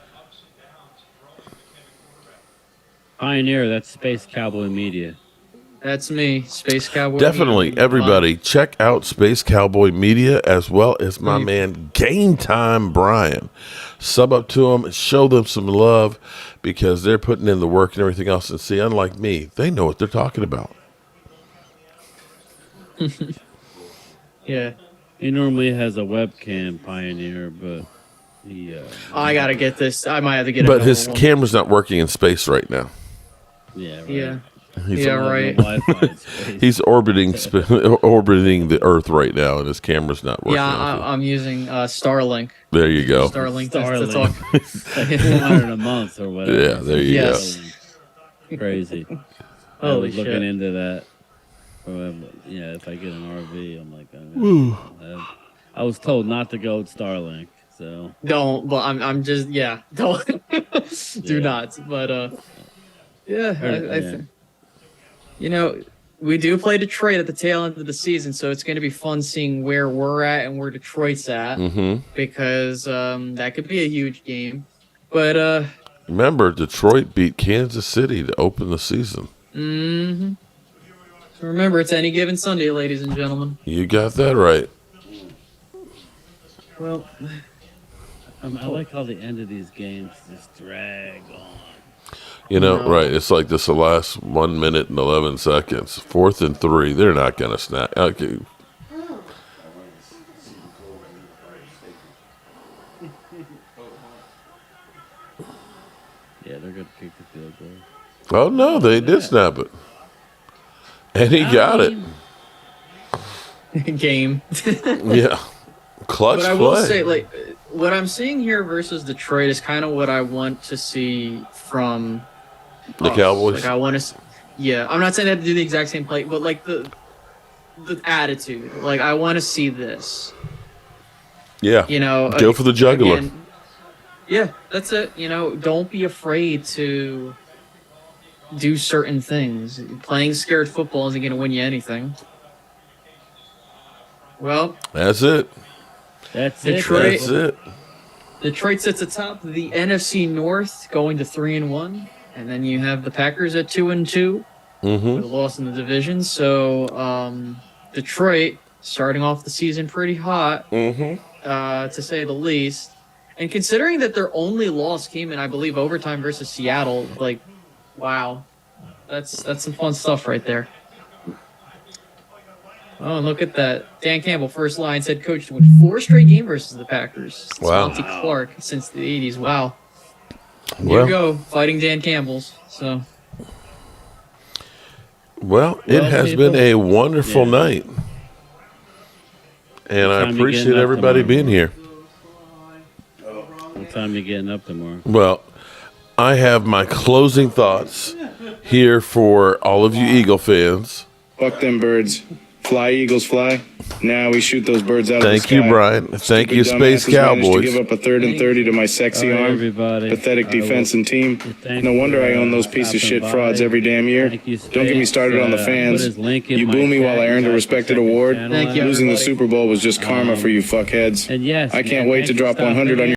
[SPEAKER 1] Pioneer, that's Space Cowboy Media.
[SPEAKER 3] That's me, Space Cowboy.
[SPEAKER 2] Definitely, everybody, check out Space Cowboy Media as well as my man Game Time Brian. Sub up to them, show them some love because they're putting in the work and everything else. And see, unlike me, they know what they're talking about.
[SPEAKER 3] Yeah.
[SPEAKER 1] He normally has a webcam, Pioneer, but he.
[SPEAKER 3] I gotta get this. I might have to get.
[SPEAKER 2] But
[SPEAKER 3] another
[SPEAKER 2] his
[SPEAKER 3] one.
[SPEAKER 2] camera's not working in space right now.
[SPEAKER 1] Yeah. Right.
[SPEAKER 3] Yeah.
[SPEAKER 2] He's,
[SPEAKER 3] Yeah. Right.
[SPEAKER 1] Wi-Fi in space.
[SPEAKER 2] he's orbiting the Earth right now, and his camera's not working.
[SPEAKER 3] Yeah, I'm using Starlink.
[SPEAKER 2] There you go.
[SPEAKER 3] Starlink.
[SPEAKER 1] Starlink.
[SPEAKER 3] To
[SPEAKER 1] Like $400 a month or whatever.
[SPEAKER 2] Yeah, there you
[SPEAKER 3] Yes.
[SPEAKER 1] go. Crazy. I
[SPEAKER 3] Holy
[SPEAKER 1] was looking
[SPEAKER 3] shit.
[SPEAKER 1] into that. Yeah, if I get an RV, I'm like, I was told not to go with Starlink, so
[SPEAKER 3] Don't. But I'm just. Yeah. Don't. Do
[SPEAKER 1] Yeah.
[SPEAKER 3] not. But yeah.
[SPEAKER 1] Yeah.
[SPEAKER 3] We do play Detroit at the tail end of the season, so it's going to be fun seeing where we're at and where Detroit's at because that could be a huge game. But
[SPEAKER 2] Remember, Detroit beat Kansas City to open the season.
[SPEAKER 3] so remember, it's any given Sunday, ladies and gentlemen.
[SPEAKER 2] You got that right.
[SPEAKER 3] Well,
[SPEAKER 1] I like how the end of these games just drag on.
[SPEAKER 2] You know,
[SPEAKER 3] No.
[SPEAKER 2] right. It's like this the last 1 minute and 11 seconds. 4th and 3. They're not going to snap. Okay.
[SPEAKER 1] Yeah, they're going to kick the field goal.
[SPEAKER 2] Oh, no, they did snap it. And he got it.
[SPEAKER 3] Game.
[SPEAKER 2] Yeah. Clutch
[SPEAKER 3] But I
[SPEAKER 2] play.
[SPEAKER 3] will say, like, what I'm seeing here versus Detroit is kind of what I want to see from
[SPEAKER 2] The
[SPEAKER 3] us.
[SPEAKER 2] Cowboys?
[SPEAKER 3] Like, I want to, yeah. I'm not saying they have to do the exact same play, but like the attitude. Like, I want to see this.
[SPEAKER 2] Yeah.
[SPEAKER 3] You know,
[SPEAKER 2] Go for the jugular.
[SPEAKER 3] again, yeah, that's it. You know, don't be afraid to do certain things. Playing scared football isn't going to win you anything. Well,
[SPEAKER 2] That's it.
[SPEAKER 1] That's
[SPEAKER 3] Detroit-
[SPEAKER 1] it.
[SPEAKER 2] That's it.
[SPEAKER 3] Detroit sits atop the NFC North, going to 3-1, and then you have the Packers at 2-2
[SPEAKER 2] Mm-hmm.
[SPEAKER 3] with a loss in the division. So Detroit starting off the season pretty hot,
[SPEAKER 2] Mm-hmm.
[SPEAKER 3] to say the least. And considering that their only loss came in, I believe, overtime versus Seattle, like, wow, that's some fun stuff right there. Oh, and look at that. Dan Campbell, first Lions head coach, to win 4 straight games versus the Packers. Since
[SPEAKER 2] Wow.
[SPEAKER 3] Monty Clark since the 80s. Wow. Here
[SPEAKER 2] Well,
[SPEAKER 3] we go, fighting Dan Campbell's. So,
[SPEAKER 2] well, it
[SPEAKER 1] Well,
[SPEAKER 2] has
[SPEAKER 1] people-
[SPEAKER 2] been a wonderful
[SPEAKER 1] Yeah.
[SPEAKER 2] night. And I
[SPEAKER 1] What time you
[SPEAKER 2] appreciate
[SPEAKER 1] getting up
[SPEAKER 2] everybody
[SPEAKER 1] tomorrow?
[SPEAKER 2] being here.
[SPEAKER 1] What time you getting up tomorrow?
[SPEAKER 2] Well, I have my closing thoughts here for all of you Eagle fans.
[SPEAKER 6] Fuck them birds. Fly, Eagles, fly. Now we shoot those birds out
[SPEAKER 2] Thank
[SPEAKER 6] of the
[SPEAKER 2] you,
[SPEAKER 6] sky.
[SPEAKER 2] Brian. Thank you,
[SPEAKER 6] Stupid
[SPEAKER 2] Space
[SPEAKER 6] dumbasses managed to
[SPEAKER 2] Cowboys.
[SPEAKER 6] give up a 3rd and 30 to my sexy
[SPEAKER 1] All right,
[SPEAKER 6] arm.
[SPEAKER 1] everybody.
[SPEAKER 6] Pathetic
[SPEAKER 1] I will-
[SPEAKER 6] defense and team.
[SPEAKER 1] Thanks
[SPEAKER 6] No wonder
[SPEAKER 1] for,
[SPEAKER 6] I own those piece of
[SPEAKER 1] stopping
[SPEAKER 6] shit
[SPEAKER 1] by.
[SPEAKER 6] frauds every damn year.
[SPEAKER 1] Thank you,
[SPEAKER 6] Don't get me
[SPEAKER 1] Space.
[SPEAKER 6] started on the
[SPEAKER 1] Put
[SPEAKER 6] fans.
[SPEAKER 1] his link in
[SPEAKER 6] You
[SPEAKER 1] my
[SPEAKER 6] boo me
[SPEAKER 1] chat.
[SPEAKER 6] while I earned
[SPEAKER 1] You
[SPEAKER 6] a
[SPEAKER 1] guys
[SPEAKER 6] respected
[SPEAKER 1] can check the
[SPEAKER 6] award.
[SPEAKER 1] channel
[SPEAKER 3] Thank
[SPEAKER 1] out.
[SPEAKER 3] you,
[SPEAKER 6] Losing the
[SPEAKER 3] everybody.
[SPEAKER 6] Super Bowl was just karma for you fuckheads.
[SPEAKER 1] And yes,
[SPEAKER 6] I can't wait to
[SPEAKER 1] thanks for
[SPEAKER 6] drop 100 on
[SPEAKER 1] stopping
[SPEAKER 6] your